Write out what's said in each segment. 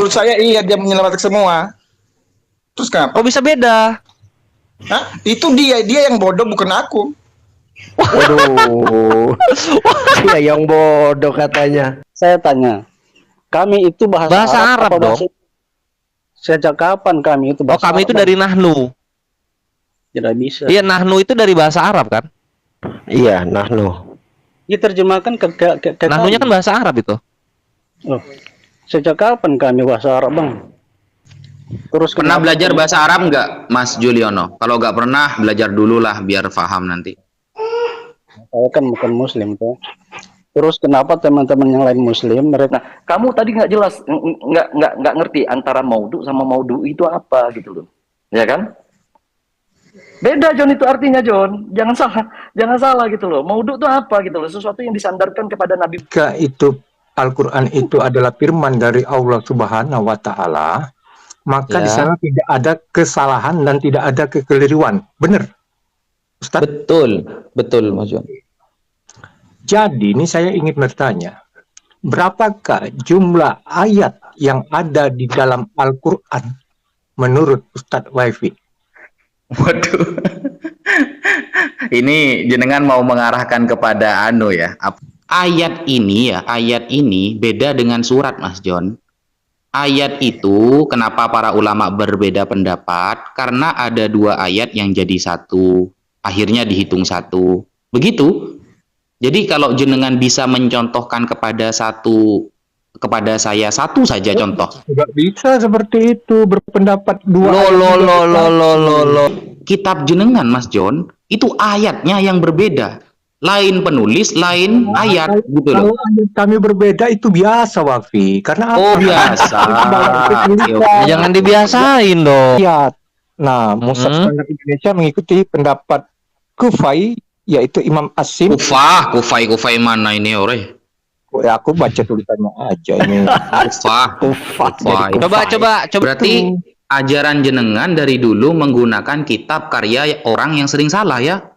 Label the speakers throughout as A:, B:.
A: menurut saya iya dia menyelamatkan semua. Terus kenapa?
B: Kok bisa beda?
A: Hah? Itu dia yang bodoh bukan aku.
C: Waduh. Dia yang bodoh katanya.
D: Saya tanya, kami itu bahasa
B: Arab
D: apa
B: dong.
D: Sejak kapan kami itu bahasa
B: kami
D: Arab?
B: itu dari Nahnu.
D: Tidak bisa.
B: Iya, Nahnu itu dari bahasa Arab kan?
C: Iya, Nahnu.
D: Diterjemahkan ke
B: Nahnunya kan bahasa Arab itu.
D: Oh. Sejak kapan kami bahasa Arab, Bang? Terus
E: Pernah belajar bahasa Arab nggak, Mas Juliono? Kalau nggak pernah, belajar dulu lah biar paham nanti.
D: Saya kan bukan Muslim tuh. Terus kenapa teman-teman yang lain Muslim mereka?
F: Nah, kamu tadi nggak jelas, nggak ngerti antara maudu sama maudu itu apa gitu loh, ya kan? Beda John, itu artinya John, jangan salah gitu loh. Maudu itu apa gitu loh, sesuatu yang disandarkan kepada Nabi.
G: Jika itu Al-Quran itu adalah firman dari Allah Subhanahu wa Ta'ala, maka di sana tidak ada kesalahan dan tidak ada kekeliruan. Benar, Ustaz?
E: Betul, Mas John.
G: Jadi ini saya ingin bertanya, berapakah jumlah ayat yang ada di dalam Al-Quran menurut Ustadz Waifi?
E: Waduh. Ini jenengan mau mengarahkan kepada ya. Ayat ini beda dengan surat, Mas John. Ayat itu kenapa para ulama berbeda pendapat? Karena ada 2 ayat yang jadi satu, akhirnya dihitung satu. Begitu. Jadi kalau jenengan bisa mencontohkan kepada saya satu saja contoh.
G: Tidak bisa seperti itu, berpendapat 2
E: Lo. Kitab jenengan, Mas John, itu ayatnya yang berbeda. Lain penulis, lain ayat gitu loh.
G: Kalau ayat kami berbeda itu biasa, Wafi. Karena
E: biasa.
B: Jangan dibiasain dong.
G: Nah, Musab Standar Indonesia mengikuti pendapat Kufai, yaitu Imam Asim.
E: Kufai mana ini, ore?
G: Ya, aku baca tulisannya aja ini.
E: Kufai.
B: Coba.
E: Berarti ajaran jenengan dari dulu menggunakan kitab karya orang yang sering salah ya?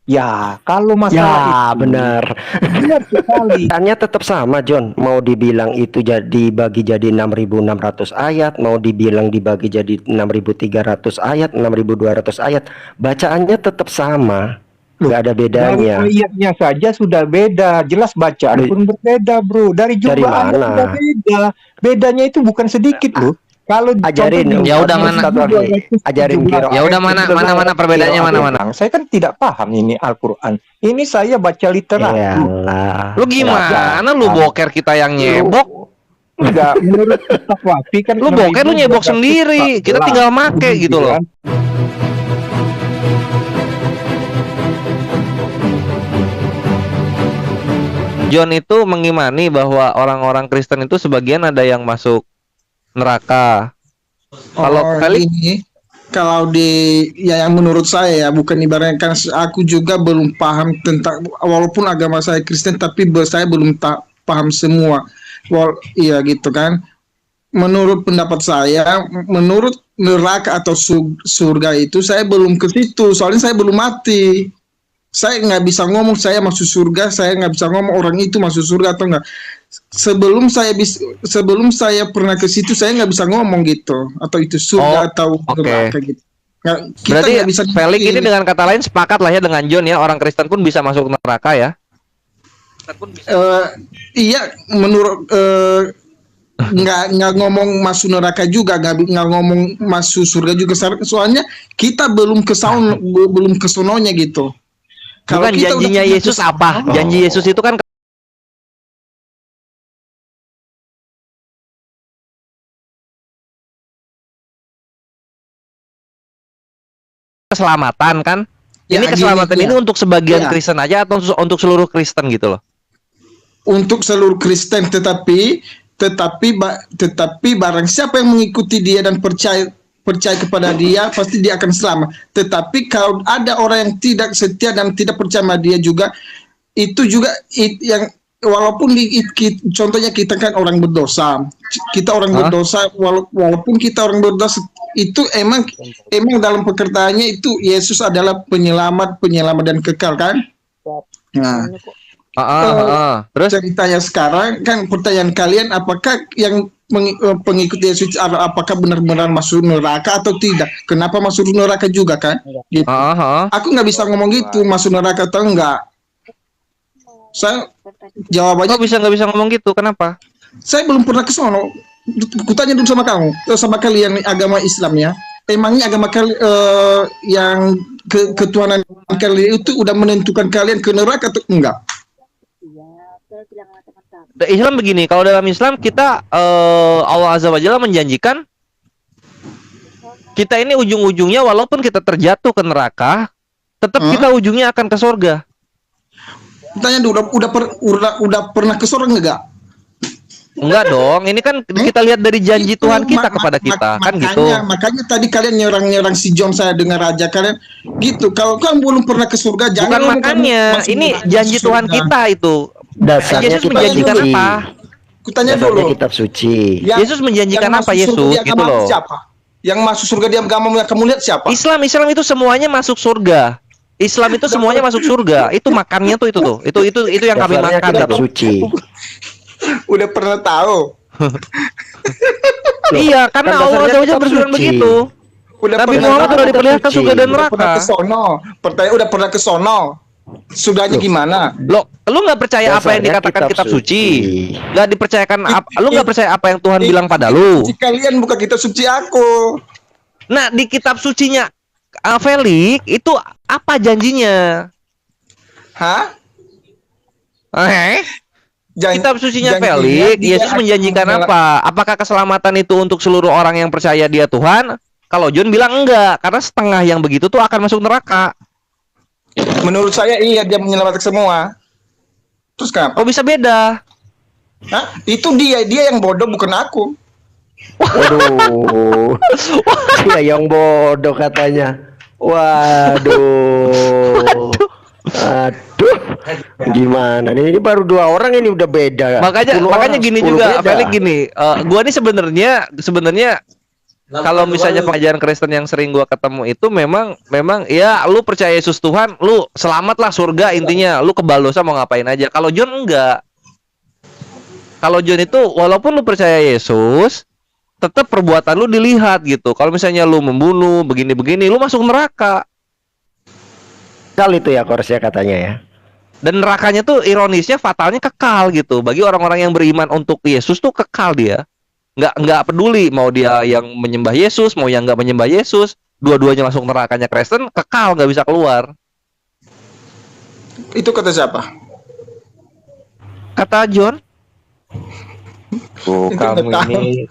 G: Ya, kalau masalah
C: benar.
G: Benar sekali.
C: Tanya tetap sama, John. Mau dibilang itu dibagi jadi 6.600 ayat, mau dibilang dibagi jadi 6.300 ayat, 6.200 ayat, bacaannya tetap sama. Nggak ada bedanya.
G: Dari ayatnya saja sudah beda, jelas bacaan pun berbeda, bro. Dari jumlah ayat sudah beda. Bedanya itu bukan sedikit, loh. Kalau
C: ajarin,
B: ya udah mana?
C: Ajarin kira.
B: Ya udah mana perbedaannya mana?
G: Saya kan tidak paham ini Al-Qur'an. Ini saya baca literatur.
B: Lu gimana lu boker kita yang nyebok?
G: Enggak, menurut Ustaz Wafi kan
B: lu boker lu nyebok sendiri. Kita tinggal make gitu loh. John itu mengimani bahwa orang-orang Kristen itu sebagian ada yang masuk neraka. Kalau
A: kalau yang menurut saya ya, bukan ibaratkan aku juga belum paham tentang, walaupun agama saya Kristen tapi saya belum paham semua. Iya gitu kan. Menurut pendapat saya, menurut neraka atau surga itu saya belum ke situ, soalnya saya belum mati. Saya nggak bisa ngomong saya masuk surga, saya nggak bisa ngomong orang itu masuk surga atau enggak. Sebelum saya pernah ke situ, saya nggak bisa ngomong gitu, atau itu surga atau neraka gitu. Kita
B: berarti
A: bisa
B: Felix ini dengan kata lain sepakat lah ya dengan John ya, orang Kristen pun bisa masuk neraka ya?
A: Iya, menurut nggak ngomong masuk neraka juga, nggak ngomong masuk surga juga, soalnya kita belum ke sononya gitu.
B: Bukan janjinya Yesus apa? Janji Yesus itu kan keselamatan kan? Ini keselamatan ini untuk sebagian Kristen aja atau untuk seluruh Kristen gitu loh?
A: Untuk seluruh Kristen, tetapi barang siapa yang mengikuti dia dan percaya kepada dia, pasti dia akan selamat. Tetapi kalau ada orang yang tidak setia dan tidak percaya sama dia juga, itu juga yang walaupun contohnya kita kan orang berdosa, walaupun kita orang berdosa, itu emang dalam pekerjaannya itu Yesus adalah penyelamat dan kekal kan. Nah, terus ceritanya sekarang kan, pertanyaan kalian, apakah yang pengikut Yesus apakah benar-benar masuk neraka atau tidak? Kenapa masuk neraka juga kan? Gitu. Aku nggak bisa ngomong gitu masuk neraka atau enggak. Saya jawabannya
B: Kok nggak bisa ngomong gitu? Kenapa?
A: saya belum pernah ke sono. Kutanya dulu sama kamu, sama kalian agama Islam ya. Emangnya agama yang ketuhanan kalian itu udah menentukan kalian ke neraka atau enggak?
B: Islam begini, kalau dalam Islam kita Allah Azza wa Jalla menjanjikan kita ini ujung-ujungnya walaupun kita terjatuh ke neraka, tetap kita ujungnya akan ke surga.
A: Tanya dulu, udah pernah ke surga enggak?
B: Enggak dong, ini kan kita lihat dari janji
A: Itu,
B: Tuhan kita kepada kita, kan gitu.
A: Makanya tadi kalian nyerang si John saya dengan raja kalian gitu. Kalau kamu belum pernah ke surga, jangan
B: Bukan makanya, ini janji Tuhan kita itu.
C: Dasarnya
B: Yesus
C: kitab
B: menjanjikan
C: suci.
B: apa?
A: Kutanya
C: Dasarnya
A: dulu.
C: kitab suci.
B: Yesus menjanjikan
A: yang
B: apa,
A: masuk surga
B: Yesus?
A: di
B: Gitu
A: agama
B: loh.
A: siapa? Yang masuk surga di agama yang kamu lihat siapa?
B: Islam itu semuanya masuk surga. Islam itu semuanya masuk surga. Itu makannya tuh itu tuh. Itu yang kami
C: Dasarnya
B: makan
C: kitab
B: itu.
C: suci.
A: Udah pernah tahu?
B: Iya, karena
C: kan
B: Allah
C: dasarnya
B: Azza wa Jalla
C: kitab
B: berfirman
C: suci.
B: begitu.
A: Udah
B: Nabi
A: pernah
B: Muhammad
A: tahu?
B: sudah diperlihatkan
C: suci.
B: surga dan
A: Udah pernah
B: neraka.
A: ke sono? Pertanyaan udah pernah ke sono? Sudahnya gimana?
B: Lo, lu nggak percaya apa yang
C: Dasarnya
B: dikatakan
C: kitab
B: kitab suci?
C: suci.
B: Nggak dipercayakan lu nggak percaya apa yang Tuhan bilang pada lu?
A: Suci kalian bukan kitab suci aku.
B: Nah, di kitab sucinya Felix itu apa janjinya?
A: Hah?
B: Kitab sucinya
A: janjinya
B: Felix,
A: dia
B: Yesus
A: akan
B: menjanjikan
A: mengelak-
B: apa? Apakah keselamatan itu untuk seluruh orang yang percaya dia Tuhan? Kalau John bilang enggak, karena setengah yang begitu tuh akan masuk neraka.
A: Menurut saya iya, dia menyelamatkan semua. Terus kenapa?
B: Kok bisa beda?
A: Hah? Itu dia yang bodoh bukan aku.
C: Waduh. Dia yang bodoh katanya. Waduh. Aduh. Gimana? Ini baru 2 orang ini udah beda.
B: Makanya
C: 10 orang,
B: gini
C: 10
B: juga,
C: beda.
B: Felix gini. Gua nih sebenarnya kalau misalnya pengajaran Kristen yang sering gua ketemu itu memang ya lu percaya Yesus Tuhan, lu selamatlah surga intinya, lu kebal dosa mau ngapain aja. Kalau John enggak. Kalau John itu walaupun lu percaya Yesus, tetap perbuatan lu dilihat gitu. Kalau misalnya lu membunuh begini-begini, lu masuk neraka.
C: Kali itu ya Korsya katanya ya.
B: Dan nerakanya tuh ironisnya fatalnya kekal gitu. Bagi orang-orang yang beriman untuk Yesus tuh kekal dia. Nggak peduli mau dia yang menyembah Yesus, mau yang nggak menyembah Yesus, dua-duanya masuk nerakanya Kristen, kekal nggak bisa keluar.
A: Itu kata siapa?
B: Kata John.
G: Oh,
A: Itu
G: kamu
A: nggak tahu.
G: ini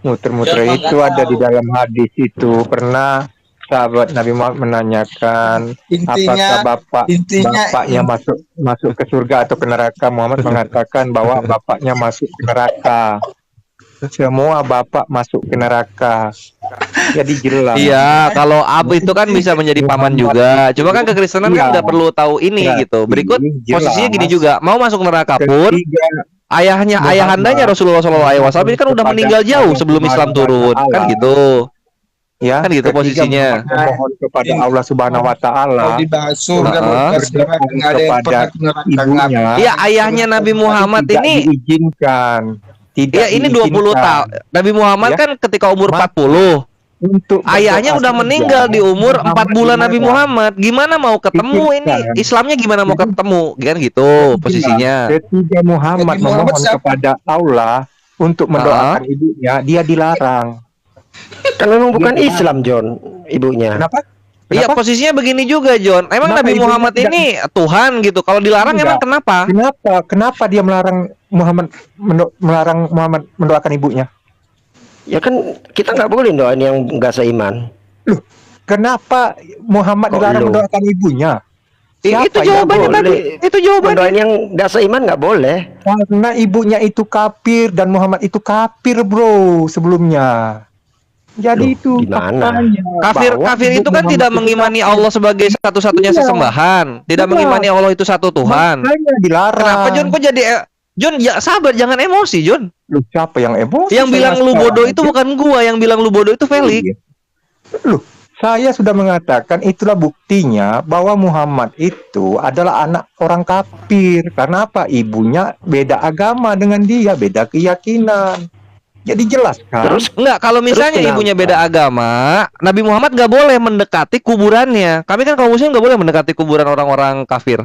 G: muter-muter itu ada di dalam hadis itu. Pernah sahabat Nabi Muhammad menanyakan
A: Intinya-
G: apakah bapaknya masuk ke surga atau ke neraka. Muhammad mengatakan bahwa bapaknya masuk ke neraka. Semua bapak masuk ke neraka. Jadi jelas.
B: Iya, kalau Ab itu kan bisa menjadi paman juga. Cuma kan kekristenan kan
G: Iya.
B: nggak perlu tahu ini
G: Berarti
B: gitu. Berikut
G: jelas.
B: posisinya gini juga. Mau masuk neraka pun
G: Ketiga,
B: ayahandanya Rasulullah SAW ini kan udah meninggal jauh sebelum Islam turun. Kan gitu.
G: ya,
B: Kan gitu
G: ketiga
B: posisinya.
G: memohon kepada Allah Subhanahu wa taala.
A: Kalau dibahas surga,
B: Heeh.
A: nggak ada yang pernah ke neraka.
G: Ibunya.
B: Iya, ayahnya Nabi Muhammad
G: tidak
B: ini
G: diizinkan. Tidak
B: ya ini 20 tahun. Nabi Muhammad
G: Ya.
B: kan ketika umur 40.
G: Untuk
B: Ayahnya
G: berdoa
B: udah
G: saja.
B: meninggal di umur 4 bulan Nabi
G: Muhammad.
B: Muhammad. Gimana mau ketemu ini?
G: Pikirkan.
B: Islamnya gimana mau ketemu? Kan gitu posisinya.
G: Ketika Muhammad
A: Nabi Muhammad
G: memohon
A: siapa?
G: kepada Allah untuk mendoakan ibunya, dia dilarang.
C: Kan memang bukan Islam John ibunya.
G: Kenapa?
B: Iya,
G: Kenapa?
B: posisinya begini juga, John. Emang
G: Kenapa
B: Nabi
G: ibunya
B: Muhammad
G: tidak-
B: ini Tuhan gitu. Kalau dilarang
G: Tidak.
B: emang kenapa?
G: Kenapa? Kenapa dia melarang Muhammad mendoakan ibunya?
C: Ya kan kita nggak boleh doain yang nggak seiman.
G: Kenapa Muhammad
C: Kok
G: dilarang
C: lu?
G: mendoakan ibunya?
B: Itu
G: Siapa yang
B: jawabannya
C: boleh?
B: tadi. Itu jawabannya.
C: Mendoain yang nggak seiman nggak boleh.
G: Karena ibunya itu kafir dan Muhammad itu kafir, bro, sebelumnya. Jadi
C: Loh,
G: itu
C: gimana?
G: faktanya,
B: Kafir
G: bahwa
B: kafir
G: ibu
B: itu kan
G: Muhammad
B: tidak
G: itu
B: mengimani
G: kafir.
B: Allah sebagai satu-satunya
G: Iya.
B: sesembahan, tidak
G: Iya.
B: mengimani Allah itu satu Tuhan.
G: Makanya dilarang.
B: Kenapa John kok jadi John ya sabar jangan emosi John.
G: Lu siapa yang emosi?
B: Yang
G: Saya
B: bilang lu
G: sekarang
B: bodoh
G: aja.
B: itu bukan gua, yang bilang lu bodoh itu Felix.
G: Loh, saya sudah mengatakan itulah buktinya bahwa Muhammad itu adalah anak orang kafir. Karena apa? Ibunya beda agama dengan dia, beda keyakinan. Jadi jelas kan?
C: Terus
B: Enggak, kalau misalnya
C: kenapa?
B: ibunya beda agama, Nabi Muhammad nggak boleh mendekati kuburannya. Kami kan kaum muslim nggak boleh mendekati kuburan orang-orang kafir.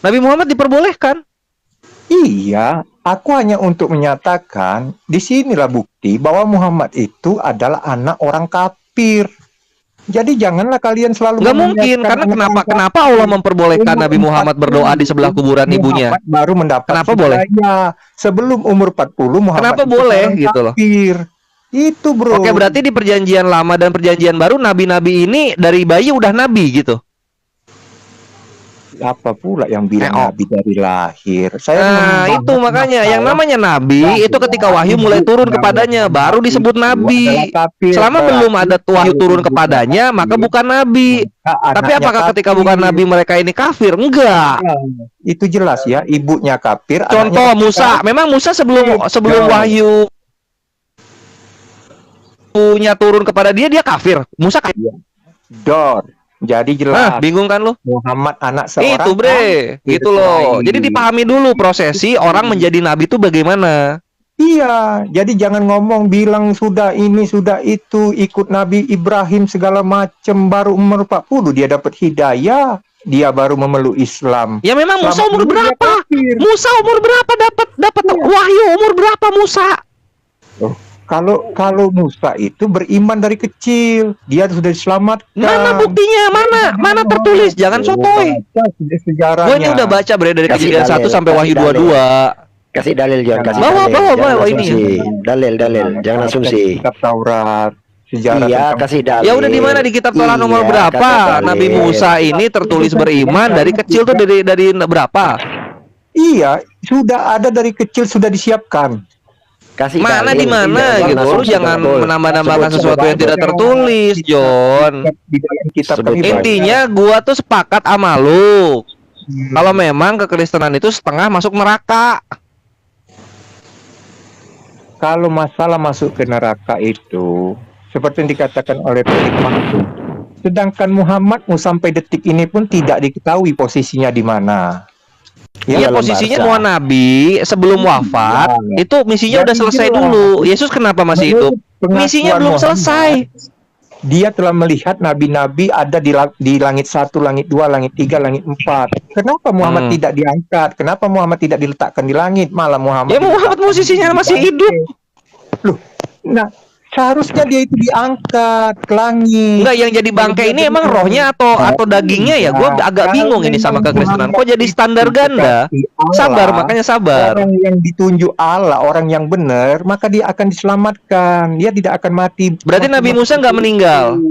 B: Nabi Muhammad diperbolehkan.
G: Iya, aku hanya untuk menyatakan disinilah bukti bahwa Muhammad itu adalah anak orang kafir. Jadi janganlah kalian selalu
B: Nggak mungkin,
G: membiarkan
B: karena
G: anak orang
B: kenapa
G: kafir.
B: Allah memperbolehkan Nabi
G: Umur
B: Muhammad
G: 40,
B: berdoa di sebelah kuburan ibunya?
G: Muhammad baru mendapat
B: Kenapa boleh?
G: hidayah. Sebelum umur 40 Muhammad
B: Kenapa
G: itu
B: boleh
G: seorang
B: gitu loh?
G: kafir. Itu bro.
B: Oke, berarti di perjanjian lama dan perjanjian baru nabi-nabi ini dari bayi udah nabi gitu.
G: Apa pula yang bilang
B: Oh.
G: Nabi dari lahir? Saya
B: Nah,
G: membahas
B: itu makanya
G: masalah
B: yang namanya nabi itu ketika wahyu mulai turun kepadanya baru disebut nabi. Selama belum ada wahyu turun kepadanya, maka bukan nabi. Tapi apakah ketika bukan nabi mereka ini kafir? Enggak.
G: Itu jelas ya, ibunya kafir.
B: Contoh
G: anaknya
B: Musa, memang Musa sebelum wahyu punya turun kepada dia kafir. Musa kafir.
G: Dor. Jadi jelas
B: Bingung kan lu?
G: Muhammad anak seorang
B: Itu bre, gitu loh. Jadi dipahami dulu prosesi orang menjadi nabi itu bagaimana.
G: Iya, jadi jangan ngomong bilang sudah ini sudah itu ikut Nabi Ibrahim segala macam baru umur 40 dia dapat hidayah, dia baru memeluk Islam.
B: Ya memang Musa
G: Selama
B: umur
G: ini dia
B: berapa?
G: kafir.
B: Musa umur berapa dapat wahyu umur berapa Musa?
G: Kalau Musa itu beriman dari kecil, dia sudah diselamatkan.
B: Mana buktinya? Mana tertulis? Jangan sotoy.
G: Sejarahnya.
B: Gue ini udah baca bre dari
C: Kasih
B: kejadian 1
C: dalil,
B: sampai
C: kasih
B: wahyu
C: dalil.
B: 22.
C: Kasih dalil John, kasih
B: Bawa,
C: dalil.
B: bawa,
C: Jangan
B: bawa ini.
C: asumsi. Dalil, jangan asumsi.
G: Kitab Taurat, sejarah
C: Iya,
G: tentang
C: kasih dalil.
B: Ya udah di mana di kitab Torah nomor
C: Iya,
B: berapa?
C: kasih dalil.
B: Nabi Musa ini tertulis beriman dari kecil tuh dari berapa?
G: Iya, sudah ada dari kecil sudah disiapkan.
C: Kasih
B: Mana
C: dalil.
B: di mana
C: Jangan
B: gitu. Lu
C: asumsi,
B: jangan
C: betul.
B: menambah-nambahkan
C: Sebut
B: sesuatu yang tidak tertulis, John.
G: Di dalam kitab
C: Sebut.
G: ini banyak.
B: Intinya gua tuh sepakat sama lu. Kalau memang kekristenan itu setengah masuk neraka.
G: Kalau masalah masuk ke neraka itu seperti yang dikatakan oleh Felix Mahfud. Sedangkan Muhammad sampai detik ini pun tidak diketahui posisinya di mana.
B: Ya,
C: Dalam
B: posisinya
C: bahasa.
B: mau nabi sebelum wafat itu misinya udah
G: Jadi
B: selesai
G: jelas.
B: dulu. Yesus kenapa masih hidup?
G: Menurut
B: Misinya
G: pengakuan
B: belum
G: Muhammad,
B: selesai.
G: Dia telah melihat nabi-nabi ada di langit 1, langit 2, langit 3, langit 4. Kenapa Muhammad tidak diangkat? Kenapa Muhammad tidak diletakkan di langit? Malah Muhammad
B: Ya Muhammad
G: diletakkan
B: posisinya
G: di
B: masih
G: bangkai.
B: hidup.
G: Loh, nah seharusnya dia itu diangkat ke langit.
B: Enggak, yang jadi bangkai ini emang rohnya atau dagingnya ya? Gue agak bingung ini sama kekristenan. Kok jadi standar ganda? Sabar, makanya sabar.
G: Orang yang ditunjuk Allah, orang yang benar, maka dia akan diselamatkan. Dia tidak akan mati.
B: Berarti Nabi Musa nggak meninggal?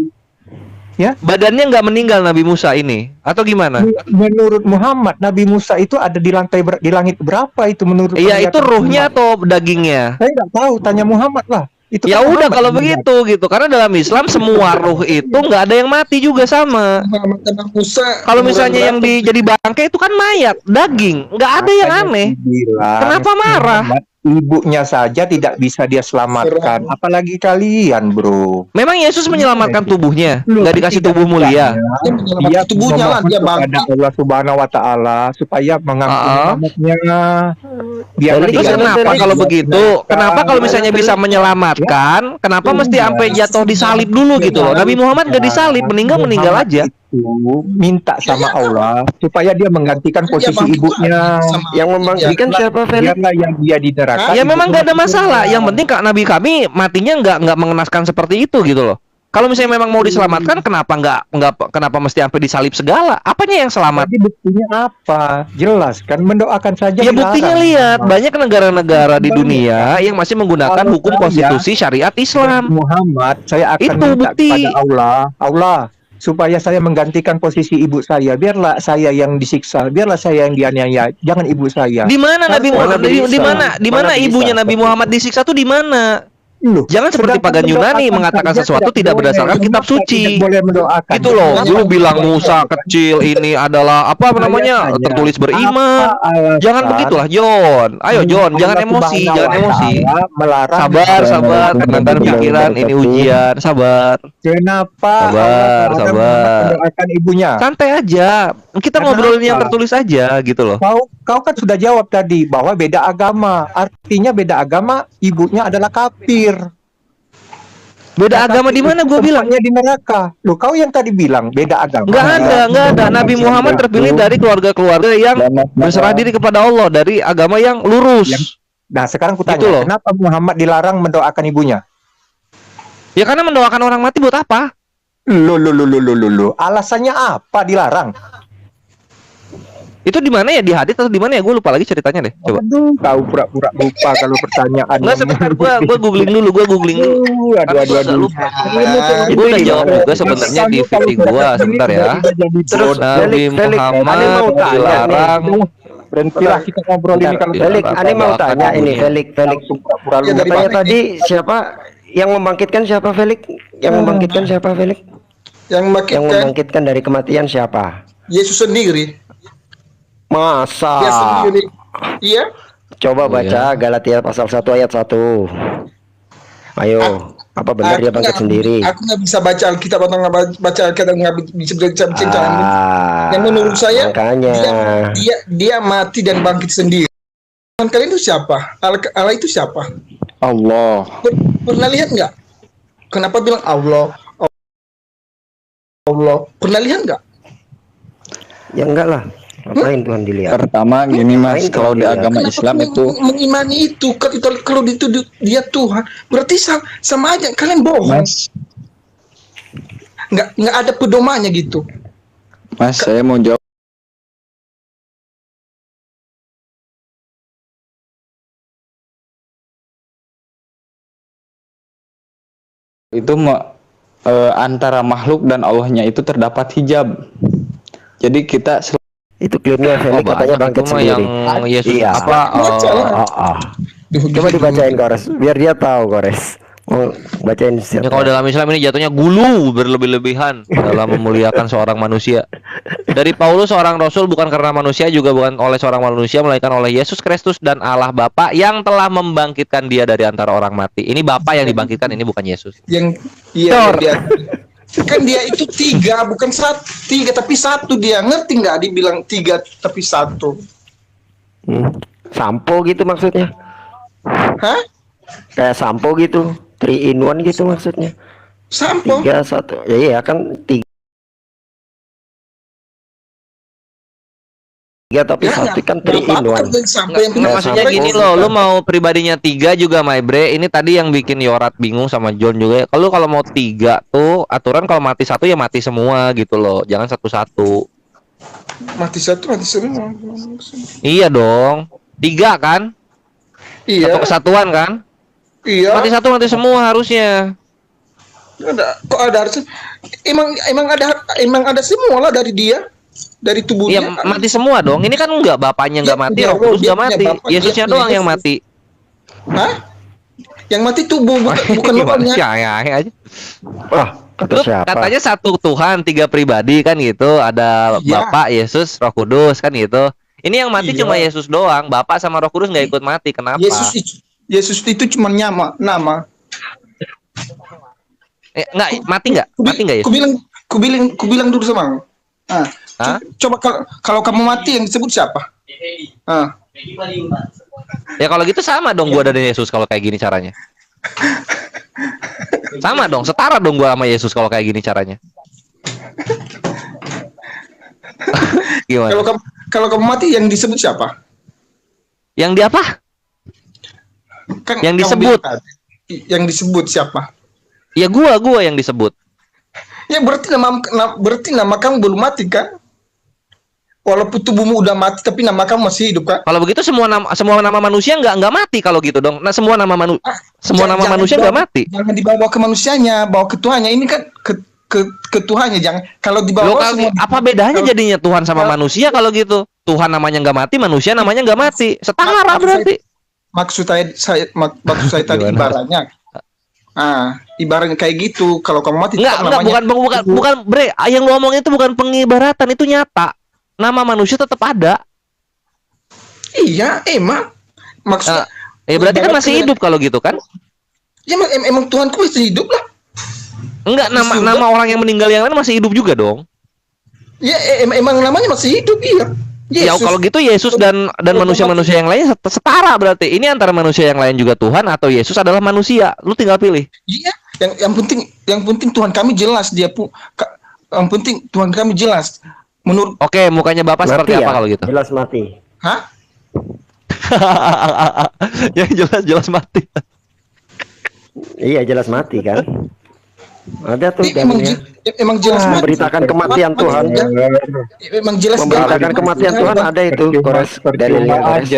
G: Ya.
B: Badannya nggak meninggal Nabi Musa ini? Atau gimana?
G: Menurut Muhammad, Nabi Musa itu ada di di langit berapa itu menurut?
B: Iya, itu
G: penglihatan
B: ruhnya
G: Muhammad?
B: atau dagingnya?
G: Saya nggak tahu. Tanya Muhammad lah. Itu
B: Ya
G: kan
B: udah
G: Muhammad
B: kalau
G: yang
B: begitu gitu. Karena dalam Islam semua ruh itu nggak ada yang mati juga sama.
A: Muhammad dan Musa.
B: Kalau misalnya yang jadi bangkai itu kan mayat, daging, nggak ada yang
G: Makanya
B: aneh.
G: dibilang,
B: Kenapa marah?
G: Muhammad, ibunya saja tidak bisa dia selamatkan, apalagi kalian, bro.
B: Memang Yesus menyelamatkan tubuhnya, nggak dikasih tubuh mulia.
A: Dia menyelamatkan tubuhnya lah, dia
G: kepada
A: bangkit.
G: Allah Subhanahu wa taala supaya mengampuni umatnya. Biar
C: Felix,
B: Terus
C: Iya,
B: kenapa
C: Felix.
B: kalau begitu? Kenapa kalau misalnya bisa menyelamatkan? Kenapa mesti sampai jatuh disalib dulu gitu loh? Nabi Muhammad nggak disalib, meninggal aja.
G: itu minta sama Allah supaya dia menggantikan posisi ibunya.
C: Yang membangkitkan siapa, Felix?
G: Biarlah yang dia di neraka.
B: Ya memang nggak ada
G: ibunya
B: masalah.
G: surga.
B: Yang penting Kak Nabi kami matinya nggak mengenaskan seperti itu gitu loh. Kalau misalnya memang mau diselamatkan, kenapa mesti sampai disalib segala? Apanya yang selamat?
G: Jadi buktinya apa? Jelas kan, mendoakan saja.
B: Ya buktinya
G: dilarang.
B: lihat banyak negara-negara di dunia yang masih menggunakan
G: Kalau
B: hukum
G: saya-
B: konstitusi syariat Islam.
G: Muhammad, saya akan
B: Itu
G: minta
B: bukti.
G: kepada Allah supaya saya menggantikan posisi ibu saya. Biarlah saya yang disiksa, biarlah saya yang dianiaya, jangan ibu saya.
B: Di mana Nabi
G: Mana
B: Muhammad?
C: bisa?
B: Di mana
C: Mana bisa?
B: ibunya Nabi Muhammad disiksa tuh di mana?
G: Loh,
B: Jangan seperti
G: sedangkan
B: pagan Yunani
G: mendoakan
B: mengatakan
G: saja
B: sesuatu tidak
G: boleh.
B: berdasarkan kitab
G: Kenapa
B: suci.
G: tidak boleh mendoakan?
B: Gitu loh.
G: Kenapa
B: Lu
G: tidak
B: bilang
G: boleh
B: Musa
G: mendoakan?
B: kecil ini adalah apa
G: Saya
B: namanya?
G: tanya,
B: Tertulis
G: apa
B: beriman. Jangan
G: alasan
B: begitulah, John. Ayo John, jangan
G: Allah
B: emosi,
G: Subhanahu
B: jangan
G: wa
B: emosi.
G: Ta'ala melarang
B: Sabar, sabar, tenangkan
G: ibunya?
B: pikiran, ini ujian, sabar.
G: Kenapa
B: Sabar,
G: Allah melarang Muhammad
B: sabar.
G: mendoakan ibunya?
B: Santai aja. Kita
G: Kenapa?
B: ngobrolin yang tertulis aja gitu loh.
G: Kau kan sudah jawab tadi bahwa beda agama. Artinya beda agama, ibunya adalah kafir.
B: Beda
G: Nah,
B: agama
G: tapi
B: di mana gua bilang?
G: tempatnya di neraka. Loh, kau yang tadi bilang beda agama.
B: Nggak ada. Nabi Muhammad terpilih dari keluarga-keluarga yang berserah diri kepada Allah, dari agama yang lurus.
G: Nah, sekarang kutanya,
B: Gitu loh.
G: kenapa Muhammad dilarang mendoakan ibunya?
B: Ya karena mendoakan orang mati buat apa?
G: Loh. Alasannya apa dilarang?
B: Itu di mana ya, di hadits atau di mana ya? Gue lupa lagi ceritanya deh. Coba.
G: Aduh, kau pura-pura lupa kalau pertanyaan.
B: Enggak, sebentar, gua googling dulu.
G: Aduh.
B: Gue udah jawab juga sebenarnya di VT gua, sebentar ya.
C: Terus
B: Nabi
C: Felix, aneh
B: Muhammad
C: mau tanya nih.
B: dilarang.
G: Berhentilah kita ngobrol ini kalau
C: Felix, aneh mau tanya ini, Felix.
G: pura-pura
A: Ya, dari
G: lupa.
C: Tanya
A: mana
C: tadi siapa yang membangkitkan siapa, Felix? Yang membangkitkan siapa, Felix?
A: Yang
C: Yang
A: membangkitkan
C: membangkitkan dari kematian siapa?
A: Yesus sendiri. Dia
C: Masa?
A: sendiri. Iya.
C: Coba
B: Oh,
C: baca Galatia pasal 1 ayat 1. Ayo, apa benar dia bangkit sendiri?
A: Aku nggak bisa baca Alkitab atau nggak baca Alkitab, nggak bisa baca
C: Ah,
A: yang menurut saya
C: makanya.
A: dia mati dan bangkit sendiri. Tuhan kalian itu siapa? Allah itu siapa?
D: Allah.
A: Pernah lihat nggak? Kenapa bilang Allah? Allah. Pernah lihat nggak?
C: Ya enggak lah. Ngapain Tuhan dilihat?
D: Pertama gini Mas,
C: Ngapain
D: kalau di
C: dilihat?
D: agama
A: Kenapa
D: Islam
A: kalian
D: itu
A: mengimani itu? Kalau itu dia Tuhan, berarti sama aja kalian bohong.
D: Mas,
A: Nggak ada pedomannya gitu.
D: Mas saya mau jawab. Itu antara makhluk dan Allahnya itu terdapat hijab. Jadi kita
C: Itu klaimnya Felix katanya
B: banyak
C: bangkit
B: itu mah yang
C: sendiri.
B: Yesus
C: Iya.
B: apa?
C: Coba dibacain Kores, biar dia tahu Kores. Mau bacain
B: Ya, kalau dalam Islam ini jatuhnya gulu berlebih-lebihan dalam memuliakan seorang manusia. Dari Paulus, seorang rasul bukan karena manusia, juga bukan oleh seorang manusia, melainkan oleh Yesus Kristus dan Allah Bapa yang telah membangkitkan dia dari antara orang mati. Ini Bapa yang dibangkitkan, ini bukan Yesus.
A: Yang iya dia kan dia itu tiga, bukan tiga tapi satu. Dia ngerti nggak? Dibilang tiga tapi satu.
C: Sampo gitu maksudnya.
A: Hah?
C: Kayak sampo gitu. 3 in 1 gitu maksudnya.
A: Sampo?
C: 3 1. Ya iya kan 3 tapi
A: Ya,
C: satu kan
A: nggak
C: 3 in
A: apa-apa,
C: 1.
A: sampai yang
B: Nggak,
A: benar.
B: maksudnya
C: sampai
B: gini
C: gitu
B: loh,
C: kan.
B: lu mau pribadinya 3 juga, my bre. Ini tadi yang bikin Yorat bingung sama John juga. Kalau mau 3 tuh aturan kalau mati satu ya mati semua gitu loh. Jangan satu-satu.
A: Mati satu, mati semua.
B: Iya dong. 3 kan?
A: Iya.
B: Satu kesatuan kan?
A: Iya.
B: Mati satu mati semua harusnya.
A: Kok ada harusnya? Emang ada semua lah dari dia, dari tubuhnya.
B: Iya, mati semua dong. Ini kan enggak, bapaknya enggak mati,
A: Dia-
B: Roh Kudus
A: dia
B: enggak
A: punya
B: mati.
A: bapak,
B: Yesusnya
A: dia punya
B: doang yang
A: Yesus.
B: mati.
A: Hah? Yang mati tubuh, bukan
B: Gimana
A: rohnya.
B: sih? Aja.
C: Wah, kata
B: Lu
C: siapa?
B: katanya satu Tuhan, 3 pribadi kan gitu. Ada
A: Iya.
B: Bapa, Yesus, Roh Kudus kan gitu. Ini yang mati
A: Iya.
B: cuma Yesus doang. Bapak sama Roh Kudus nggak ikut mati. Kenapa?
A: Yesus itu cuma nama.
B: Mati nggak? Mati nggak Yesus?
A: Kubilang dulu sama kamu.
B: Hah?
A: Coba kalau kamu mati yang disebut siapa?
B: Ya kalau gitu sama dong gua dan Yesus kalau kayak gini caranya. Sama dong, setara dong gua sama Yesus kalau kayak gini caranya. Gimana?
A: Kalau kamu mati yang disebut siapa?
B: Yang di apa?
A: Kan
B: Yang
A: kamu
B: disebut.
A: bilang tadi, yang disebut siapa?
B: Ya gua yang disebut.
A: Ya berarti nama kamu belum mati kan? Walaupun tubuhmu udah mati tapi nama kamu masih hidup kan?
B: Kalau begitu semua nama manusia nggak mati kalau gitu dong. Nah, semua nama
A: Jangan
B: manusia nggak mati.
A: Jangan dibawa ke manusianya, bawa ke Tuhannya. Ini kan ke Tuhannya, jangan. Kalau
B: Loh,
A: dibawa semua
B: apa bedanya jadinya Tuhan sama manusia kalau gitu? Tuhan namanya nggak mati, manusia namanya nggak mati. Setara berarti.
A: Maksud saya tadi
B: Gimana?
A: ibaratnya Ibaratnya kayak gitu. Kalau kamu mati
B: Enggak,
A: tetap namanya
B: bukan, Bre. Yang lu omongin itu bukan pengibaratan, itu nyata. Nama manusia tetap ada.
A: iya, emang maksudnya
B: Berarti kan masih hidup kalau gitu kan?
A: ya emang Tuhanku masih hidup lah.
B: Enggak, nama orang yang meninggal yang lain masih hidup juga dong.
A: Ya emang namanya masih hidup, iya.
B: Ya kalau gitu Yesus dan manusia-manusia yang lain setara berarti. Ini antara manusia yang lain juga Tuhan atau Yesus adalah manusia. Lu tinggal pilih.
A: Iya, yang penting Tuhan kami jelas yang penting Tuhan kami jelas. Menurut
B: Oke, mukanya Bapak seperti
C: Mati
B: apa
C: ya?
B: kalau gitu?
C: Jelas mati.
A: Hah?
B: Yang jelas mati.
C: Iya, jelas mati kan? Ada tuh
A: Emang
C: dalilnya.
A: emang jelas mati.
C: Memberitakan kematian Tuhan.
A: Emang jelas
C: Memberitakan kematian Tuhan ada itu, Kores, dalilnya, Kores.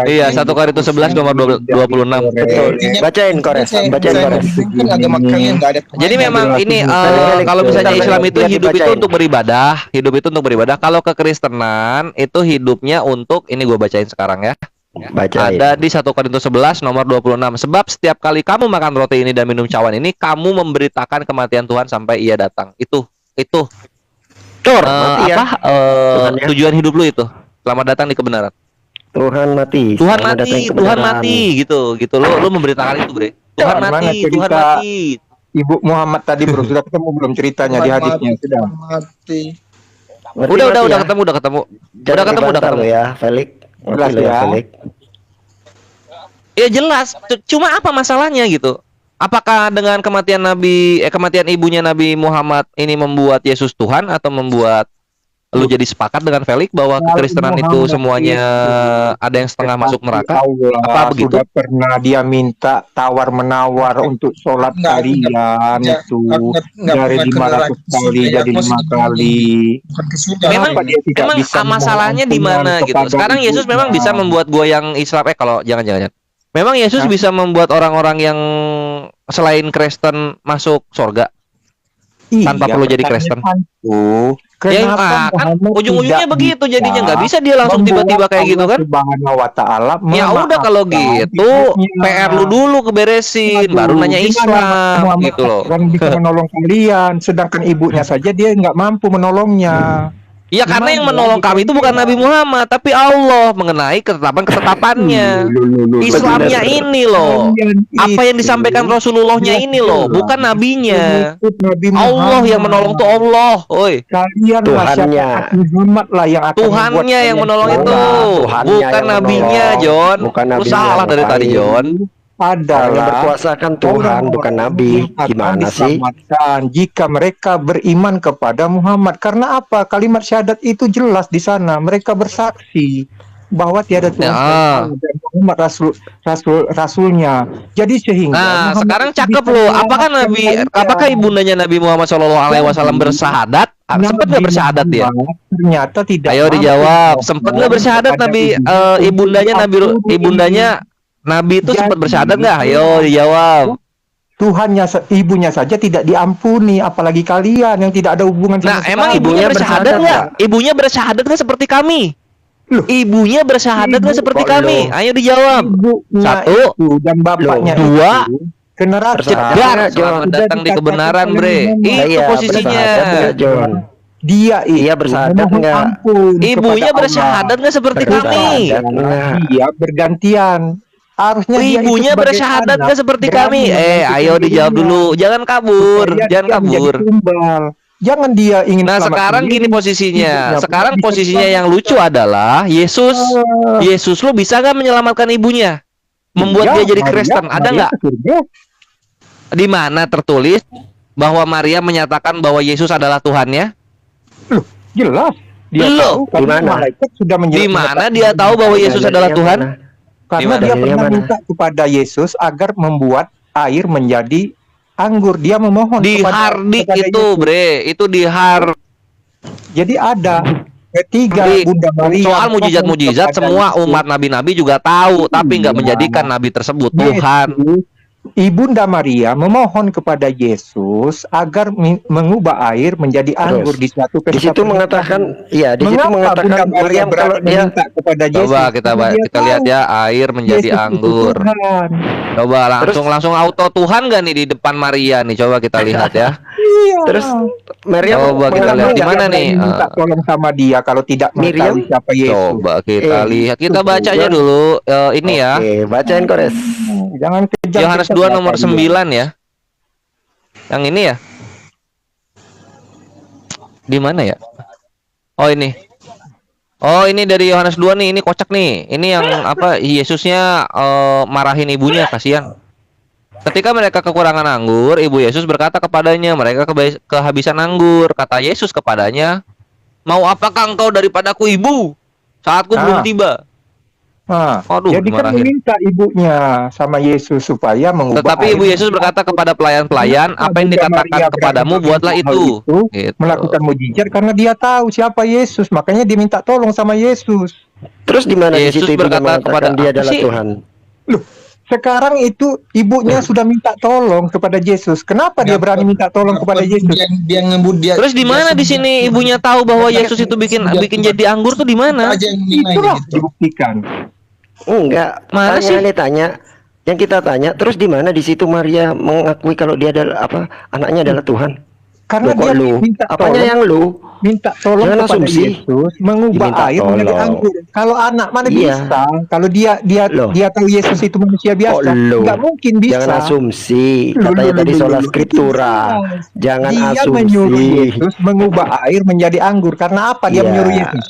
B: Iya, 1 Korintus 11 nomor 26.
C: Betul. Bacain, Kores. Bacain, Kores.
A: Agama kalian nggak ada.
B: Jadi memang ini kalau misalnya Islam itu hidup itu untuk beribadah, Kalau kekristenan itu hidupnya untuk ini gue bacain sekarang ya.
C: Bacain.
B: Ada di 1 Korintus 11 nomor 26. Sebab setiap kali kamu makan roti ini dan minum cawan ini, kamu memberitakan kematian Tuhan sampai Ia datang. Itu
C: Cor, mati ya. Tuhan ya.
B: Tujuan hidup lu itu. Selamat datang di kebenaran.
C: Tuhan mati.
B: Tuhan
C: Selamat datang
B: mati,
C: ke
B: Tuhan
C: kebenaran.
B: mati gitu. Lu memberitakan itu, Bre. Tuhan
G: Mana
B: mati, Tuhan
G: cerita
B: mati.
G: Ibu Muhammad tadi bro, sudah ketemu belum ceritanya di hadisnya? Sudah.
A: Mati.
C: Mati,
B: Udah
C: mati ya.
B: ketemu.
C: Jangan dibantah lo ya, Felix.
G: Jelas
C: Mati lo ya,
G: ya.
C: Felix.
B: Ya jelas, cuma apa masalahnya gitu? Apakah dengan kematian ibunya Nabi Muhammad ini membuat Yesus Tuhan atau membuat lu jadi sepakat dengan Felix bahwa kekristenan itu semuanya ada yang setengah masuk neraka?
G: Allah,
B: Apa begitu?
G: Sudah pernah dia minta tawar menawar untuk sholat kalian itu dari 500 kali jadi 5 kali.
A: Bukan ke surga.
B: Memang
G: Kenapa dia tidak bisa
B: masalahnya di
G: memohon
B: mana gitu?
G: kepada
B: Sekarang Yesus
G: ibunya?
B: memang bisa membuat gua yang Islam kalau jangan. Memang Yesus bisa membuat orang-orang yang selain Kristen masuk surga tanpa perlu jadi Kristen.
G: Kenapa
B: kan
G: Muhammad
B: ujung-ujungnya
G: tidak
B: begitu
G: bisa
B: jadinya, nggak bisa dia langsung tiba-tiba kayak gitu kan?
G: Subhanahu wa ta'ala
B: Ya udah kalau gitu PR lu dulu keberesin, baru nanya Islam gitu loh.
G: Orang bisa menolong kalian, sedangkan ibunya saja dia nggak mampu menolongnya.
B: Ya karena yang menolong kami itu bukan Nabi Muhammad, tapi Allah mengenai ketetapan-ketetapannya. Islamnya ini loh. Apa yang disampaikan Rasulullahnya ini loh, bukan nabinya. Allah yang menolong tuh Allah. Oi.
G: Kalian
C: Tuhannya.
G: Muhammad lah yang akan
B: Tuhannya yang menolong itu,
C: Tuhannya
B: bukan
C: yang
B: nabinya,
C: menolong.
B: John.
C: Bukan
B: Lu
C: nabinya
B: salah
C: yang
B: dari tadi,
C: lain.
B: John.
C: Orang yang
G: adalah
C: berkuasa kan Tuhan, bukan Nabi. Gimana sih?
G: diselamatkan jika mereka beriman kepada Muhammad. Karena apa? Kalimat syahadat itu jelas di sana. Mereka bersaksi bahwa tiada Tuhan selain Allah dan Muhammad rasulnya. Jadi sehingga
B: Nah,
G: Muhammad
B: sekarang
G: itu
B: cakep
G: bisa
B: loh. Apakah
G: menyelamatkan
B: apakah
G: mereka.
B: ibundanya Nabi Muhammad SAW bersyahadat? Sempat nggak bersyahadat dia?
G: Ternyata tidak.
B: Ayo
G: mampu
B: dijawab.
G: menolong
B: Sempat nggak bersyahadat
G: kepada
B: Nabi
G: ibunya.
B: ibundanya Nabi itu sempat
G: Jadi,
B: bersyahadat nggak? Ayo dijawab.
G: Ibunya saja tidak diampuni, apalagi kalian yang tidak ada hubungan
B: Nah,
G: sama
B: emang
G: sekali.
B: ibunya bersyahadat nggak?
C: bersyahadat
B: Ibunya bersyahadat nggak seperti kami?
G: Loh.
B: Ibunya bersyahadat nggak
G: Ibu
B: seperti
C: kok
B: kami?
C: lo?
B: Ayo dijawab.
G: Ibunya
B: Satu.
G: itu dan bapaknya
B: Loh. Dua.
G: itu ke neraka.
C: Bersyahadat.
B: Jedar,
C: John.
B: selamat
G: Sudah
B: datang di
G: dikatakan
B: kebenaran,
G: oleh
B: Bre.
G: Muhammad.
B: Itu
C: Iya,
B: posisinya.
C: bersyahadat nggak, John?
G: Dia itu
C: Iya, bersyahadat
G: memohon
C: nggak?
G: ampun
B: Ibunya
G: kepada
B: bersyahadat nggak seperti
G: Allah.
B: kami?
C: Bersyahadat nggak?
G: Dia bergantian. Harusnya dia itu
B: Ibunya
G: sebagai
B: bersyahadat
G: anak
B: nggak seperti
G: berani
B: kami?
G: mengajukan
B: Ayo dijawab
G: dirinya.
B: dulu. Jangan kabur,
G: Supaya
B: jangan
G: dia menjadi
B: kabur.
G: tumbal. Jangan dia ingin
B: Nah,
G: selamat
B: sekarang
G: sendiri.
B: gini posisinya.
G: Ibunya
B: Sekarang
G: bisa
B: posisinya yang
G: selamat.
B: lucu adalah Yesus lu bisa nggak menyelamatkan ibunya? Membuat
G: Iya,
B: dia jadi
G: Maria-
B: Kristen. Ada
G: Maria
B: nggak?
G: ke surga.
B: Di mana tertulis bahwa Maria menyatakan bahwa Yesus adalah Tuhannya?
G: Jelas. Dia
B: Loh,
G: tahu karena
C: di mana?
G: malaikat sudah
B: Di mana dia tahu bahwa Yesus
C: Dalilnya
B: adalah Tuhan?
C: mana?
G: Karena
B: Gimana?
G: dia
C: Dalilnya
G: pernah
C: mana?
G: minta kepada Yesus agar membuat air menjadi anggur. Dia memohon
B: Di Hardik
G: kepada
B: itu,
G: Yesus.
B: Bre. Itu di Har.
G: Jadi ada ketiga
B: Di-
G: Bunda Maria.
B: Soal mujizat-mujizat
G: kepada
B: semua
G: Yesus.
B: umat nabi-nabi juga tahu, tapi nggak menjadikan nabi tersebut Tuhan.
G: Yesus Ibunda Maria memohon kepada Yesus agar mengubah air menjadi anggur di suatu
C: Di situ mengatakan, ya, di situ
G: Mengapa
C: mengatakan
G: Bunda Maria
C: Maryam kalau
G: berani
C: dia
G: meminta kepada Yesus?
B: Coba kita
G: Karena dia
B: kita lihat
G: tahu
B: ya, air menjadi
G: Yesus itu
B: anggur.
G: Tuhan.
B: Coba langsung auto Tuhan gak nih di depan Maria nih? Coba kita lihat ya.
G: Iya.
C: terus Maryam
B: Coba kita lihat di
G: Nggak
B: mana
G: berani
B: nih?
G: minta tolong sama dia kalau tidak
C: Miriam?
G: mengetahui siapa Yesus.
B: Coba kita lihat. Kita
C: itu
B: baca aja
C: juga.
B: dulu ini ya.
C: Oke, bacain Kores.
G: Jangan kejam.
B: Yohanes 2 nomor 9 ya. Yang ini ya. Di mana ya? Oh ini. Oh ini dari Yohanes 2 nih. Ini kocak nih. Ini yang apa? Yesusnya marahin ibunya, kasihan. Ketika mereka kekurangan anggur, ibu Yesus berkata kepadanya, mereka kehabisan anggur. Kata Yesus kepadanya, mau apakah engkau daripadaku, ibu? Saatku belum tiba. Aduh,
G: Jadi kan
B: dimarahin.
G: meminta ibunya sama Yesus supaya mengubah.
B: Tetapi ibu
G: air
B: Yesus berkata kepada pelayan-pelayan, apa yang
G: Bunda
B: dikatakan
G: Maria
B: kepadamu,
G: berani
B: buatlah
G: melakukan
B: itu.
G: hal itu,
B: Gitu.
G: melakukan mujizat karena dia tahu siapa Yesus, makanya dia minta tolong sama Yesus.
C: Terus di mana di
B: Yesus
C: situ ibunya
B: berkata kepada
C: mengatakan dia
B: apa
C: adalah
B: sih?
C: Tuhan?
G: Loh, sekarang itu ibunya sudah minta tolong kepada Yesus. Kenapa dia berani minta tolong kepada Yesus?
A: Dia ngebut dia.
B: Terus di mana di sini ibunya tahu bahwa Yesus itu bikin jadi anggur tuh di mana?
A: Aja yang menilai
G: Itulah
A: gitu.
G: dibuktikan.
C: Enggak.
B: Mana sih?
C: Yang kita tanya, terus di mana di situ Maria mengakui kalau dia adalah anaknya adalah Tuhan?
G: Karena
C: Loh, kok
G: dia
C: lu?
G: minta
C: Apanya
G: tolong,
C: yang lu?
G: minta tolong
C: Jangan
G: kepada
C: asumsi.
G: Yesus mengubah
C: Diminta
G: air menjadi
C: tolong.
G: anggur. Kalau anak mana
C: Iya.
G: bisa? Kalau
C: Loh.
G: dia tahu Yesus itu manusia biasa,
C: lu?
G: nggak mungkin bisa.
C: Jangan asumsi.
G: Loh,
C: Katanya
G: loh,
C: tadi
G: loh,
C: sola
G: loh,
C: scriptura.
G: itu
C: Jangan
G: dia menyuruh
C: asumsi.
G: Yesus mengubah air menjadi anggur. Karena apa dia
C: Iya.
G: menyuruh Yesus?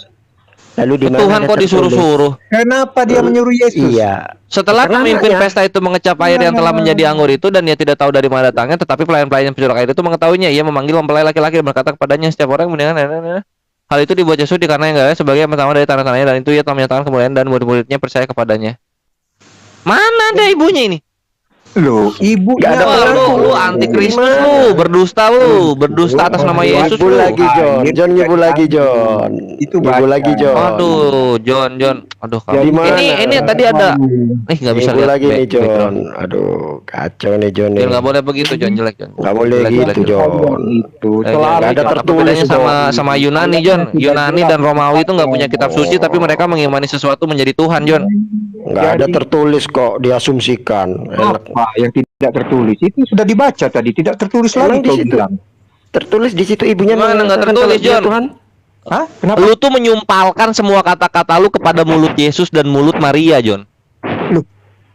C: Lalu di mana
B: Tuhan
C: ada
B: kok
C: tertulis?
B: disuruh-suruh?
G: Kenapa dia menyuruh Yesus?
C: Iya.
B: Setelah
C: Karena
B: pemimpin
C: anaknya.
B: pesta itu mengecap air yang telah menjadi anggur itu dan dia tidak tahu dari mana datangnya, tetapi pelayan-pelayan penjual air itu mengetahuinya. Ia memanggil mempelai laki-laki dan berkata kepadanya, setiap orang yang mendengar hal itu dibuat Yesus dikarenakan sebagai yang pertama dari tanda-tandanya, dan itu ia telah menyatakan kemuliaan dan murid-muridnya percaya kepadanya. Mana ada ibunya ini?
G: Loh, ibunya
C: Nggak ada
B: Wah,
C: pengaku.
B: lu antikristus
C: Gimana?
B: berdusta atas nama Yesus
C: Ngibul
B: lu.
C: lagi John. John ngibul lagi John.
G: Itu
C: Ngibul
G: baca.
C: lagi John.
B: Aduh, John, aduh kamu.
C: Di mana?
B: Ini tadi ada. Nggak bisa
C: Ngibul
B: lihat
C: lagi nih John.
B: background.
C: Aduh, kacau nih John nih.
B: John nggak boleh begitu, John, jelek John.
C: Nggak boleh
B: Jelek,
C: gitu
B: jelek, jelek.
C: John.
G: Itu
C: Nggak ada
B: Apa
C: tertulis
B: bedanya
C: John.
B: sama Yunani, John? Yunani dan Romawi itu nggak punya kitab suci, tapi mereka mengimani sesuatu menjadi Tuhan, John.
C: Nggak ada tertulis kok, diasumsikan. Enak.
G: apa yang tidak tertulis itu sudah dibaca tadi, tidak tertulis
C: Emang
G: lagi
C: di
G: kau
C: situ?
G: bilang.
C: Tertulis di situ ibunya
B: Gimana nggak
C: mengatakan
B: tertulis,
C: kalau dia
B: John?
C: Tuhan.
G: Hah? Kenapa?
B: Lu tuh menyumpalkan semua kata-kata lu kepada mulut Yesus dan mulut Maria, John.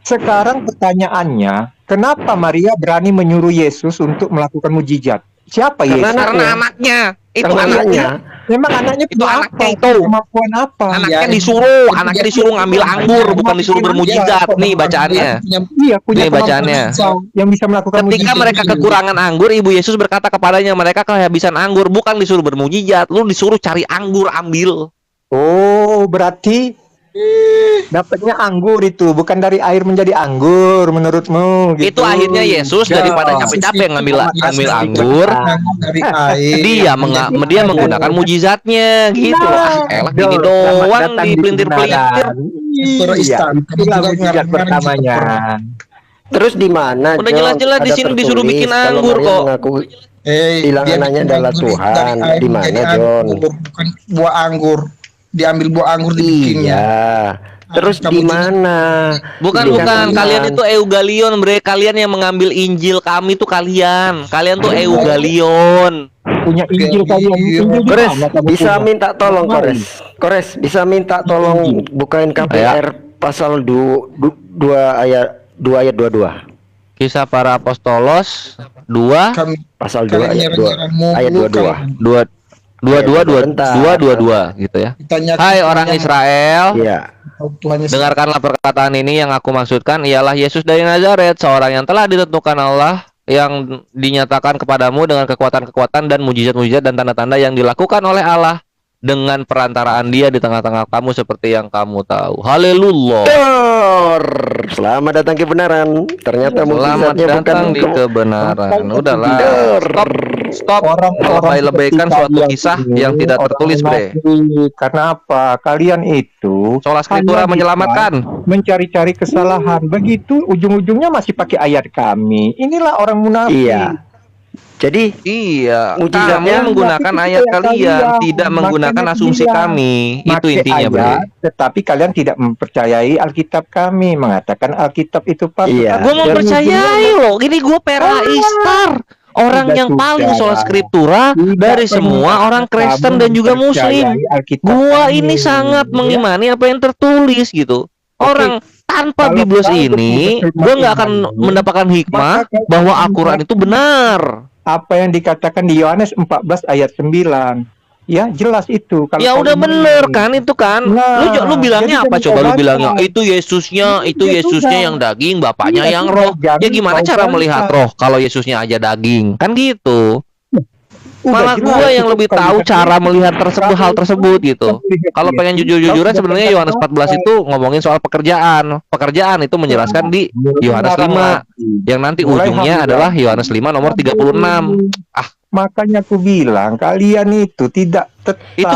G: Sekarang pertanyaannya, kenapa Maria berani menyuruh Yesus untuk melakukan mujizat? Siapa
C: Karena
G: Yesus?
B: Karena anaknya. Itu
C: Karena
B: anaknya.
G: Memang anaknya
B: Itu
G: punya
B: anaknya
G: apa?
B: itu.
G: Kemampuan apa?
B: Anaknya
A: Ya,
B: anaknya disuruh ngambil anggur, bukan disuruh bermujizat. Nih bacaannya.
G: Iya, punya
B: Nih bacaannya.
G: kemampuan yang bisa melakukan
B: Ketika
G: mujizat.
B: mereka kekurangan anggur, ibu Yesus berkata kepadanya, mereka kehabisan anggur, bukan disuruh bermujizat. Lu disuruh cari anggur, ambil.
G: Oh, berarti dapatnya anggur itu bukan dari air menjadi anggur menurutmu gitu.
B: Itu akhirnya Yesus
G: Ya.
B: daripada capek-capek ngambil anggur,
A: dari air.
B: dia menggunakan mujizatnya gitu. Ah, elah gini doang dipelintir-pelintir.
A: Suruh
G: Iya,
A: instan.
G: itulah
A: Juga
G: mujizat
A: ngarang-ngarang
G: pertamanya.
C: Terus di mana?
B: Udah
C: John?
B: jelas-jelas di
C: Ada
B: sini disuruh
C: tertulis
B: bikin
C: kalau
B: anggur
C: Maria
B: kok.
C: mengaku
A: Bilang
C: bilang anaknya adalah Tuhan. Di mana, John?
A: Bukan buah anggur. Diambil buah anggur dibikinnya.
C: Iya. Terus
A: Kamu
C: di mana?
B: Bukan,
C: Dikatakan.
B: kalian itu eugalion, bre. Kalian yang mengambil Injil kami tuh kalian. Kalian tuh eugalion.
G: Punya Injil kalian. Injil di
C: Kores,
G: mana kamu
C: bisa
G: punya?
C: minta tolong Kores. Kores, bisa minta tolong bukain KPR pasal 2 ayat 22.
B: Kisah para apostolos 2
A: Kami
C: Pasal 2 ayat 2
A: nyerang-nyerangmu
C: ayat
A: dulu,
C: 22.
B: 22 gitu ya.
A: Ditanya
B: Hai orang Israel,
C: Iya.
A: Tuhan Yesus.
B: dengarkanlah perkataan ini yang aku maksudkan, ialah Yesus dari Nazaret, seorang yang telah ditentukan Allah, yang dinyatakan kepadamu dengan kekuatan-kekuatan dan mujizat-mujizat dan tanda-tanda yang dilakukan oleh Allah dengan perantaraan dia di tengah-tengah kamu seperti yang kamu tahu. Haleluya.
C: Dor. Selamat datang kebenaran. Ternyata
B: Selamat
C: mujizatnya bukan
B: datang di kebenaran. Udahlah.
C: Dor.
B: Stop. Stop
G: orang-orang
B: melebay-lebaikan
G: seperti
B: suatu
G: kalian
B: kisah
G: ini
B: yang tidak
G: orang
B: tertulis, Bre.
G: munafik. Karena apa? Kalian itu
B: Sola Scriptura
G: hanya bisa
B: menyelamatkan.
G: mencari-cari kesalahan. Begitu ujung-ujungnya masih pakai ayat kami. Inilah orang munafik.
C: Iya. Jadi
B: Iya,
C: Mujizatnya
B: kami menggunakan
G: itu
B: ayat
G: kayak
B: kalian,
G: kalian.
B: tidak menggunakan
G: Makanya
B: asumsi
G: bilang,
B: kami. Itu
G: pakai
B: intinya, Bre.
G: ayat, tetapi kalian tidak mempercayai Alkitab kami, mengatakan Alkitab itu palsu.
C: Iya.
B: Gue mau
G: Dan
B: percayai loh. Gini gue PRHI-star. Orang
G: Sudah,
B: yang paling
G: sudah.
B: Sola Scriptura
G: Tidak
B: dari semua
G: pernah
B: orang Kristen
G: kamu
B: dan juga Muslim.
G: mempercayai Alkitab
B: Gua
G: kami,
B: ini sangat
G: ya.
B: mengimani apa yang tertulis gitu. Orang tanpa
G: Kalau
B: Biblos
G: kau
B: ini,
G: betul-betul
B: gue nggak akan
G: mengimani,
B: mendapatkan hikmah
G: maka kau
B: bahwa
G: akan
B: Al-Quran itu benar.
G: apa yang dikatakan di Yohanes 14 ayat 9. Ya, jelas itu. Kalau
B: Ya
G: kau
B: udah
G: ingin-
B: bener kan itu kan.
G: Nah,
B: Lu bilangnya
G: jadi
B: apa
G: jangan
B: coba? Lu
G: kau
B: bilangnya
G: bantah.
B: itu Yesusnya, itu
G: Ya
B: Yesusnya
G: sudah.
B: yang daging, bapaknya
G: Iya,
B: yang
G: sudah.
B: roh. Ya
G: Jangan
B: gimana
G: kau
B: cara
G: bantah.
B: melihat roh kalau Yesusnya aja daging? Kan gitu.
G: Udah
B: Malah
G: jelas,
B: gua yang
G: cukup
B: lebih
G: kau
B: tahu
G: lihat
B: cara
G: itu.
B: melihat tersebut hal tersebut gitu. Kalau
G: Lihat
B: pengen
G: itu.
B: jujur-jujuran
G: Kau
B: sebenarnya
G: sudah
B: Yohanes 14 itu ngomongin soal pekerjaan. Pekerjaan itu menjelaskan di Yohanes 5 yang nanti
G: Mulai
B: ujungnya
G: hari
B: adalah
G: lagi.
B: Yohanes 5 nomor 36.
G: Makanya aku bilang kalian itu tidak
B: Itu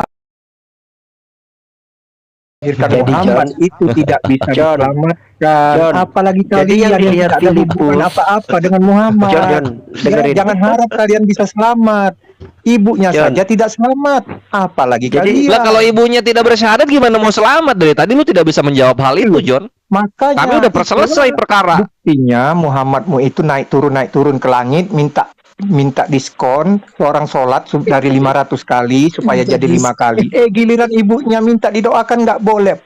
G: melahirkan
C: Jadi,
G: Muhammad itu tidak bisa
C: John,
G: diselamatkan.
C: John,
G: Apalagi
C: jadi
G: kalian
C: yang
G: yang
C: dilihat
G: tidak ada hubungan
C: Filipus-
G: apa-apa dengan Muhammad.
C: John, dengerin.
G: Jangan harap kalian bisa selamat. Ibunya
C: John.
G: saja tidak selamat. Apalagi
C: Jadi-
G: kalian.
B: lah kalau ibunya tidak bersyahadat gimana mau selamat dari tadi lu tidak bisa menjawab hal itu, John.
G: Makanya
B: Kami udah selesai perkara.
G: buktinya Muhammadmu itu naik turun ke langit minta diskon seorang sholat dari 500 kali supaya jadi 5 kali. Giliran ibunya minta didoakan nggak boleh.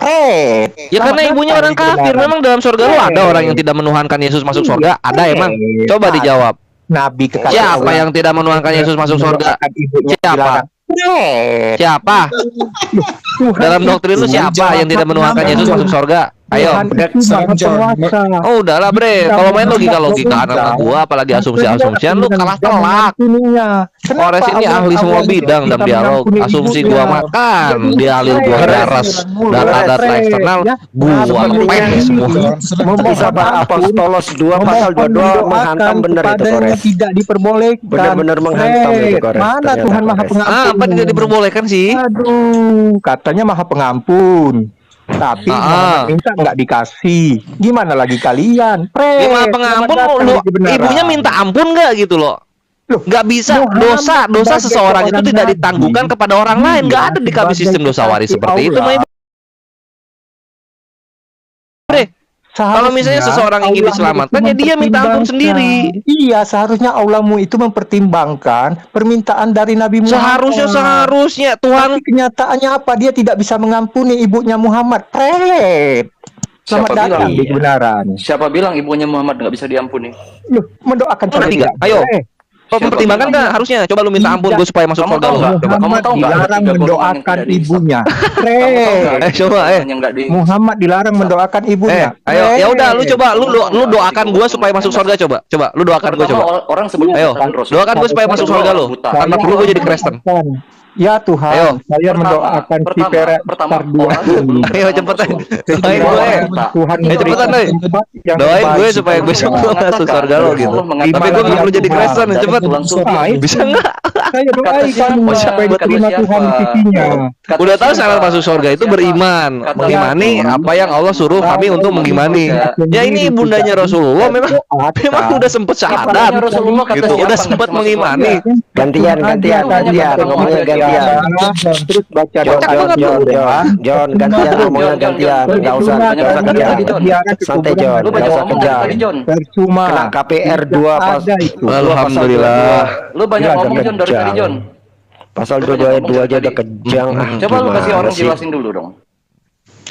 B: Ya karena ibunya orang kafir. Memang dalam surga lu ada orang yang tidak menuhankan Yesus masuk surga? Ada emang? Coba dijawab.
G: Nabi kekasih
B: Siapa
G: Allah
B: yang tidak menuhankan Yesus masuk surga?
G: mendoakan ibunya
B: Siapa?
G: dilarang.
B: Siapa? Dalam doktrin lu siapa yang tidak menuhankan Yesus masuk surga? Ayo.
G: Tuhan itu maha penguasa.
B: Oh udahlah bre, kalau main logika anak gua apalagi asumsi-asumsian lu kalah telak. Kores ini ahli semua bidang dalam dialog. Asumsi gua makan, dialil gua daras, data-data eksternal gua pen semua.
C: Kisah Apostolos 2 pasal 22 menghantam bener itu, Kores.
G: Tidak diperbolehkan.
C: Benar-benar menghantam itu, Kores.
G: Mana
C: Ternyata,
G: Tuhan maha
C: Kores.
G: pengampun?
B: Apa tidak diperbolehkan sih?
G: Aduh, katanya maha pengampun. Tapi Muhammad minta nggak dikasih. Gimana lagi kalian?
B: Gimana pengampun lu ibunya minta ampun nggak gitu loh? Nggak bisa dosa seseorang itu tidak ditangguhkan kepada orang lain. Nggak ada di kami sistem dosa waris seperti itu, Mah. Kalau misalnya seseorang ingin diselamatkan, ya dia minta ampun sendiri.
G: Iya, seharusnya Allahmu itu mempertimbangkan permintaan dari Nabi Muhammad.
B: Seharusnya Tuhan.
G: Tapi kenyataannya apa? Dia tidak bisa mengampuni ibunya Muhammad. Selamat datang di kebenaran.
F: Siapa bilang ibunya Muhammad nggak bisa diampuni?
G: Loh, mendoakan saja tidak.
B: Ayo. Mempertimbangkan nggak harusnya? Coba lu minta ampun gue supaya masuk surga lu.
G: Muhammad dilarang mendoakan ibunya. Muhammad dilarang mendoakan ibunya.
B: Ayo, ya udah lu coba lu doakan gue supaya masuk surga coba. Coba lu doakan gue coba.
F: Orang sebelum
B: Ayo, doakan gue supaya masuk surga lu. Tanpa perlu gue jadi Kristen.
G: Ya Tuhan,
B: ayo.
G: Saya mendoakan si Pere Star 2 ini.
B: Ayo cepetan. Doain gue.
G: Tuhan
B: cepetan deh. Doain gue supaya besok gue masuk surga lo gitu. Tapi gue nggak perlu jadi Kristen, cepet. Bisa nggak?
G: Saya doain kamu supaya diterima Tuhan di sisinya.
B: Udah tahu syarat masuk surga itu beriman, mengimani apa yang Allah suruh kami untuk mengimani. Ya ini ibundanya Rasulullah memang udah sempet syahadat, gitu. Udah sempet mengimani.
C: Gantian, ngomongnya gantian.
G: Terus baca
C: John, gantian ngomongnya gantian. Enggak usah kejar. Santai John, enggak usah kejar.
G: Percuma.
C: Kena KPR 2 pas.
B: Alhamdulillah.
F: Lu banyak ngomong John dari tadi John.
C: Pasal 22 aja udah kejang.
F: Coba lu kasih orang jelasin dulu dong.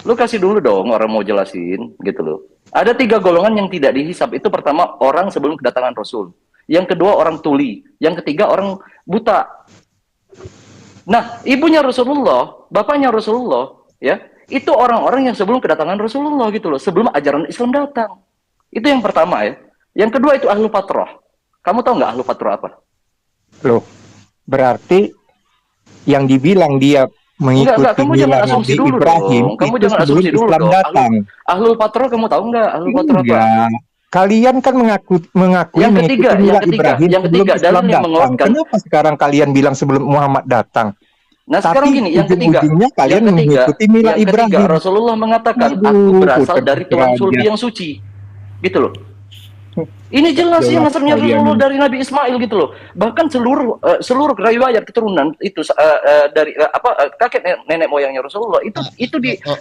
F: Lu kasih dulu dong orang mau jelasin gitu loh. Ada 3 golongan yang tidak dihisap. Itu pertama orang sebelum kedatangan Rasul. Yang kedua orang tuli. Yang ketiga orang buta. Nah, ibunya Rasulullah, bapaknya Rasulullah, ya, itu orang-orang yang sebelum kedatangan Rasulullah gitu loh, sebelum ajaran Islam datang. Itu yang pertama ya. Yang kedua itu Ahlul Fatrah. Kamu tahu nggak Ahlul Fatrah apa?
G: Loh, berarti yang dibilang dia mengikuti
F: kamu jangan asumsi dulu
G: Ibrahim
F: dong. Kamu
G: itu
F: jangan
G: sebelum
F: asumsi dulu
G: Islam
F: dong.
G: datang.
F: Ahlul Fatrah kamu tahu nggak Ahlul Fatrah apa?
G: Kalian kan mengakui
F: Yang ketiga,
G: mengikuti mila
F: yang ketiga,
G: Ibrahim
F: yang
G: sebelum
F: ketiga,
G: Islam
F: dalil yang
G: datang.
F: menguatkan.
G: Kenapa sekarang kalian bilang sebelum Muhammad datang?
F: Nah sekarang
G: Tapi
F: gini, yang ketiga,
G: ujung-ujungnya kalian mengikuti mila
F: yang ketiga
G: Ibrahim.
F: Rasulullah mengatakan, aku
G: Aduh,
F: berasal
G: putar
F: dari Tuhan sulbi
G: derajat.
F: yang suci, gitu loh. Ini jelas yang
G: Jelas
F: asalnya
G: kalian
F: Rasulullah
G: ini.
F: dari Nabi Ismail gitu loh. Bahkan seluruh riwayat keturunan itu dari kakek nenek moyangnya Rasulullah itu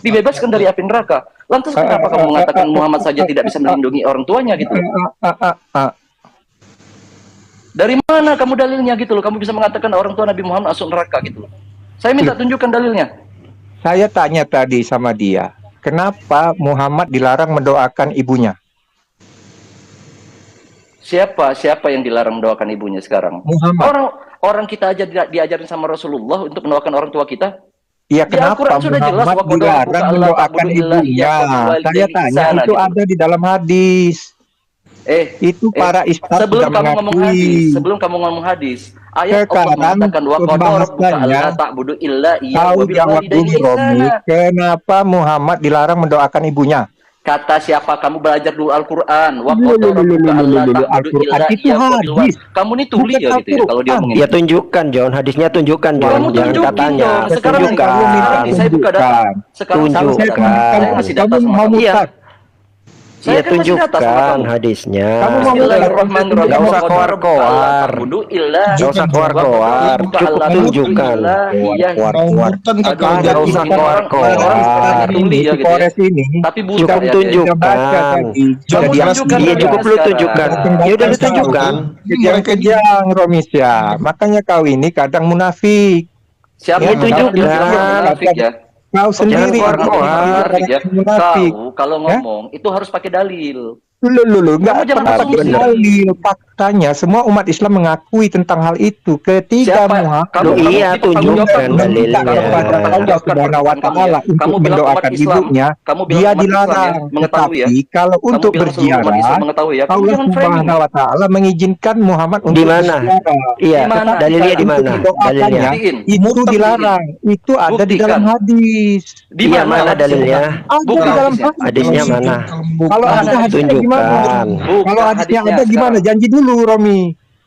F: dibebaskan dari api neraka. Lantas kenapa kamu mengatakan Muhammad saja tidak bisa melindungi orang tuanya gitu loh? Dari mana kamu dalilnya gitu loh? Kamu bisa mengatakan orang tua Nabi Muhammad masuk neraka gitu loh. Saya minta tunjukkan dalilnya.
G: Saya tanya tadi sama dia, kenapa Muhammad dilarang mendoakan ibunya?
F: Siapa yang dilarang mendoakan ibunya sekarang?
G: Muhammad.
F: Orang kita aja diajarin sama Rasulullah untuk mendoakan orang tua kita.
G: Ya
F: Di
G: kenapa
F: Al-Quran sudah jelas,
G: Muhammad
F: wa qad
G: dilarang
F: rabbuka alla
G: mendoakan
F: ta'budu illa
G: ibunya?
F: iyyahu wa bil
G: Saya
F: walidaini
G: tanya
F: ihsana,
G: itu
F: gitu.
G: ada di dalam hadis. Itu para ustaz
F: sebelum
G: sudah
F: kamu ngomong
G: mengakui.
F: hadis, ayat Allah
G: Sekarang
F: mengatakan wa qad rabbuka
G: pembahasannya,
F: alla ta'budu illa iyyahu
G: kau
F: wa bil
G: jawab
F: walidaini
G: dulu Romi,
F: ihsana.
G: kenapa Muhammad dilarang mendoakan ibunya?
F: Kata siapa? Kamu belajar dulu Al-Quran. Wa qad rabbuka alla ta'budu
G: Al-Quran
F: illa
G: itu
F: iyyahu wa bil
G: hadis.
F: walidaini. Kamu ini tuli
G: Bukan
F: ya gitu ya kalau dia
G: Al-Quran.
F: ngomongin.
C: Ya tunjukkan John, hadisnya tunjukkan John,
F: Kamu
C: jangan
F: tunjukin
C: katanya.
F: dong. Sekarang
C: Tunjukkan.
F: ini saya buka data. Sekarang
C: Tunjukkan.
F: saya kasih data
G: Kamu
F: sama
G: mau
F: kamu.
G: mutat?
C: Ya
F: Saya kan masih data sama
C: tunjukkan
F: kamu.
C: hadisnya.
G: Kamu mau
F: Bismillahirrahmanirrahim.
C: Nggak usah keluar-keluar. Nggak usah keluar-keluar, cukup tunjukkan.
A: Keluar-keluar.
C: Nggak usah keluar-keluar.
F: Tuli ya gitu ya.
G: Polres ini
F: Tapi bukan
C: Cukup
F: ya.
C: tunjukkan.
G: baca tadi.
F: Kamu
G: Jadi
F: tunjukkan
C: Iya
F: aja
C: cukup lu
F: sekarang.
C: tunjukkan. Ya udah lu tunjukkan.
G: kejang-kejang Romisya. Makanya kau ini kadang munafik.
F: Siapa
C: Ya,
F: yang
C: tunjukkan.
F: munafik ya?
G: Kau sendiri
C: Jangan keluar-keluar.
F: Munafik ya.
G: munafik.
F: Kau kalau ngomong itu harus pakai dalil.
G: Lu
F: Kamu
G: enggak
F: jangan
G: pernah
F: asumsi.
G: pakai dalil. Faktanya semua umat Islam mengakui tentang hal itu. Ketika
F: Siapa?
G: Muhammad
C: Lu iya,
F: itu tanggung jawab
C: tunjukkan
F: kamu.
C: dalilnya.
F: Kalau
G: Allah Subhanahu wa taala
F: kamu
G: untuk
F: bilang umat
G: mendoakan
F: Islam,
G: ibunya,
F: kamu bilang
G: dia
F: umat Islam ya,
G: dilarang.
F: mengetahui ya.
G: Tetapi kalau
F: Kamu
G: untuk
F: bilang seluruh umat Islam
G: berziarah,
F: mengetahui ya. Kamu
G: Allah
F: jangan framing.
G: Subhanahu wa taala mengizinkan Muhammad untuk
C: Di mana?
G: berziarah.
C: Iya,
F: Di mana?
C: dalilnya di mana? Dalilnya.
F: Buktiin.
G: Itu dilarang. Itu ada di dalam
F: Buktikan.
G: hadis.
F: Di
C: Iya,
F: mana
C: mana dalilnya?
G: Ada
F: Bukan
G: di dalam
F: hadisnya.
G: hadis.
C: Hadisnya mana?
G: Kalau ada hadisnya gimana?
C: Tunjukkan.
F: Buka
G: Kalau hadisnya ada
F: sekarang.
G: gimana? Janji dulu Romi.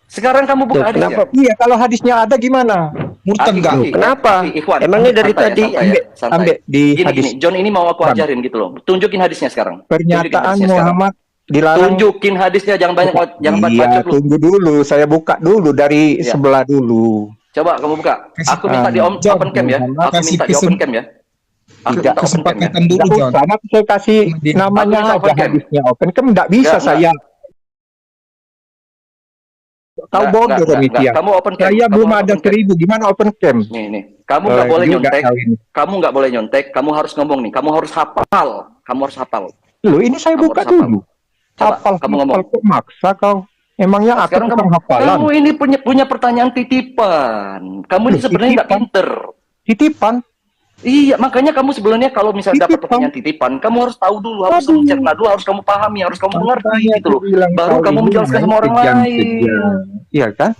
F: Sekarang kamu buka
C: Tuh,
F: hadisnya.
C: kenapa?
G: Iya, kalau hadisnya ada gimana?
A: Murtad enggak?
C: Kenapa?
F: Ikhwan,
C: Emangnya dari
F: santai ya,
C: tadi?
F: santai ya, santai.
G: Ambil di
F: Gini,
G: hadis.
F: John ini mau aku ajarin gitu loh. Tunjukin hadisnya sekarang. Tunjukin
G: Pernyataan
F: hadisnya sekarang.
G: Muhammad dilarang.
F: Tunjukin hadisnya, jangan banyak
G: Iya,
F: bacot lu.
G: tunggu dulu. Saya buka dulu dari
F: Iya.
G: sebelah dulu.
F: Coba kamu buka. Aku minta di
A: John,
F: open cam ya. Aku
A: kasih
F: minta di open cam ya. Aku minta open cam ya.
A: Kesepakatan dulu,
G: Nggak
A: John.
G: usah, nanti saya kasih
A: Din.
G: namanya
F: Aku minta
G: aja
F: open cam.
G: hadisnya open cam. Nggak bisa
F: Nggak,
G: saya. Tahu
F: Nggak,
G: bodoh
F: nggak,
G: Romitia.
F: nggak. Kamu open cam.
G: Saya
F: Kamu
G: belum
F: harus
G: ada
F: open cam.
G: 1000. Gimana open cam?
F: Nih. Kamu nggak boleh
G: juga
F: nyontek.
G: kau ini.
F: Kamu nggak boleh nyontek. Kamu harus ngomong nih. Kamu harus hafal. Kamu harus hafal.
G: Loh, ini saya
F: Kamu
G: buka
F: harus hafal.
G: dulu.
F: Coba,
G: Hafal,
F: kamu ngomong.
G: kok maksa kau? Emangnya aku
F: Sekarang
G: tukang hafalan?
F: kamu ini punya pertanyaan titipan. Kamu ini
G: Loh,
F: sebenarnya nggak
G: titipan?
F: pinter.
G: Titipan?
F: Iya, makanya kamu sebenarnya kalau misalnya dapat pertanyaan titipan, kamu harus tahu dulu, harus
G: Aduh.
F: mencerna dulu, harus kamu pahami, harus kamu mengerti
G: Makanya
F: gitu loh.
G: aku bilang
F: Baru
G: kau
F: kamu
G: ini
F: menjelaskan
G: main
F: sama orang
G: kejam-kejam.
F: lain.
G: Iya kan?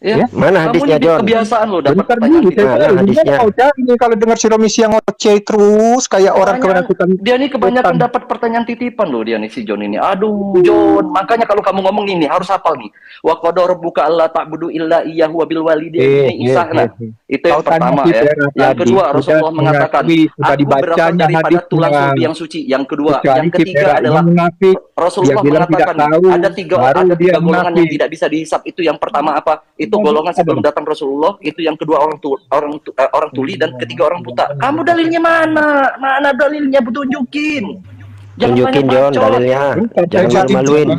F: Ya.
C: Mana
F: Kamu
C: hadisnya,
F: ini
C: John?
F: kebiasaan loh dapat
G: Bentar
F: pertanyaan
G: dulu,
F: titipan.
C: Mana
G: saya
C: hadisnya?
G: mau cari nih kalau dengar si Romi yang ngoceh terus kayak orang
F: Pertanyaan-
G: kebanyakan.
F: Dia ini kebanyakan dapat pertanyaan titipan loh dia nih si John ini. Aduh, John, makanya kalau kamu ngomong ini harus hafal nih. Wa qad rabbuka alla ta'budu illa iyyahu wa bil walidaini ihsana. Itu yang
G: Kau tanya
F: pertama
G: si
F: ya.
G: Vera
F: Yang
G: tadi,
F: kedua
G: sudah
F: Rasulullah mengatakan,
G: mengakui, sudah
F: aku berasal
G: dibacanya
F: daripada
G: hadisnya.
F: tulang sulbi yang suci. Yang kedua,
G: Kecuali
F: yang
G: si
F: ketiga
G: Vera ini
F: adalah
G: munafik.
F: Rasulullah
G: Dia bilang
F: mengatakan
G: tidak tahu,
F: ada tiga
G: baru dia
F: golongan yang
G: munafik.
F: tidak bisa dihisap. Itu yang pertama apa? Itu
G: Munafik
F: golongan sebelum
G: adalah-
F: datang Rasulullah. Itu yang kedua orang tuli dan ketiga orang buta. Kamu dalilnya mana? Mana dalilnya? Tunjukin. Jangan
C: Tunjukin
F: banyak
C: John
F: bacot.
C: dalilnya. Jangan malu-maluin.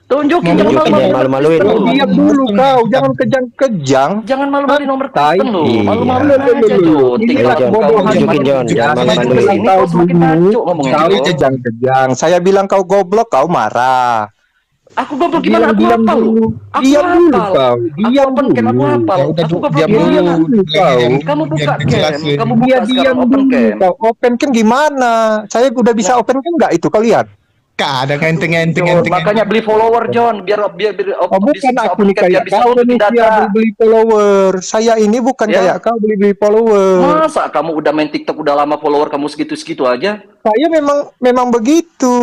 F: Tunjukin, jangan
C: Tunjukin,
F: malu-maluin.
C: jangan malu-maluin.
F: Kristen loh.
G: Diam dulu kau, jangan kejang-kejang.
F: Jangan malu-maluin nomor
G: Tai.
F: Kristen loh.
C: Iya.
F: Malu-maluin aja, John.
G: Ini
C: Iya,
F: Tinggal
C: John.
F: kau
C: Tunjukin, John. Jangan malu-maluin.
F: Ini kau semakin maco ngomongnya.
G: Kau
F: John.
G: kejang-kejang. Saya bilang kau goblok, kau marah.
F: Aku goblok gimana? Aku
G: Diam
F: hafal
G: dulu.
F: loh. Aku
G: Diam dulu
F: hafal.
G: kau.
F: Aku
G: Diam
F: open cam, aku
G: dulu.
F: hafal.
A: Ya udah
F: Aku goblok
A: diam
F: gimana?
A: dulu.
F: Kamu buka
A: Biar
F: cam,
A: dijelasin.
F: kamu
G: Dia
F: buka
G: diam
F: sekarang open
G: dulu.
F: cam.
G: Kau open cam gimana? Saya udah bisa open cam nggak itu? Kau lihat.
A: Kak, ada enteng-enteng.
F: Makanya beli follower John, biar
G: Oh, bukan
F: bisa
G: aku nih
F: open cam, biar
G: kayak
F: bisa
G: kau
F: bikin
G: nih
F: data.
G: dia beli follower. Saya ini bukan
F: Ya.
G: kayak kau beli follower.
F: Masa kamu udah main TikTok udah lama follower kamu segitu-segitu aja?
G: Saya memang begitu.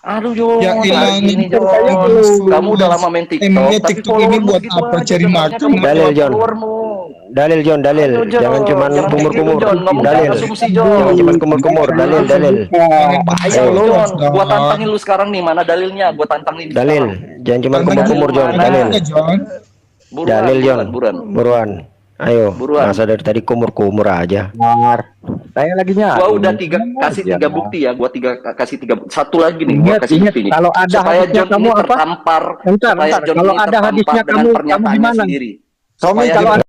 F: Aduh Jon,
A: Ya
F: hari
A: ilang
F: ini Jon. Kamu udah lama main TikTok,
A: Emangnya
F: tapi
A: TikTok ini
F: followermu
A: buat
F: segitu
A: apa?
F: aja,
A: Cari
F: Jon. Harusnya
A: makan
F: kamu
A: apa?
C: Dalil,
F: banyak
C: Jon.
F: followermu.
C: Dalil Jon, dalil.
F: Ayo Jon,
C: Jangan cuman
F: jangan kayak gitu
C: kumur-kumur.
F: Jon, ngomong
C: Dalil.
F: jangan asumsi Jon.
C: Jangan cuman kumur-kumur. Dalil, dalil.
F: Ayo
C: Ayo.
F: Jon, gua tantangin lu sekarang nih, mana dalilnya? Gua tantangin
C: Dalil.
F: sekarang.
C: Jangan cuman
A: Tantang
C: kumur-kumur, Jon.
F: mana?
C: Dalil.
A: John.
F: Buruan,
C: Dalil, Jon.
F: buruan.
C: Buruan. Ayo.
F: Buruan.
C: Masa dari tadi kumur-kumur aja.
G: Saya lagi nyari.
F: Gua udah kasih tiga bukti ya, kasih tiga satu lagi nih, gua kasih
G: Ingat,
F: bukti nih.
G: kalau ada
F: supaya
G: hadisnya
F: John
G: kamu
F: ini
G: apa?
F: tertampar,
G: Bentar,
F: supaya
G: bentar.
F: John
G: Kalau
F: ini
G: ada
F: tertampar
G: hadisnya
F: dengan
G: kamu
F: pernyataannya
G: gimana?
F: sendiri.
G: Tommy,
F: Supaya
G: kalau
F: dia
G: ada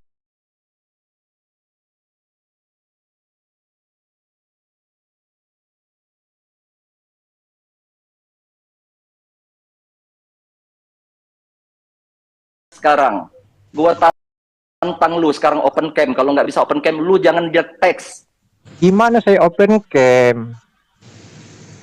F: sekarang, gua tantang lu sekarang open cam. Kalau nggak bisa open cam, lu jangan dia teks.
G: gimana saya open cam?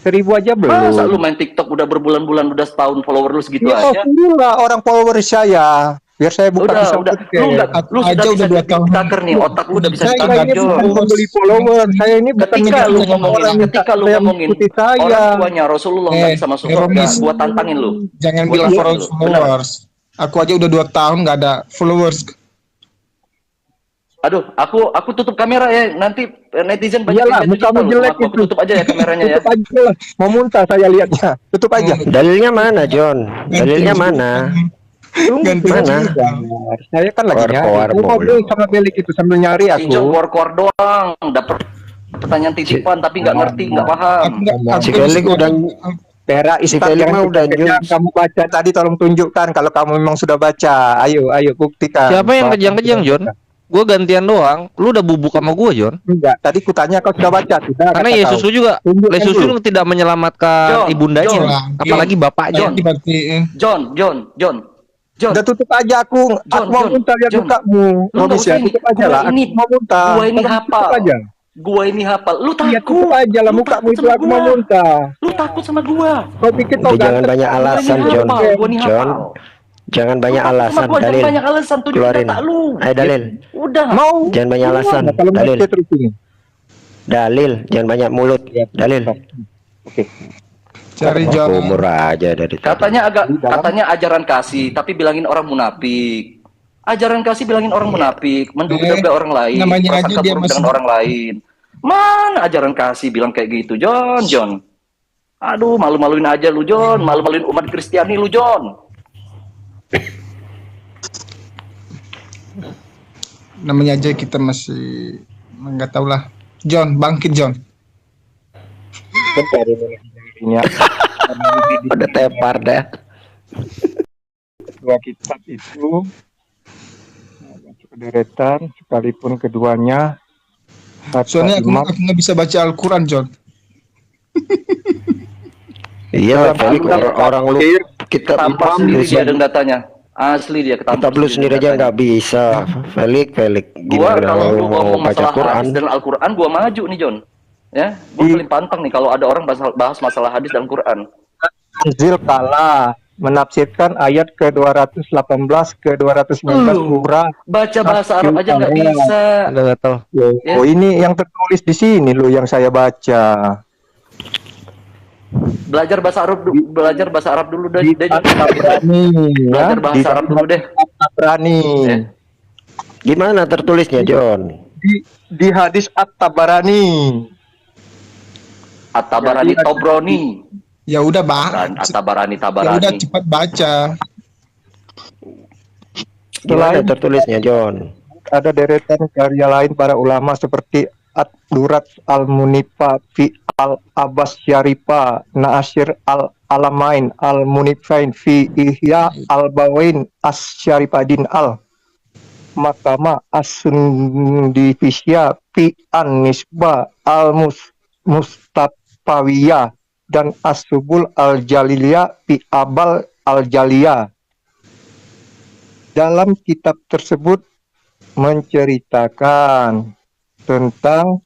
G: 1000 aja
F: Masa lu
G: belum.
F: main TikTok udah berbulan-bulan, udah setahun follower lu segitu
G: Ya,
F: aja?
G: alhamdulillah orang follower saya. Biar saya buka
F: Udah,
G: bisa
F: udah.
G: open
F: Lu
G: cam.
F: nggak, lu
A: Aja
F: sudah
A: udah
F: bisa
A: 2 tahun.
F: TikToker nih, otak lu udah bisa
A: Saya
G: Saya
F: TikTok,
G: ini
F: Jon.
G: bukan membeli follower. Saya ini bukan
F: Ketika lu ngomongin,
G: orang
F: ketika lu
G: saya
F: ngomongin
G: mengikuti saya.
F: orang tuanya Rasulullah nggak bisa masuk surga,
A: Romis.
F: gua tantangin lu.
A: Jangan
F: Gua
A: bilang
F: tantangin lu. Benar.
A: followers. Aku aja udah 2 tahun nggak ada followers.
F: Aduh, aku tutup kamera ya. Nanti netizen banyak
G: Iyalah,
F: yang
G: mukamu
F: digital
G: jelek
F: sama aku.
G: itu.
F: Tutup aja ya kameranya ya.
G: Tutup aja lah. Mau muntah saya lihatnya. Tutup aja.
C: Dalilnya mana, Jon? Dalilnya mana?
A: Ganti
C: Mana?
A: juga.
G: Saya kan lagi
C: Keluar-keluar
G: nyari. Aku
C: mulu.
G: ngobrol sama Belik itu sambil nyari aku.
F: Injok kor-kor doang, dapat pertanyaan titipan tapi nggak ngerti, nggak paham.
C: Si Felix udah
G: Pera
C: Si
G: Istat
C: Felix
G: yang
C: mah udah
G: yang kamu baca tadi tolong tunjukkan kalau kamu memang sudah baca. Ayo buktikan.
B: Siapa yang kejang-kejang, Jon? Gue gantian doang. Lu udah bubuk sama gue, Jon.
G: Enggak, tadi kutanya kau sudah baca tidak?
B: Karena
G: kata
B: Yesus
G: kau.
B: juga,
G: Tunjukkan
B: Yesus
G: dulu.
B: juga tidak menyelamatkan
F: Jon,
B: ibundanya,
F: Jon,
B: apalagi bapaknya.
A: Jangan dibatiin.
F: John.
G: Udah tutup aja aku. Aku mau muntah lihat
F: John.
G: mukamu.
F: Lu nggak
G: Romis ya,
F: usah ini.
G: tutup aja
F: Gua
G: lah.
F: ini,
G: Aku mau muntah.
F: gua ini
G: Tutup
F: hafal.
G: aja.
F: Gua ini hafal. Lu
G: Iya, tutup
F: takut.
G: aja lah
F: Lu
G: mukamu
F: takut
G: itu
F: sama
G: aku mau
F: gua.
G: muntah.
F: Lu takut sama gua.
G: Kau pikir kau
C: Udah jangan
G: ganteng?
C: banyak alasan, Jon.
F: Gua ini
C: Jon,
F: hafal.
C: jangan banyak
F: Lu takut sama
C: alasan.
F: gua, jangan
C: Dalil.
F: banyak alasan. Tunjuk
C: Keluarin.
F: data lu.
C: Ayo dalil.
F: Udah.
G: Mau?
C: Jangan banyak alasan.
G: Nah, kalau
C: Dalil.
G: mau terus ini.
C: Dalil, jangan banyak mulut. Dalil.
G: Oke.
A: Cari John.
C: Kumur aja dari tadi.
F: Katanya ajaran kasih, tapi bilangin orang munafik. Ajaran kasih bilangin orang munafik, menduga-duga orang lain,
A: namanya aja
F: prasangka
A: dia
F: buruk
A: masih-
F: dengan orang lain. Mana ajaran kasih bilang kayak gitu, John. Aduh, malu-maluin aja lu, John. Malu-maluin umat Kristiani lu, John.
A: Namanya aja kita masih nggak tahu lah. John, bangkit John.
G: Bentar ini.
C: Udah tepar dah.
G: Dua kitab itu masuk ke deretan sekalipun keduanya
A: Soalnya aku nggak bisa baca Al-Quran John.
C: Iya, Felix orang lu kita
F: Tampak sendiri dia dengan datanya. Asli dia
C: kita
F: ketampar
C: lu sendiri aja
F: datanya.
C: nggak bisa. Felix
F: Gua
C: gimana
F: kalau
C: lu
F: lu
C: mau
F: ngomong
C: baca
F: masalah
C: Quran?
F: hadis dan Al-Quran, gua maju nih, John. Ya, gua paling pantang nih kalau ada orang bahas masalah hadis dan Quran.
G: Tanzil kalah menafsirkan ayat ke 218 ke 219 surah.
F: Baca bahasa Arab aja nggak bisa.
B: Udah nggak tahu.
F: Ya.
G: Oh, ini yang tertulis di sini loh yang saya baca.
F: Belajar bahasa Arab dulu deh.
G: At-Tabrani
F: Belajar bahasa Arab dulu deh.
G: At-Tabrani.
F: Ya.
C: Gimana tertulisnya, John?
G: Di hadis At-Tabarani.
F: At-Tabarani
G: Jadi,
F: Tobroni.
A: Ya udah bah.
F: At-Tabarani
A: Ya udah cepat baca.
C: Gimana
G: Selain
C: tertulisnya, John?
G: ada deretan karya lain para ulama seperti Ad-Durat Al-Munifa fi Al-Abbas Syarifa, Na'asyir Al-Alamain, Al-Munifain fi Ihya Al-Bawain As-Syaripadin Al-Makama As-Sundifisya fi An-Nisbah Al-Mustafawiyah dan As-Subul Al-Jaliliyah fi Abal Al-Jaliyah. Dalam kitab tersebut menceritakan tentang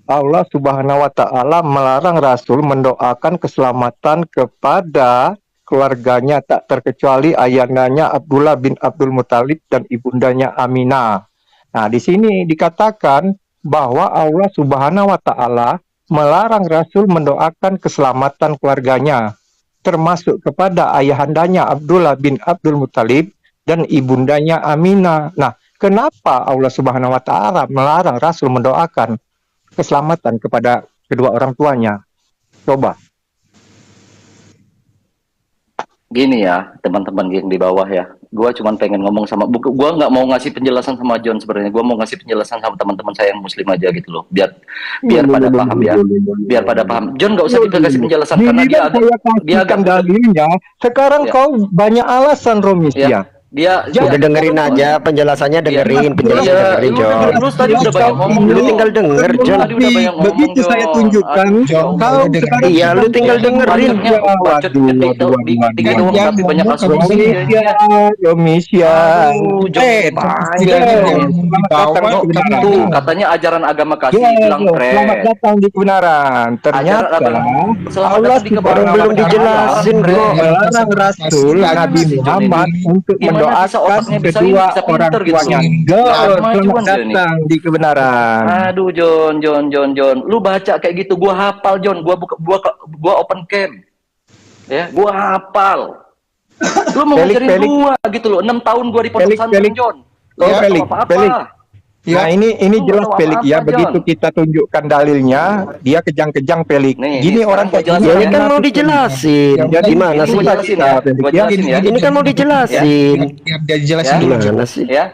G: Allah Subhanahu wa taala melarang Rasul mendoakan keselamatan kepada keluarganya tak terkecuali ayahnya Abdullah bin Abdul Muthalib dan ibundanya Aminah. Nah, di sini dikatakan bahwa Allah Subhanahu wa taala melarang Rasul mendoakan keselamatan keluarganya, termasuk kepada ayahandanya Abdullah bin Abdul Muthalib dan ibundanya Aminah. Nah, kenapa Allah Subhanahu wa taala melarang Rasul mendoakan keselamatan kepada kedua orang tuanya? Coba.
F: Gini ya, teman-teman geng di bawah ya. Gua cuman pengen ngomong sama, gua nggak mau ngasih penjelasan sama John sebenarnya. Gua mau ngasih penjelasan sama teman-teman saya yang Muslim aja gitu loh. Biar pada paham ya. Biar pada paham. John nggak usah dikasih penjelasan karena dia agak
G: dalilnya. Sekarang
F: Ya.
G: kau banyak alasan, Romis,
F: ya. Dia
C: Udah dengerin aja penjelasannya, dengerin penjelasannya, dengerin John.
F: Lu tadi udah banyak ngomong.
C: Lu tinggal denger, John.
F: Tadi udah banyak ngomong,
G: Begitu saya
F: John.
G: tunjukkan,
A: John,
G: kau
A: udah
G: sekarang
C: Iya, lu tinggal dengerin.
F: Bacot ketik doang tapi banyak asumsi.
G: Indonesia.
F: Aduh, John,
A: panjang.
F: Tuh, katanya ajaran agama kasih bilang
G: Selamat
F: keren.
G: datang di kebenaran. Ternyata
F: Selamat
G: Allah
F: datang di
G: Subhanahu
F: kebenaran.
C: belum dijelasin, bro.
G: melarang Rasul Nabi Muhammad untuk
F: Gimana bisa
G: mendoakan
F: otaknya bisa
G: kedua
F: ini, bisa
G: orang
F: pinter gitu
G: tuanya.
F: loh.
G: Selamat
F: Kemajuan dia ini.
G: datang di kebenaran.
F: Aduh, John. Lu baca kayak gitu, gua hafal, John. Gua open camp. Ya, gua hafal. Lu mau
G: Felix,
F: ngajarin
G: Felix.
F: gua gitu loh. 6 tahun gua di pondok
G: Felix,
F: pesantren,
G: Felix.
F: John. Lu
G: Oh,
F: nggak tahu
G: Felix,
F: apa-apa.
G: Felix. Nah, ini
F: Lu
G: jelas
F: nggak tahu
G: Pelik ya.
F: apa-apa,
G: Begitu
F: John.
G: kita tunjukkan dalilnya, dia kejang-kejang Pelik.
F: Nih,
G: Gini
F: nih,
G: orang
F: sekarang gua
C: Ya ini
F: Ya,
C: kan mau dijelasin.
G: Jadi
C: Gimana
F: ini
C: sih?
F: gua jelasin ya. Gua jelasin ya.
C: Ini kan mau dijelasin.
A: Biar dia jelasin
F: Ya.
A: dulu, John.
C: Gimana sih?
F: Ya.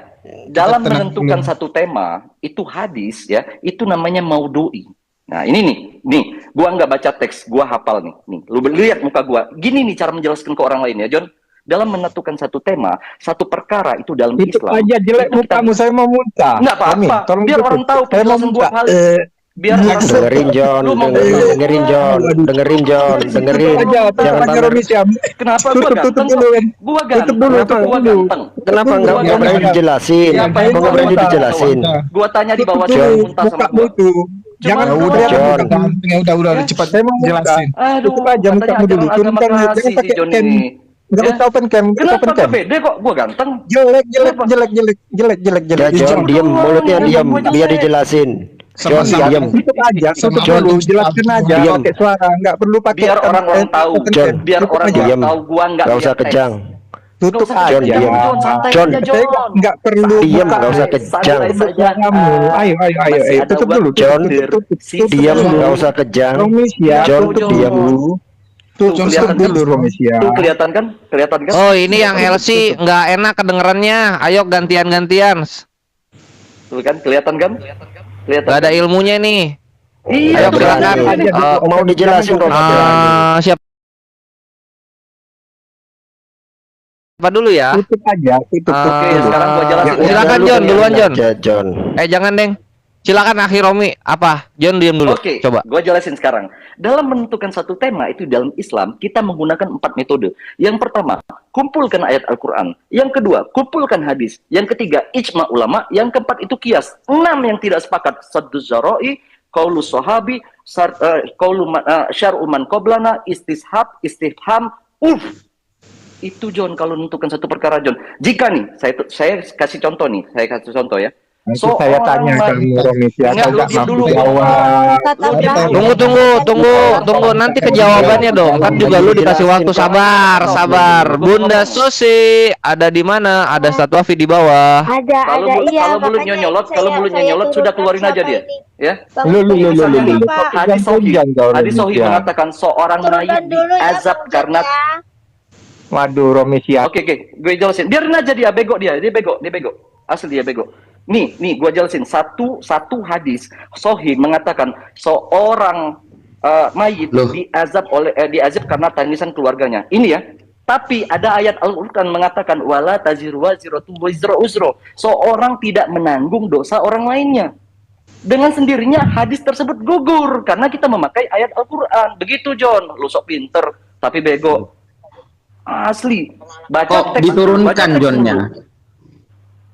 F: Dalam
A: tenang
F: menentukan
A: dulu.
F: satu tema, itu hadis ya, itu namanya maudhu'i. Nah, ini nih, gua nggak baca teks, gua hafal nih. Nih, lu lihat muka gua. Gini nih cara menjelaskan ke orang lain ya, John. Dalam menentukan satu tema, satu perkara itu dalam
G: Itu
F: Islam.
G: aja jelek
F: itu kita-
G: mukamu, saya mau muntah.
F: Nggak apa-apa.
G: Amin, tolong
F: Biar
G: tutup.
F: orang tahu
G: Saya mau
F: penjelasan gua
G: muntah.
F: hal. Biar orang tahu.
C: Dengerin John,
F: Lu mau
C: dengerin John, dengerin John, dengerin.
G: Aja,
C: Jangan
G: aja
C: pamer.
G: Romis ya.
F: Kenapa gua
G: Tutup
F: ganteng?
G: dulu, Wen.
F: Gua
G: Tutup
F: ganteng.
G: dulu,
F: Kenapa
G: tutup
F: gua
G: dulu.
F: ganteng?
C: Kenapa
F: Gua
C: nggak berani
F: ganteng.
C: dijelasin?
F: Ya,
C: Kok nggak berani dijelasin?
F: Gua tanya di bawah
G: Tutup
F: John
G: dulu,
F: muntah sama
G: mukamu
F: gua.
G: itu. Jangan
F: Cuma
G: udah
C: John.
A: Ya udah cepat
G: Saya mau
A: jelasin.
F: Aduh,
G: Tutup aja
F: katanya
G: mukamu dulu.
F: ajaran agama
G: Turunkan,
F: kasih
G: jangan
F: si
G: pakai
F: John
G: cam.
F: ini.
G: Nggak
F: Ya.
G: usah open cam, nggak usah
F: Kenapa
G: open
F: gua
G: cam.
F: beda kok? Gua ganteng.
G: Jelek,
F: Kenapa?
C: Ya John, diem, mulutnya diam, biar dijelasin. John,
A: Sama-sama.
C: diam.
G: Tutup aja, tutup
C: John,
G: dulu, jelaskan aja
C: diam.
G: pakai suara, nggak perlu pakai
F: Biar orang-orang tahu.
G: open
C: John,
G: cam.
F: Biar
G: Tutup
F: orang
G: aja.
C: Diam.
F: tahu gua nggak
C: Nggak usah
F: lihat teks.
C: kejang.
G: Tutup
F: Nggak usah
G: aja.
C: kejang, diam.
F: John, santai
C: John.
F: aja,
G: Saya
F: John.
G: nggak perlu
C: Diam,
G: buka.
C: nggak usah kejang.
F: Santai saja.
G: Kamu, ayo,
F: Masih ada
G: tutup dulu.
C: John.
G: tutup
C: Diam, nggak usah kejang.
G: Romis ya,
C: John,
G: tutup
C: diam.
G: dulu.
F: Tuh,
G: Tutup
F: kelihatan kan?
G: dulu, Romis ya.
F: Tuh kelihatan kan? Kelihatan kan?
B: Oh, ini yang LC nggak enak kedengerannya. Ayo gantian-gantian.
F: Tuh kan? Kelihatan kan? Kelihatan.
B: Gak ada ilmunya nih.
F: Iya,
B: Ayo
F: tuh kan?
B: silakan.
C: Mau dijelasin Romis?
B: Siapa dulu ya?
G: Tutup aja, tutup.
F: Oke, sekarang gua jelasin.
G: Ya,
B: Silakan
C: Lu
B: John,
C: dengerin
B: duluan John.
C: aja, John.
B: Jangan Deng. Silakan Akhi Romi. Apa? John diam dulu.
F: Oke,
B: Coba.
F: gue jelasin sekarang. Dalam menentukan satu tema itu dalam Islam, kita menggunakan 4 metode. Yang pertama, kumpulkan ayat Al-Quran. Yang kedua, kumpulkan hadis. Yang ketiga, ijma ulama. Yang keempat itu kias. 6 yang tidak sepakat. Saddu zara'i, qaulus sahabi, syar'u man qoblana, istifham, Itu John, kalau menentukan satu perkara John. Jika nih, saya kasih contoh nih. Saya kasih contoh ya.
G: Nanti saya tanya kamu, Romis ya.
F: Enggak, lu
G: Nggak
F: diam
G: mampu
F: dulu.
G: jawab.
B: Tunggu. Nanti kejawabannya dong. Kan juga lu dikasih waktu. Sabar. Bunda Susi ada di mana? Ada Ustadz Wafi di bawah.
H: Ada,
F: Kalau mulutnya nyolot, sudah keluarin aja dia. Ya.
G: Lu.
F: Hadis Sahih. Hadis Sahih
G: ya.
F: mengatakan seorang mayit diazab karena.
G: Waduh, Romis ya.
F: Oke, gue jelasin. Biarin aja dia bego. Dia bego. Asli dia bego. Nih, gue jelasin satu hadis Sahih mengatakan seorang mayit diazab karena tangisan keluarganya. Ini ya. Tapi ada ayat Al-Qur'an mengatakan wala taziru waziratu wizra uzra. Seorang tidak menanggung dosa orang lainnya. Dengan sendirinya hadis tersebut gugur karena kita memakai ayat Al-Qur'an. Begitu John, lu sok pinter tapi bego. Asli. Baca teks
E: diturunkan
F: teks
E: Johnnya.
F: dulu.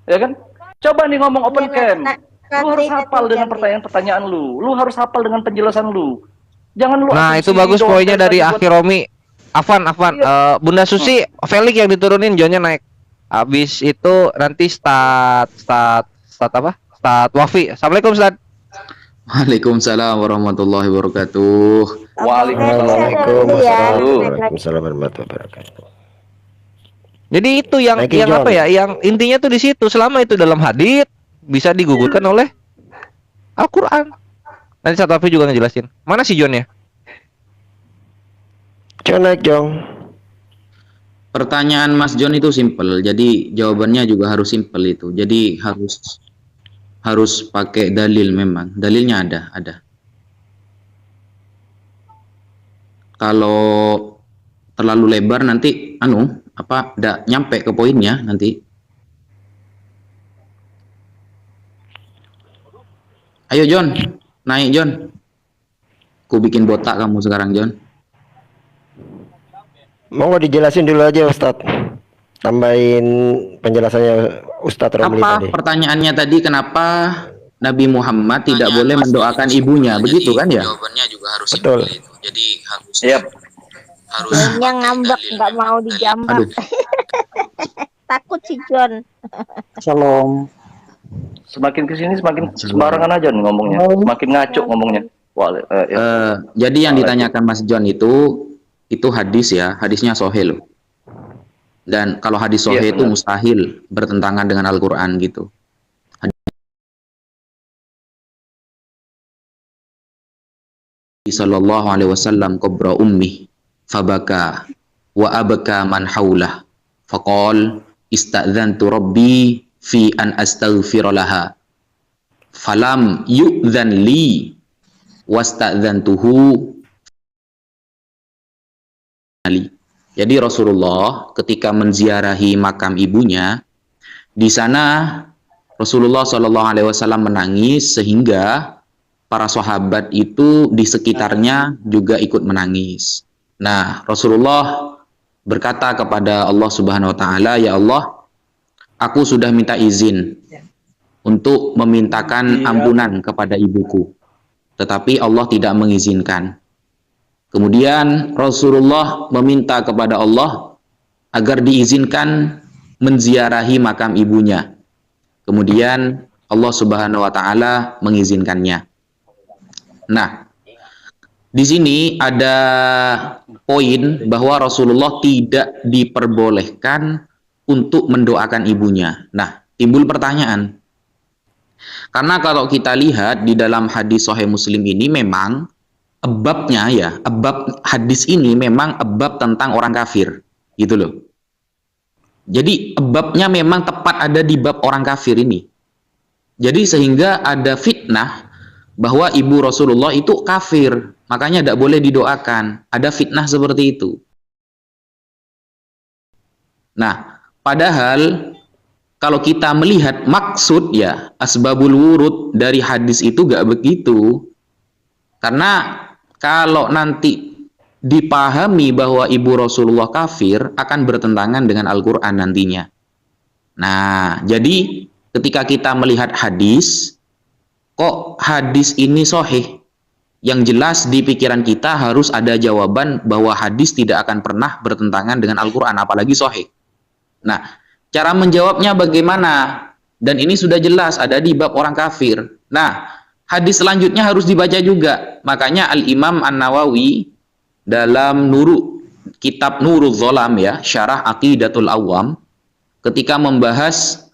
F: Ya kan? Coba nih ngomong open cam. Lu harus hafal dengan pertanyaan-pertanyaan lu. Lu harus hafal dengan penjelasan lu. Jangan lu
B: Nah, itu
F: asumsi
B: bagus
F: doang
B: poinnya dari
F: tadi
B: Akhi Romi. Afan. Bunda Susi, Felix yang diturunin, Johnnya naik. Habis itu nanti start apa? Start Wafi. Assalamualaikum Ustaz.
E: Waalaikumsalam warahmatullahi wabarakatuh.
F: Waalaikumsalam
C: Waalaikumsalam warahmatullahi wabarakatuh.
B: Jadi itu yang
C: Thank you,
B: yang
C: John.
B: apa ya? Yang intinya tuh di situ. Selama itu dalam hadits bisa digugurkan oleh Al-Qur'an. Nanti Satafi juga ngejelasin. Mana si John ya?
C: John naik, Jong.
E: Pertanyaan Mas John itu simple, jadi jawabannya juga harus simple itu. Jadi harus pakai dalil memang. Dalilnya ada. Kalau terlalu lebar nanti nggak nyampe ke poinnya nanti. Ayo John, naik John. Ku bikin botak kamu sekarang John.
C: Mau dijelasin dulu aja Ustadz. Tambahin penjelasannya Ustadz Romli
E: Apa
C: tadi.
E: pertanyaannya tadi, kenapa Nabi Muhammad tidak boleh mendoakan ibunya, begitu kan ya? Jawabannya juga harus
C: Betul.
E: itu. Jadi harus
F: Siap.
H: Johnnya ngambek nggak mau dijambak.
E: Aduh.
H: Takut si John.
D: Shalom.
F: Semakin kesini semakin sembarangan aja nih ngomongnya. Semakin ngaco ngomongnya.
E: Jadi yang ditanyakan Mas John itu hadis ya, hadisnya sahih loh. Dan kalau hadis sahih
F: Iya,
E: itu
F: benar.
E: mustahil bertentangan dengan Al-Qur'an gitu. Sallallahu alaihi wasallam qabra ummi fabaka wa abaka man haulah faqal ista'dzantu rabbi fi an astaghfira laha falam yu'dhan li wasta'dzantuhu ali. Jadi Rasulullah ketika menziarahi makam ibunya, di sana Rasulullah Shallallahu Alaihi Wasallam menangis sehingga para sahabat itu di sekitarnya juga ikut menangis. Nah, Rasulullah berkata kepada Allah Subhanahu Wa Taala, ya Allah, aku sudah minta izin untuk memintakan ampunan kepada ibuku, tetapi Allah tidak mengizinkan. Kemudian Rasulullah meminta kepada Allah agar diizinkan menziarahi makam ibunya. Kemudian Allah Subhanahu wa taala mengizinkannya. Nah, di sini ada poin bahwa Rasulullah tidak diperbolehkan untuk mendoakan ibunya. Nah, timbul pertanyaan. Karena kalau kita lihat di dalam hadis Sahih Muslim ini memang ebabnya ya, ebab hadis ini memang ebab tentang orang kafir, gitu loh. Jadi ebabnya memang tepat ada di bab orang kafir ini. Jadi sehingga ada fitnah bahwa ibu Rasulullah itu kafir, makanya tidak boleh didoakan. Ada fitnah seperti itu. Nah, padahal kalau kita melihat maksud ya, asbabul wurud dari hadis itu gak begitu. Karena kalau nanti dipahami bahwa ibu Rasulullah kafir, akan bertentangan dengan Al-Quran nantinya. Nah, jadi ketika kita melihat hadis, kok hadis ini sahih? Yang jelas di pikiran kita harus ada jawaban bahwa hadis tidak akan pernah bertentangan dengan Al-Quran, apalagi sahih. Nah, cara menjawabnya bagaimana? Dan ini sudah jelas ada di bab orang kafir. Nah, hadis selanjutnya harus dibaca juga. Makanya Al-Imam An-Nawawi dalam kitab Nurul Zolam ya, Syarah Aqidatul Awam, ketika membahas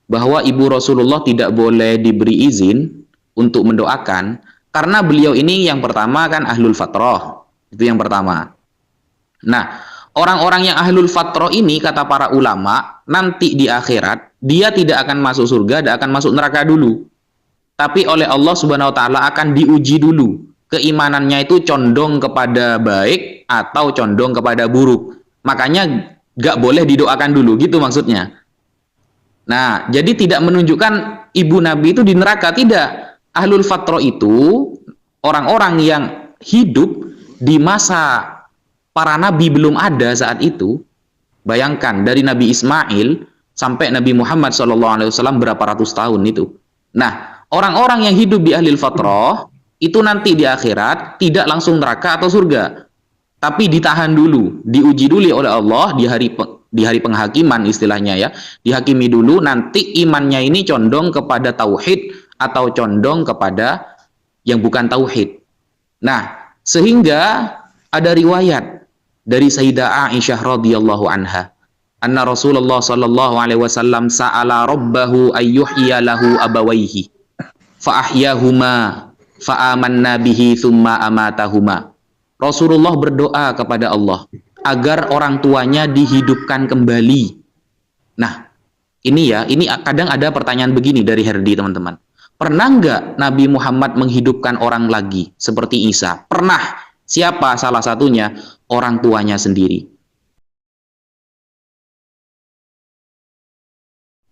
E: bahwa ibu Rasulullah tidak boleh diberi izin untuk mendoakan, karena beliau ini yang pertama kan ahlul fatrah. Itu yang pertama. Nah, orang-orang yang ahlul fatrah ini kata para ulama, nanti di akhirat dia tidak akan masuk surga, tidak akan masuk neraka dulu. Tapi oleh Allah Subhanahu wa taala akan diuji dulu. Keimanannya itu condong kepada baik atau condong kepada buruk. Makanya gak boleh didoakan dulu, gitu maksudnya. Nah, jadi tidak menunjukkan ibu Nabi itu di neraka, tidak. Ahlul fatrah itu orang-orang yang hidup di masa para nabi belum ada saat itu. Bayangkan dari Nabi Ismail sampai Nabi Muhammad SAW berapa ratus tahun itu. Nah, orang-orang yang hidup di ahlul fatrah itu nanti di akhirat tidak langsung neraka atau surga, tapi ditahan dulu, diuji dulu oleh Allah di hari penghakiman istilahnya ya, dihakimi dulu, nanti imannya ini condong kepada tauhid atau condong kepada yang bukan tauhid. Nah, sehingga ada riwayat dari Sayyidah Aisyah radhiyallahu anha, anna Rasulullah sallallahu alaihi wasallam sa'ala rabbahu ayyuhyiya lahu abawaihi fa ahyahuma fa amanna bihi thumma amatahuma. Rasulullah berdoa kepada Allah agar orang tuanya dihidupkan kembali. Nah, ini kadang ada pertanyaan begini dari Herdi, teman-teman. Pernah nggak Nabi Muhammad menghidupkan orang lagi seperti Isa? Pernah. Siapa salah satunya? Orang tuanya sendiri.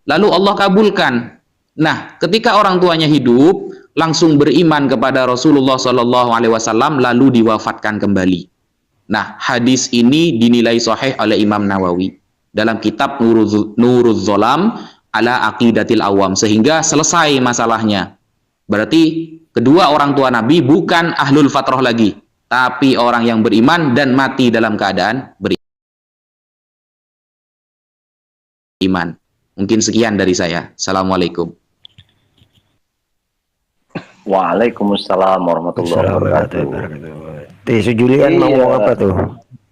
E: Lalu Allah kabulkan. Nah, ketika orang tuanya hidup, langsung beriman kepada Rasulullah Shallallahu Alaihi Wasallam, lalu diwafatkan kembali. Nah, hadis ini dinilai sahih oleh Imam Nawawi dalam kitab Nuruz Zolam ala Aqidatil Awam, sehingga selesai masalahnya. Berarti kedua orang tua Nabi bukan ahlul fatrah lagi, tapi orang yang beriman dan mati dalam keadaan beriman. Mungkin sekian dari saya. Assalamualaikum.
F: Waalaikumsalam warahmatullahi wabarakatuh.
C: Si Julian mau ngomong apa tuh?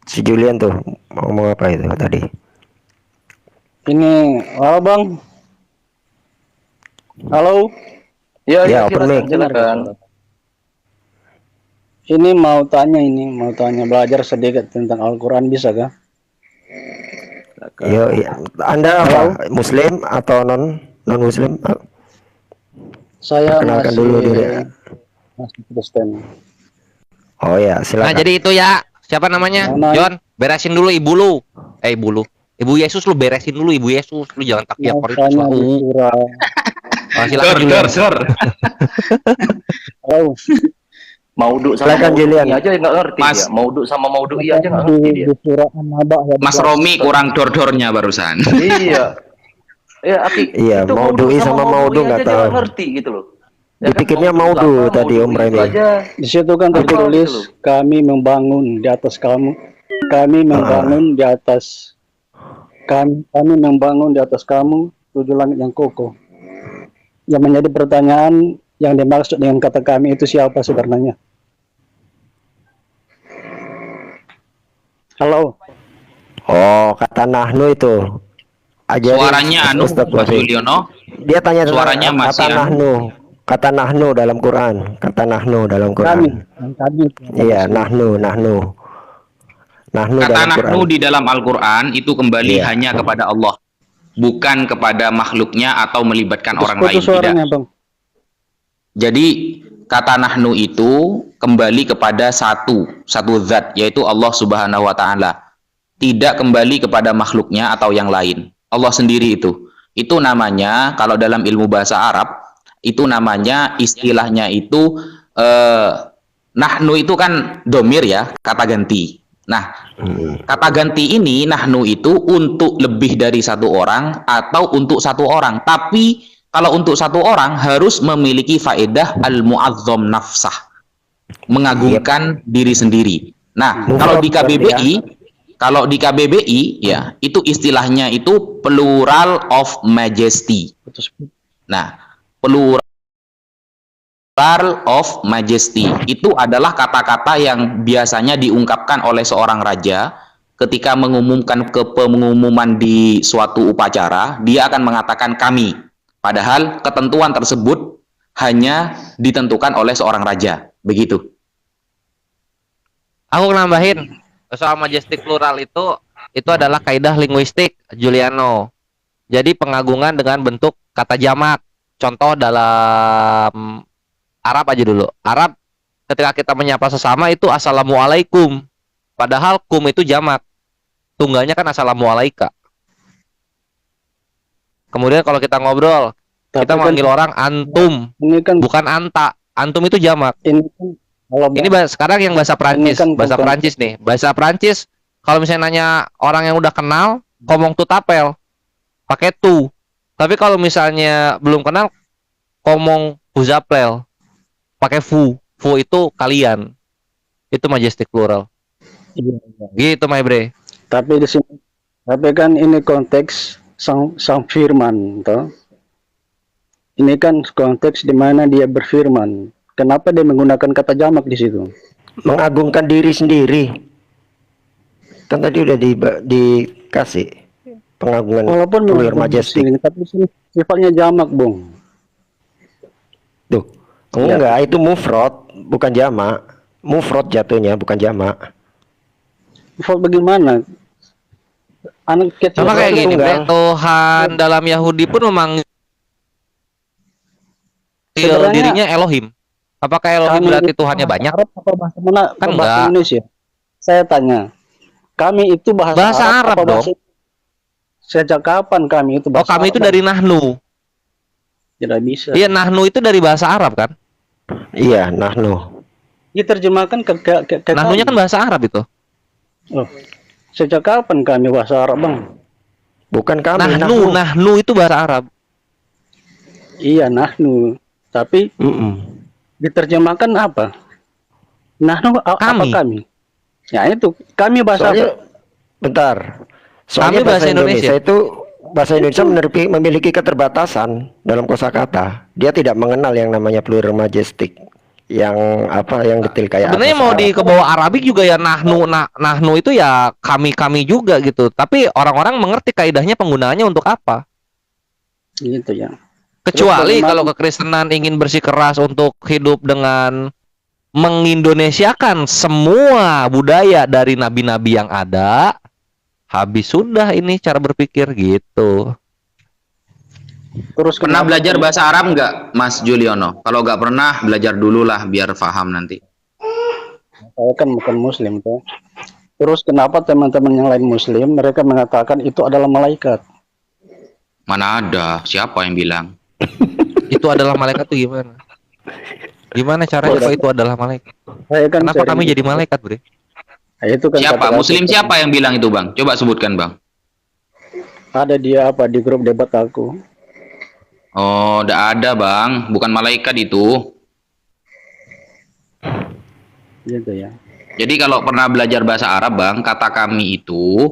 C: Si Julian tuh mau ngomong apa itu tadi?
D: Ini, halo Bang. Halo.
C: Ya, open mic.
F: Silakan.
D: Ini mau tanya belajar sedikit tentang Al-Quran, bisa kah?
C: Yo, Anda apa? Muslim atau non Muslim?
D: Saya
C: Perkenalkan dulu diri.
D: masih Kristen.
C: Oh ya,
B: Nah,
C: silakan.
B: jadi itu ya. Siapa namanya?
D: Nama-
B: John, beresin dulu ibu lu. Ibu lu. Ibu Yesus lu beresin dulu Ibu Yesus. Lu jangan takya
D: Mau
B: korit.
D: tanya di surah.
B: Silakan Julian.
D: Halo.
F: Maudhu sama
C: Silakan,
F: maudhu
C: Julian.
F: aja nggak ngerti
E: Mas.
F: dia. Maudhu sama maudhu aja nggak ngerti dia.
D: Di surah An-Naba ayat
E: Mas
D: 12.
E: Romi kurang dor-dornya barusan.
F: Iya. Ya,
C: Iya,
F: itu
C: maudhu'i sama maudhu nggak
F: aja dia
C: tahu.
F: ngerti gitu loh. Ya kan,
C: Dipikirnya
F: maudhu
C: maudhu
F: apa,
C: tadi, Om
F: maudhu itu
C: Remy.
F: aja.
D: Di situ kan
F: Apa
D: tertulis,
F: gitu loh.
D: kami membangun di atas kamu. Kami membangun di atas kami membangun di atas kamu 7 langit yang kokoh. Yang menjadi pertanyaan, yang dimaksud dengan kata kami itu siapa sebenarnya? Halo.
C: Oh, kata Nahnu itu. Ajarin
E: Suaranya anu
C: Ustaz
E: Mas
C: Taufik.
E: Yuliono.
C: Dia tanya tentang
E: Suaranya masih
C: kata
E: anu.
C: Nahnu. Kata Nahnu dalam Quran. Kata Nahnu dalam
D: Kami.
C: Quran.
D: Kami.
C: Iya, Nahnu. Nahnu
E: Kata
C: dalam Quran.
E: nahnu di dalam Al-Quran itu kembali
C: Iya.
E: hanya kepada Allah, bukan kepada makhluknya atau melibatkan orang lain.
D: Putus suaranya,
E: Tidak.
D: Bang.
E: Jadi kata nahnu itu kembali kepada satu zat, yaitu Allah Subhanahu wa Ta'ala. Tidak kembali kepada makhluknya atau yang lain. Allah sendiri itu. Itu namanya, kalau dalam ilmu bahasa Arab, itu namanya, istilahnya itu nahnu itu kan domir ya, kata ganti. Nah, kata ganti ini nahnu itu untuk lebih dari satu orang atau untuk satu orang. Tapi kalau untuk satu orang harus memiliki faedah al-mu'azzam nafsah, mengagungkan diri sendiri. Nah, kalau di KBBI ya, itu istilahnya itu plural of majesty. Nah, plural of majesty itu adalah kata-kata yang biasanya diungkapkan oleh seorang raja ketika mengumumkan pengumuman di suatu upacara. Dia akan mengatakan kami, padahal ketentuan tersebut hanya ditentukan oleh seorang raja. Begitu.
B: Aku nambahin soal majestic plural itu adalah kaidah linguistik Juliano. Jadi pengagungan dengan bentuk kata jamak. Contoh dalam Arab aja dulu. Arab ketika kita menyapa sesama itu assalamualaikum. Padahal kum itu jamak. Tunggalnya kan assalamualaika. Kemudian kalau kita ngobrol, kita manggil orang antum,
D: Ini kan
B: bukan anta. Antum itu jamak.
D: ini kan kalau
B: Ini sekarang yang bahasa Prancis,
D: Ini kan
B: bahasa
D: bukan-
B: Prancis nih. Bahasa Prancis kalau misalnya nanya orang yang udah kenal, ngomong tu tapel, pakai tu. Tapi kalau misalnya belum kenal, ngomong fuzaplel, pakai fu. Fu itu kalian. Itu majestic plural. Gitu, my bre.
D: tapi di sini kan ini konteks sang firman toh. Ini kan konteks di mana dia berfirman. Kenapa dia menggunakan kata jamak di situ?
C: Mengagungkan diri sendiri. Kan tadi udah dikasih pengagungan
D: Walaupun
C: Plural Majestic.
D: tapi sifatnya jamak, Bung.
C: Tuh, enggak, itu mufrad, bukan jamak. Mufrad jatuhnya, bukan jamak.
D: Mufrad bagaimana? Anak kecil
B: Sama kayak
C: itu
B: gini,
C: tunggal.
B: Bre. Tuhan dalam Yahudi pun memanggil
D: Sebenarnya
B: dirinya Elohim. Apakah Elohim
D: kami
B: berarti
D: itu
B: Tuhannya
D: bahasa
B: banyak?
D: Arab apa bahasa mana?
B: Kan
D: Bahasa
B: enggak.
D: Indonesia. Saya tanya, kami itu bahasa,
B: Bahasa Arab
D: apa bahasa?
B: dong.
D: Sejak kapan kami itu
B: Oh,
D: bahasa
B: kami
D: Arab?
B: itu dari Nahnu.
D: Tidak bisa.
B: Iya, Nahnu itu dari bahasa Arab kan?
C: Iya, nahnu.
D: Diterjemahkan ke
B: Nahnunya kan
D: kami.
B: bahasa Arab itu.
D: Oh, sejak kapan kami bahasa Arab, Bang?
C: Bukan kami,
B: Nahnu, Nahnu itu bahasa Arab.
D: Iya, nahnu. Tapi diterjemahkan apa? Nahnu apa
B: Kami.
D: kami? Ya itu, kami bahasa
C: Soalnya,
D: apa?
C: bentar. Soalnya
B: Kami bahasa Indonesia.
C: itu bahasa Indonesia memiliki keterbatasan dalam kosakata. Dia tidak mengenal yang namanya Plural Majestic. Yang apa yang detail kayak
B: Sebenarnya
C: bahasa
B: mau
C: Arab.
B: ke bawah Arabik juga ya Nahnu itu ya kami juga gitu. Tapi orang-orang mengerti kaidahnya penggunaannya untuk apa.
D: Gitu ya.
B: Kecuali
D: bagaimana-
B: kalau kekristenan ingin bersikeras untuk hidup dengan mengindonesiakan semua budaya dari nabi-nabi yang ada, habis sudah ini cara berpikir gitu.
D: Terus
E: Pernah
D: kenapa
E: belajar bahasa Arab nggak, Mas Juliono? Kalau nggak pernah, belajar dulu lah biar paham nanti.
D: saya kan bukan Muslim tuh. Terus kenapa teman-teman yang lain Muslim mereka mengatakan itu adalah malaikat?
E: Mana ada? Siapa yang bilang?
B: Itu adalah malaikat tuh gimana? Gimana caranya kok itu adalah malaikat?
D: Saya kan
B: Kenapa
D: sering-
B: kami jadi malaikat, Bre?
D: Nah, itu kan
E: Siapa?
D: kata-kata-
E: Muslim siapa yang bilang itu, Bang? Coba sebutkan, Bang.
D: Ada dia apa di grup debat aku?
E: Oh, udah ada, Bang. Bukan malaikat itu.
D: Gitu ya.
E: Jadi kalau pernah belajar bahasa Arab, Bang, kata kami itu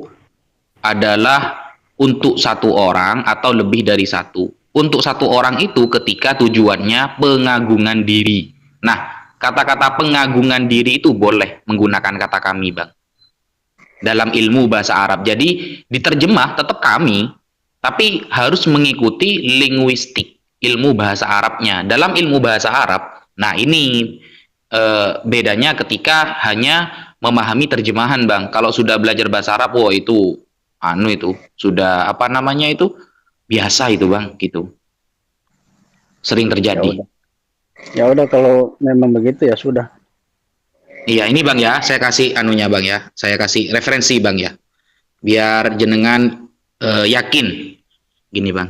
E: adalah untuk satu orang atau lebih dari satu. Untuk satu orang itu ketika tujuannya pengagungan diri. Nah, kata-kata pengagungan diri itu boleh menggunakan kata kami, Bang. Dalam ilmu bahasa Arab. Jadi diterjemah tetap kami, tapi harus mengikuti linguistik, ilmu bahasa Arabnya. Dalam ilmu bahasa Arab, nah ini bedanya ketika hanya memahami terjemahan, Bang. Kalau sudah belajar bahasa Arab, wah itu itu sudah apa namanya itu biasa itu, Bang, gitu. Sering terjadi.
D: Ya udah kalau memang begitu ya sudah.
E: Iya, ini Bang ya, saya kasih anunya, Bang ya. Saya kasih referensi, Bang ya. Biar jenengan yakin. Gini, Bang.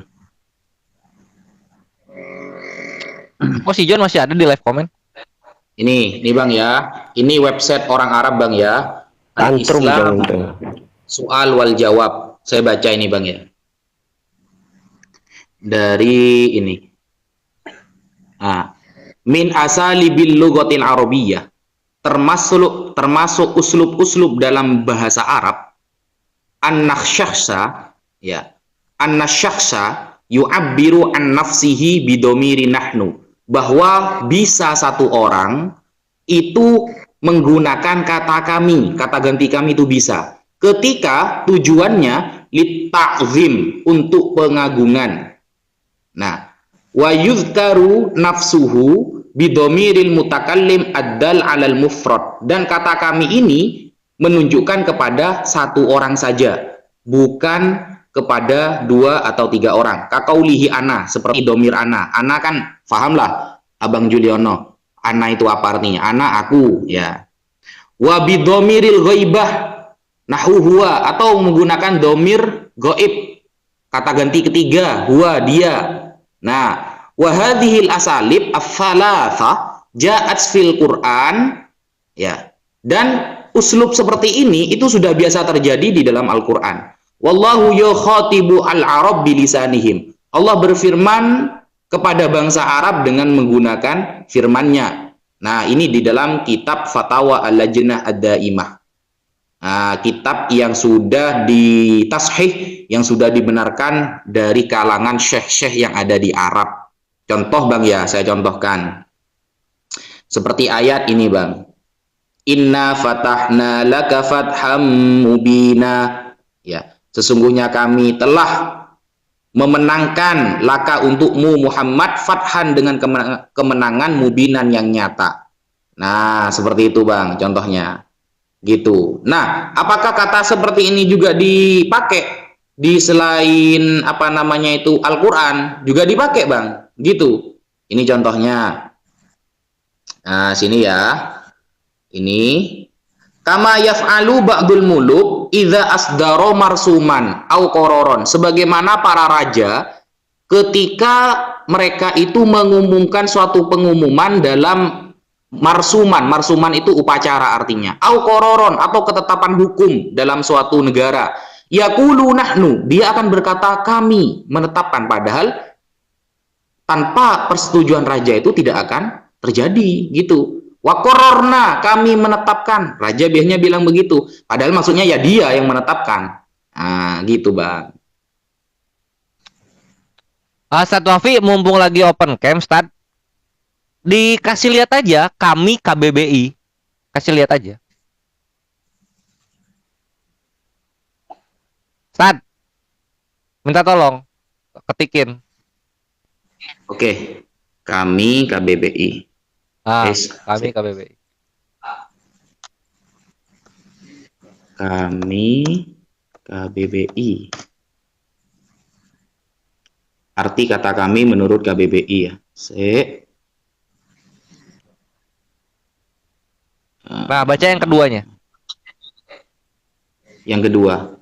B: Oh, si John masih ada di live comment?
E: Ini Bang ya. Ini website orang Arab, Bang ya.
C: Tantrum
E: Al-Islam
C: dong itu.
E: Soal wal jawab. Saya baca ini, Bang ya. Dari ini. Min asalibil lughatil arabiyyah. Termasuk uslub-uslub dalam bahasa Arab. An-nakhsyakhsa ya. An-nakhsyakhsa yu'abbiru an nafsihi bidomiri nahnu. Bahwa bisa satu orang itu menggunakan kata kami, kata ganti kami itu bisa. Ketika tujuannya litta'zim, untuk pengagungan. Nah, wa yuzkaru nafsuhu bidomiril mutakallim addal alal mufrad. Dan kata kami ini menunjukkan kepada satu orang saja, bukan kepada dua atau tiga orang. Kakaulihi ana, seperti domir ana. Ana kan fahamlah, Abang Juliono. Ana itu apa artinya? Ana, aku, ya. Wa bidomiril ghaibah nahu huwa, atau menggunakan domir goib, kata ganti ketiga, huwa, dia. Nah, wa hadhil asalib ats-tsalatsa ja'at fil Qur'an, ya. Dan uslub seperti ini itu sudah biasa terjadi di dalam Al-Qur'an. Wallahu yukhatibu al-arab bilisanihim. Allah berfirman kepada bangsa Arab dengan menggunakan firman-Nya. Nah, ini di dalam kitab Fatawa Al-Lajnah Ad-Daimah. Kitab yang sudah ditashih, yang sudah dibenarkan dari kalangan syekh-syekh yang ada di Arab. Contoh, Bang ya, saya contohkan. Seperti ayat ini, Bang. Inna fatahna laka fatham mubina. Ya, sesungguhnya kami telah memenangkan laka untukmu Muhammad fathan dengan kemenangan mubinan yang nyata. Nah, seperti itu, Bang, contohnya. Gitu. Nah, apakah kata seperti ini juga dipakai di selain apa namanya itu Al-Qur'an? Juga dipakai, Bang. Gitu. Ini contohnya. Nah, sini ya. Ini kama yaf'alu ba'dul muluk idza asdaro marsuman au qororon, sebagaimana para raja ketika mereka itu mengumumkan suatu pengumuman dalam marsuman itu upacara artinya, au qororon atau ketetapan hukum dalam suatu negara, yaqulu nahnu, dia akan berkata kami menetapkan, padahal tanpa persetujuan raja itu tidak akan terjadi gitu. Wakororna, kami menetapkan, raja biasanya bilang begitu, padahal maksudnya ya dia yang menetapkan. Nah, gitu, Bang.
B: Ustadz Wafi, mumpung lagi open camp, Ustadz, dikasih lihat aja kami KBBI, kasih lihat aja. Ustadz, minta tolong ketikin.
E: Oke, kami KBBI.
B: Kami KBBI.
E: Kami KBBI. Arti kata kami menurut KBBI ya.
B: Nah, baca yang keduanya.
E: Yang kedua.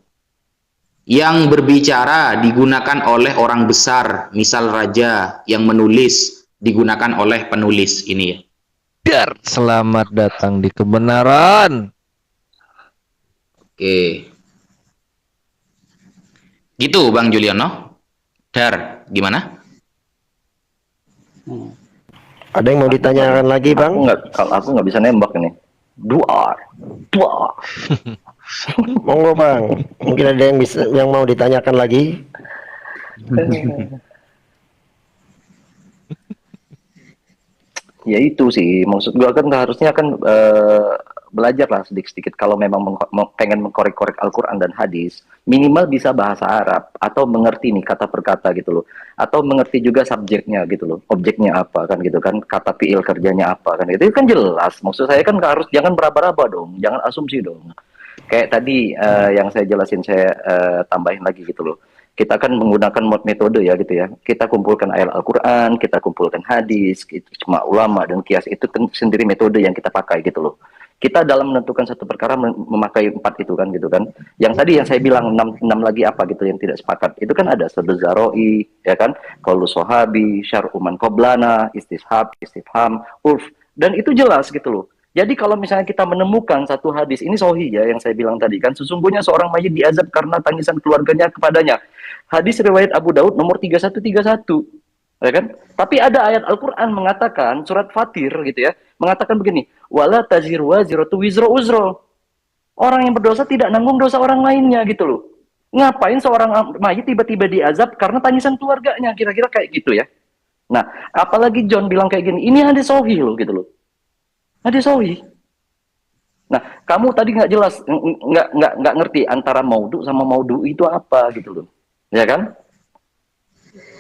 E: Yang berbicara digunakan oleh orang besar, misal raja, yang menulis digunakan oleh penulis ini ya.
B: Dar, selamat datang di kebenaran.
E: Oke. Gitu, Bang Juliono. Dar, gimana?
C: Ada yang mau ditanyakan lagi, Bang?
F: Aku nggak bisa nembak ini. Dua.
C: Monggo, Bang. Mungkin ada yang mau ditanyakan lagi.
F: Ya itu sih, maksud gua kan harusnya kan belajar lah sedikit-sedikit kalau memang pengen mengkorek-korek Al-Quran dan hadis, minimal bisa bahasa Arab atau mengerti nih kata per kata gitu loh, atau mengerti juga subjeknya gitu loh, objeknya apa kan gitu kan, kata fiil kerjanya apa kan, itu kan jelas. Maksud saya kan harus jangan beraba-raba dong, jangan asumsi dong. Kayak tadi yang saya jelasin, saya tambahin lagi gitu loh. Kita kan menggunakan metode ya gitu ya. Kita kumpulkan ayat Al-Quran, kita kumpulkan hadis, ijma ulama dan kias, itu kan sendiri metode yang kita pakai gitu loh. Kita dalam menentukan satu perkara memakai 4 itu kan gitu kan. Yang tadi yang saya bilang 6 lagi apa gitu yang tidak sepakat. Itu kan ada Sadr Zaroi, ya kan, qaulu sahabi, syar'u man qablana, istishab, istifham, urf, dan itu jelas gitu loh. Jadi kalau misalnya kita menemukan satu hadis, ini sahih ya yang saya bilang tadi kan, sesungguhnya seorang mayit diazab karena tangisan keluarganya kepadanya. Hadis riwayat Abu Daud nomor 3131. Ya kan? Tapi ada ayat Al-Quran mengatakan, surat Fatir gitu ya, mengatakan begini, wala taziru waziratu wizra uzra. Orang yang berdosa tidak nanggung dosa orang lainnya gitu loh. Ngapain seorang mayit tiba-tiba diazab karena tangisan keluarganya, kira-kira kayak gitu ya. Nah, apalagi John bilang kayak gini, ini hadis sahih loh gitu loh. Hadis sahih. Nah, kamu tadi nggak jelas, nggak ngerti antara maudhu sama maudhu itu apa gitu loh, ya kan?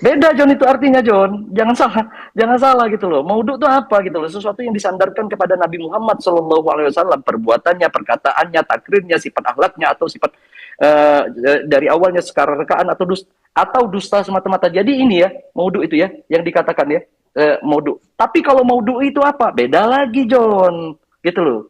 F: Beda John, itu artinya John, jangan salah gitu loh. Maudhu itu apa gitu loh? Sesuatu yang disandarkan kepada Nabi Muhammad SAW, perbuatannya, perkataannya, takrirnya, sifat akhlaknya atau sifat dari awalnya sekarang atau dusta semata-mata. Jadi ini ya, maudhu itu ya, yang dikatakan ya. Maudhu. Tapi kalau maudhu itu apa? Beda lagi John, gitu loh.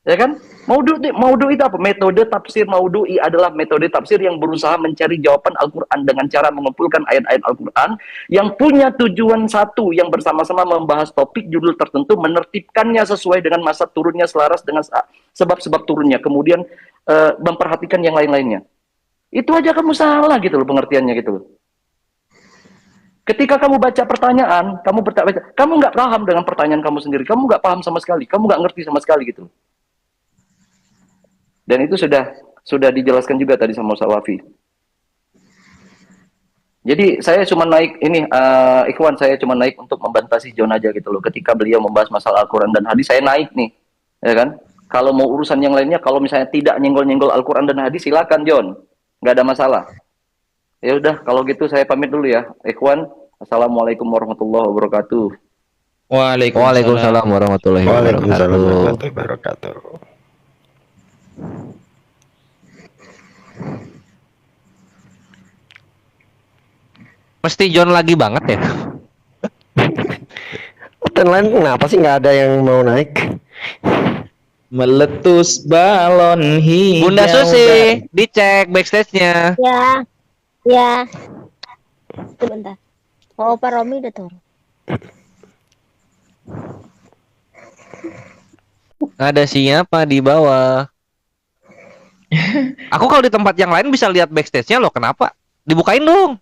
F: Ya kan? Maudhu itu apa? Metode tafsir maudhu'i adalah metode tafsir yang berusaha mencari jawaban Al-Qur'an dengan cara mengumpulkan ayat-ayat Al-Qur'an yang punya tujuan satu, yang bersama-sama membahas topik judul tertentu, menertibkannya sesuai dengan masa turunnya, selaras dengan sebab-sebab turunnya, kemudian memperhatikan yang lain-lainnya. Itu aja kamu salah gitu loh pengertiannya gitu loh. Ketika kamu baca pertanyaan, kamu nggak paham dengan pertanyaan kamu sendiri, kamu nggak paham sama sekali, kamu nggak ngerti sama sekali gitu. Dan itu sudah dijelaskan juga tadi sama Ustaz Wafi. Jadi saya cuma naik ini, Ikhwan, saya cuma naik untuk membantah si John aja gitu loh. Ketika beliau membahas masalah Al-Quran dan hadis, saya naik nih, ya kan? Kalau mau urusan yang lainnya, kalau misalnya tidak nyenggol-nyenggol Al-Quran dan hadis, silakan John, nggak ada masalah. Ya udah, kalau gitu saya pamit dulu ya, Ikhwan. Assalamualaikum warahmatullahi wabarakatuh.
B: Waalaikumsalam warahmatullahi
C: Waalaikumsalam
B: wabarakatuh.
C: warahmatullahi wabarakatuh.
B: Mesti John lagi banget ya.
C: Dan lain kenapa sih nggak ada yang mau naik?
E: Meletus balon hijau.
B: Bunda Susi, dicek backstage-nya.
H: Ya, ya. Sebentar. Oh, Pak Romi udah turun.
B: Ada siapa di bawah? Aku kalau di tempat yang lain bisa lihat backstage-nya loh, kenapa? Dibukain dong.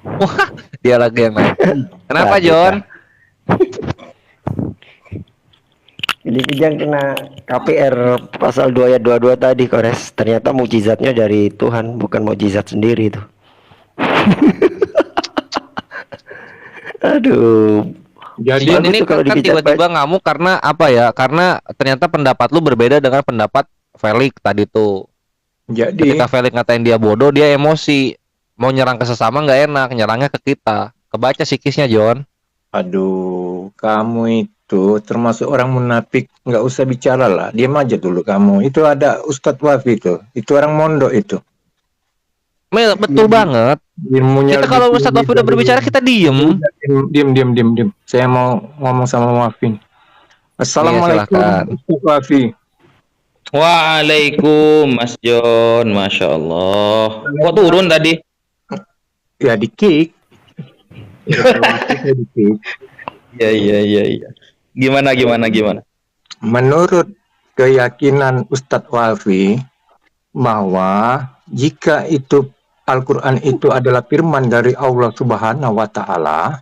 B: Wah, dia lagi yang naik. Kenapa,
C: Nah,
B: John?
C: Jadi Kijang kena KPR pasal 2 ayat 22 tadi, Kores. Ternyata mukjizatnya dari Tuhan, bukan mukjizat sendiri itu. Aduh.
G: Jadi
B: John
C: bagus
B: ini
C: tuh kalau
B: kan
C: dipijat
B: tiba-tiba ngamuk karena apa ya? Karena ternyata pendapat lu berbeda dengan pendapat Felix tadi tuh.
G: jadi
B: Ketika Felix ngatain dia bodoh, dia emosi. Mau nyerang ke sesama nggak enak, nyerangnya ke kita. Kebaca psikisnya, John.
G: aduh, kamu itu termasuk orang munafik, nggak usah bicara lah, diam aja dulu kamu. Itu ada Ustadz Wafi itu orang mondok itu.
B: Betul banget.
G: Ilmunya
B: Kita kalau
G: lebih
B: Ustadz Wafi udah berbicara, kita diem.
G: diam. Saya mau ngomong sama Wafi. Assalamualaikum,
B: silakan.
G: Ustadz Wafi.
E: Waalaikum Mas John, Masya Allah. Kok turun tadi?
G: Ya di kick. Di kick.
E: Iya. Gimana?
G: Menurut keyakinan Ustadz Wafi bahwa jika itu Al-Quran itu adalah firman dari Allah Subhanahu wa Ta'ala,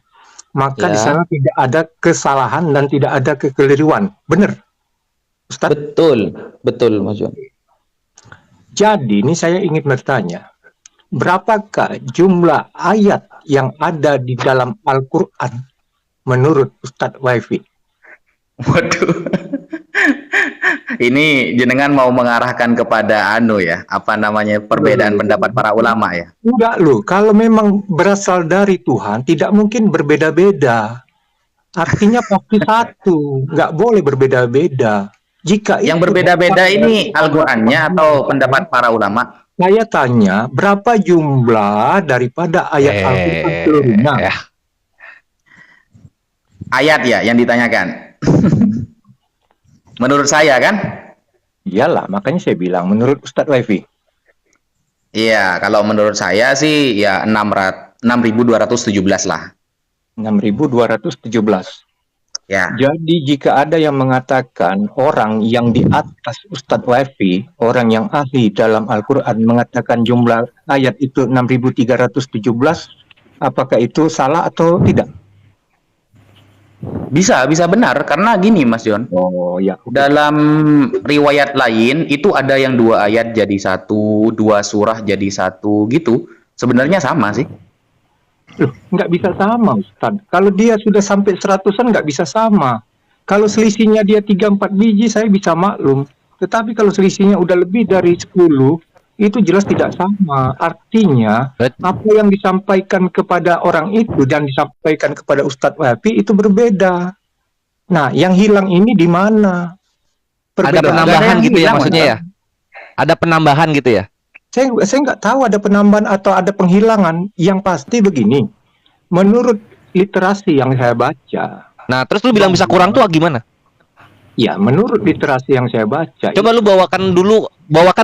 G: maka
B: Ya.
G: di sana tidak ada kesalahan dan tidak ada kekeliruan. Benar, Ustadz?
E: Betul Mas John.
G: Jadi ini saya ingin bertanya, berapakah jumlah ayat yang ada di dalam Al-Quran menurut Ustadz Wafi?
E: Waduh. Ini jenengan mau mengarahkan kepada perbedaan pendapat para ulama ya.
G: Enggak loh, kalau memang berasal dari Tuhan tidak mungkin berbeda-beda. Artinya pasti satu, nggak boleh berbeda-beda. Jika
E: Yang
G: itu
E: berbeda-beda ini Al-Qur'annya atau pendapat para ulama?
G: saya tanya, berapa jumlah daripada ayat Al-Quran seluruhnya?
E: Ayat ya yang ditanyakan. Menurut saya kan?
G: Iyalah, makanya saya bilang menurut Ustadz Wafi.
E: Iya, kalau menurut saya sih ya 6.217 lah.
G: 6.217.
E: Ya.
G: Jadi jika ada yang mengatakan orang yang di atas Ustadz Wafi, orang yang ahli dalam Al-Quran mengatakan jumlah ayat itu 6.317, apakah itu salah atau tidak?
E: Bisa benar karena gini Mas John.
G: Oh ya.
E: Dalam riwayat lain itu ada yang 2 ayat jadi 1, 2 surah jadi 1 gitu. Sebenarnya sama sih.
G: Loh, nggak bisa sama Ustaz. Kalau dia sudah sampai 100-an nggak bisa sama. Kalau selisihnya dia 3-4 biji saya bisa maklum. Tetapi kalau selisihnya udah lebih dari 10, itu jelas tidak sama. Artinya apa yang disampaikan kepada orang itu dan disampaikan kepada Ustadz Wafi itu berbeda. Nah, yang hilang ini di mana?
B: Ada penambahan
E: yang
B: gitu ya
E: hilang,
B: maksudnya ya? Ada penambahan gitu ya?
G: Saya nggak tahu ada penambahan atau ada penghilangan. Yang pasti begini, menurut literasi yang saya baca.
B: Nah, terus lu bilang bisa kurang tuh gimana?
G: Ya, menurut literasi yang saya baca.
B: Coba lu bawakan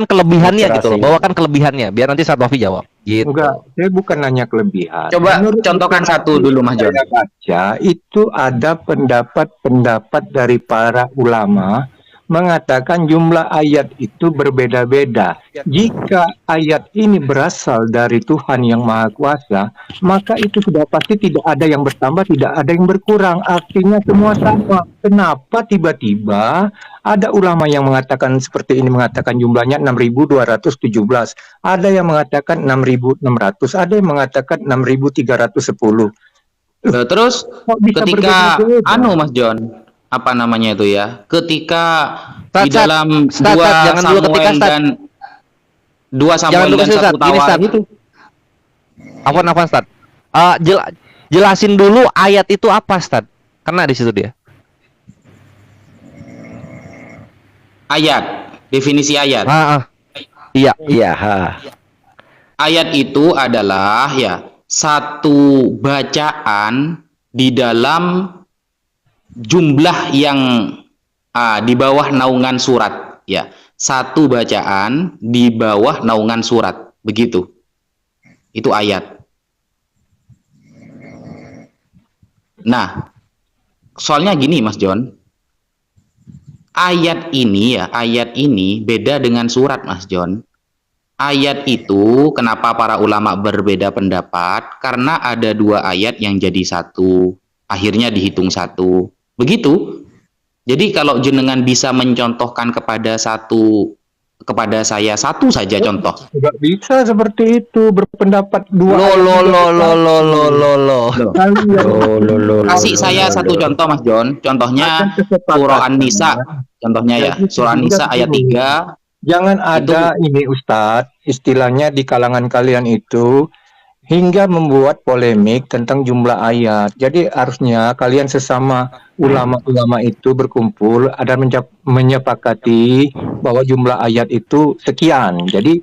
B: kelebihannya gitu loh.
C: Literasi.
B: Bawakan kelebihannya biar nanti saat Wafi jawab. Gitu.
G: Enggak, saya bukan nanya kelebihan.
E: Coba
G: Menurut
E: contohkan
G: literasi
E: satu dulu Mas John.
G: saya baca itu ada pendapat-pendapat dari para ulama mengatakan jumlah ayat itu berbeda-beda. Jika ayat ini berasal dari Tuhan yang Maha Kuasa, maka itu sudah pasti tidak ada yang bertambah, tidak ada yang berkurang. Artinya semua sama. Kenapa tiba-tiba ada ulama yang mengatakan seperti ini, mengatakan jumlahnya 6.217, ada yang mengatakan 6.600, ada yang mengatakan 6.310.
E: Terus
G: Kok bisa
E: ketika
G: berbeda-beda?
E: Mas John, apa namanya itu ya? Ketika
B: Stat,
E: di dalam
B: stat,
E: dua
B: jangan dulu ketika
E: Samuel
B: stat.
E: dan
B: Jangan dulu kesini, Stat.
E: satu
B: Gini,
E: Tawar
B: Stat.
E: itu
B: Apa Stat? Jelasin dulu ayat itu apa, Stat? Karena di situ dia.
E: ayat, definisi ayat.
B: Iya.
C: Iya, ha.
E: Ayat itu adalah ya satu bacaan di dalam jumlah yang di bawah naungan surat, ya. Satu bacaan di bawah naungan surat, begitu. Itu ayat. Nah, soalnya gini Mas John, ayat ini beda dengan surat Mas John. Ayat itu kenapa para ulama berbeda pendapat? Karena ada dua ayat yang jadi satu, akhirnya dihitung satu. Begitu. Jadi kalau jenengan bisa mencontohkan kepada saya satu saja contoh.
G: Tidak bisa seperti itu, berpendapat dua.
E: Kasih saya satu contoh Mas John. Contohnya surah An-Nisa. Contohnya ya, surah An-Nisa ayat 3.
G: Jangan ada ini Ustadz, istilahnya di kalangan kalian itu hingga membuat polemik tentang jumlah ayat. Jadi harusnya kalian sesama ulama-ulama itu berkumpul dan menyepakati bahwa jumlah ayat itu sekian. Jadi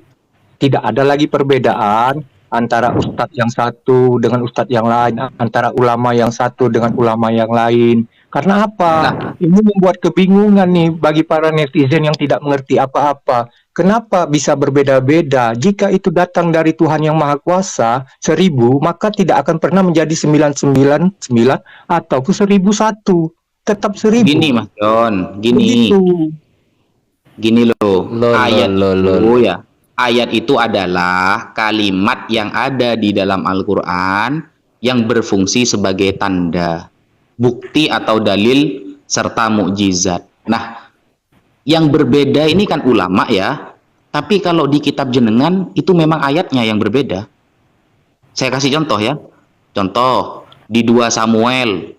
G: tidak ada lagi perbedaan antara ustadz yang satu dengan ustadz yang lain, antara ulama yang satu dengan ulama yang lain. Karena apa? Ini membuat kebingungan nih bagi para netizen yang tidak mengerti apa-apa. Kenapa bisa berbeda-beda? Jika itu datang dari Tuhan yang Maha Kuasa, 1000, maka tidak akan pernah menjadi 999 ataupun 1001. Tetap 1000.
E: Gini Mas John, gini.
G: Begitu.
E: Gini loh. Ayat itu adalah kalimat yang ada di dalam Al-Quran yang berfungsi sebagai tanda, bukti atau dalil serta mukjizat. Nah, yang berbeda ini kan ulama ya, tapi kalau di kitab jenengan itu memang ayatnya yang berbeda. Saya kasih contoh ya. Contoh di 2 Samuel,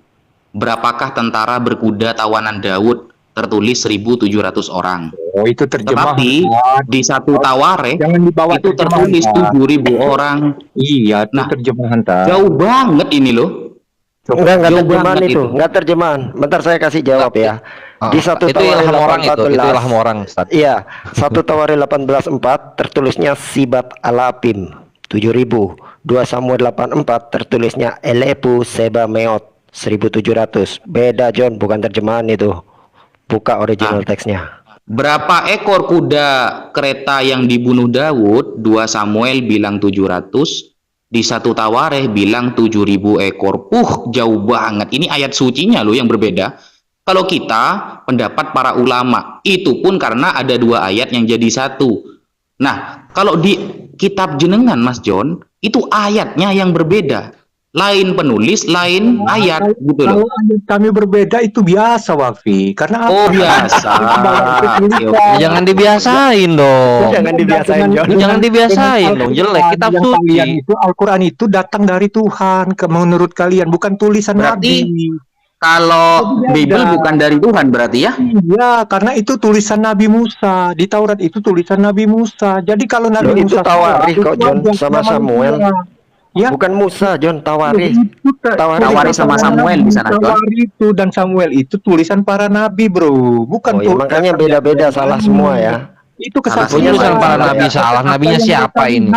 E: berapakah tentara berkuda tawanan Daud? Tertulis 1.700 orang.
G: Oh, itu terjemahan.
E: Tetapi di 1 Tawareh itu tertulis 7.000 orang.
G: Iya, itu terjemahan tak.
E: Jauh banget ini loh.
C: Enggak terjemahan itu, enggak terjemahan. Bentar saya kasih jawab ya. Di 1
B: itu
C: Tawarikh
B: ilham orang itu
C: 18.
B: ilham orang, Ustaz.
C: Iya, 1 Tawarikh 18:4 tertulisnya Sibat Alapim 7.000. 2 Samuel 8:4 tertulisnya Elepu Seba Meot 1.700. Beda John, bukan terjemahan itu. Buka original teksnya.
E: Berapa ekor kuda kereta yang dibunuh Daud? 2 Samuel bilang 700. Di 1 Tawarikh bilang 7.000 ekor. Jauh banget. Ini ayat sucinya loh yang berbeda. Kalau kita pendapat para ulama, itu pun karena ada 2 ayat yang jadi satu. Nah, kalau di kitab jenengan Mas John, itu ayatnya yang berbeda. Lain penulis, lain ayat gitu loh.
G: Kalau ayat kami berbeda itu biasa, Wafi. Karena
E: Oh, biasa.
B: Jangan dibiasain dong.
C: Jangan dibiasain John.
B: Jangan dibiasain dong, jelek. Kitab
G: yang kalian
B: suci.
G: itu Al-Quran itu datang dari Tuhan menurut kalian, bukan tulisan
E: Berarti
G: Nabi.
E: kalau Bible bukan dari Tuhan berarti ya?
G: Iya, karena itu tulisan Nabi Musa. Di Taurat itu tulisan Nabi Musa. Jadi kalau Nabi
C: Loh, itu
G: Musa
C: Tawarikh kok John sama Samuel.
G: Ya.
C: Bukan Musa John, Tawarikh.
E: Tawarikh sama Samuel di sana, John.
G: Tawarikh itu dan Samuel itu tulisan para nabi, Bro. Bukan
C: Oh, ya, makanya beda-beda, salah semua ya.
G: Itu
B: Punya
G: kesaksian
B: tulisan para nabi, salah nabinya siapa ini?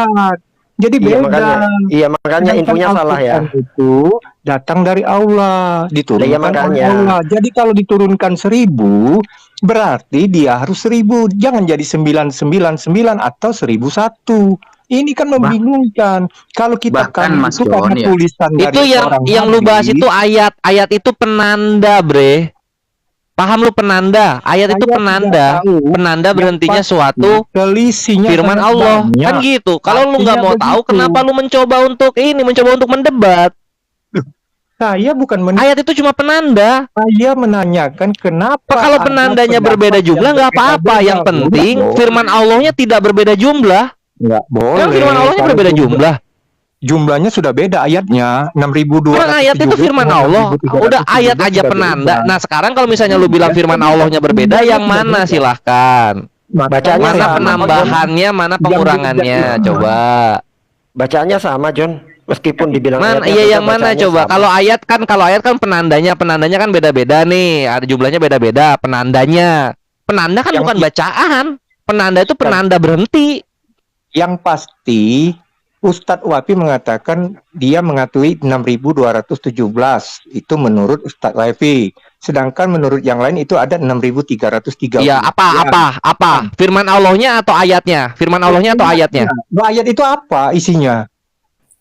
G: Jadi
C: Iya,
G: beda.
C: makanya infonya salah ya.
G: Itu datang dari Allah, diturunkan
C: Iya, makanya.
G: oleh Allah. Jadi kalau diturunkan 1000, berarti dia harus 1000. Jangan jadi 999 atau 1001. Ini kan membingungkan. Kalau kita
E: Bahkan,
G: kan
E: Mas
G: itu karena
E: John, ya.
G: tulisan
B: Itu
G: dari orang
B: yang lu
G: nabi.
B: bahas itu ayat itu penanda, Bre. Paham lu penanda? Ayat itu
G: Saya
B: penanda.
G: tidak tahu.
B: Penanda
G: Yang
B: berhentinya
G: pasti,
B: suatu
G: selisihnya
B: firman
G: sangat
B: Allah.
G: banyak.
B: Kan gitu. Kalau lu nggak
G: Artinya
B: mau tahu,
G: begitu.
B: kenapa lu mencoba untuk mendebat?
G: Saya bukan
B: Ayat itu cuma penanda.
G: saya menanyakan kenapa
B: Kalau
G: ada
B: penandanya
G: pendapat
B: berbeda
G: yang
B: jumlah nggak apa-apa.
G: berbeda-beda.
B: Yang penting
G: Boleh.
B: firman Allahnya tidak berbeda jumlah.
G: Nggak boleh.
B: Kan firman Allahnya
G: Kalau
B: berbeda jumlah.
G: Jumlahnya sudah beda ayatnya 6.200.
B: Kan ayat itu firman Allah. Udah ayat aja penanda. Nah sekarang kalau misalnya lu bilang firman Allahnya berbeda, yang mana silahkan.
C: Bacanya
B: Mana
C: sama,
B: penambahannya, mana pengurangannya, coba.
C: Bacaannya sama, John. Meskipun dibilang
B: Mana
C: ayatnya
B: iya
C: beda,
B: yang mana
C: bacaannya
B: coba?
C: sama.
B: Kalau ayat kan penandanya kan beda-beda nih. Ada jumlahnya beda-beda penandanya. Penanda kan
G: Yang
B: bukan
G: i-
B: bacaan. Penanda itu penanda berhenti.
G: Yang pasti Ustadz Wafi mengatakan dia mengakui 6.217 itu menurut Ustadz Wafi. Sedangkan menurut yang lain itu ada 6.330.
B: Iya, apa? Firman Allahnya atau ayatnya? Firman Allahnya atau ayatnya?
G: Nah, ayat itu apa isinya?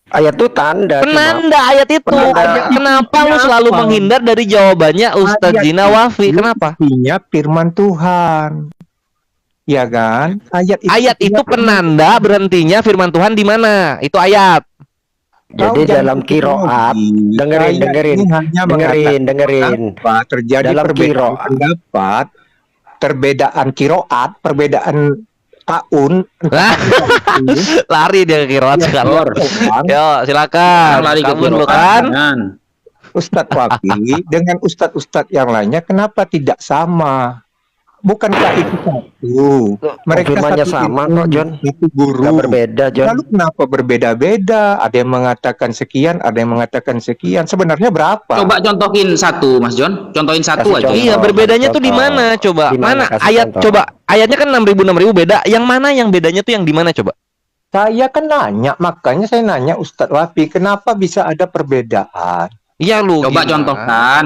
C: Ayat itu tanda.
B: Penanda ayat itu.
C: Penanda.
B: Kenapa lu selalu
G: Apa?
B: menghindar dari jawabannya Ustadz
G: Ayat
B: Zina Wafi?
G: itu
B: Kenapa?
G: Isinya firman Tuhan. Ya kan?
B: Ayat itu
G: isinya
B: penanda berhentinya firman Tuhan di mana? Itu ayat.
C: Jadi dalam kiroat, dengerin.
G: Kenapa terjadi
C: Dalam
G: perbedaan
C: kiroat.
G: pendapat, perbedaan kiroat, perbedaan tahun,
B: Lari dia ke kiroat sekarang. Yo, silakan.
E: Lari ke
B: Kamu dulu
E: Quran.
B: kan?
G: Ustadz Wafi dengan ustadz-ustadz yang lainnya kenapa tidak sama? Bukankah itu satu? Mereka
C: Firmannya
G: satu
C: sama
G: ilmu,
C: kok, John.
G: satu guru.
C: Nggak berbeda, John.
G: Lalu kenapa berbeda-beda? Ada yang mengatakan sekian, ada yang mengatakan sekian. Sebenarnya berapa?
E: Coba contohin satu, Mas John. Contohin satu
C: Kasih
E: aja.
C: contoh.
B: Iya, berbedanya tuh di
C: contoh.
B: mana coba?
C: Di mana?
B: Mana
C: Kasih
B: ayat
C: contoh.
B: coba? Ayatnya kan 6.000 beda. Yang mana yang bedanya tuh yang di mana coba?
G: Saya kan nanya, makanya saya nanya Ustadz Wafi, kenapa bisa ada perbedaan?
B: Iya lu.
E: Coba
B: gimana?
E: contohkan.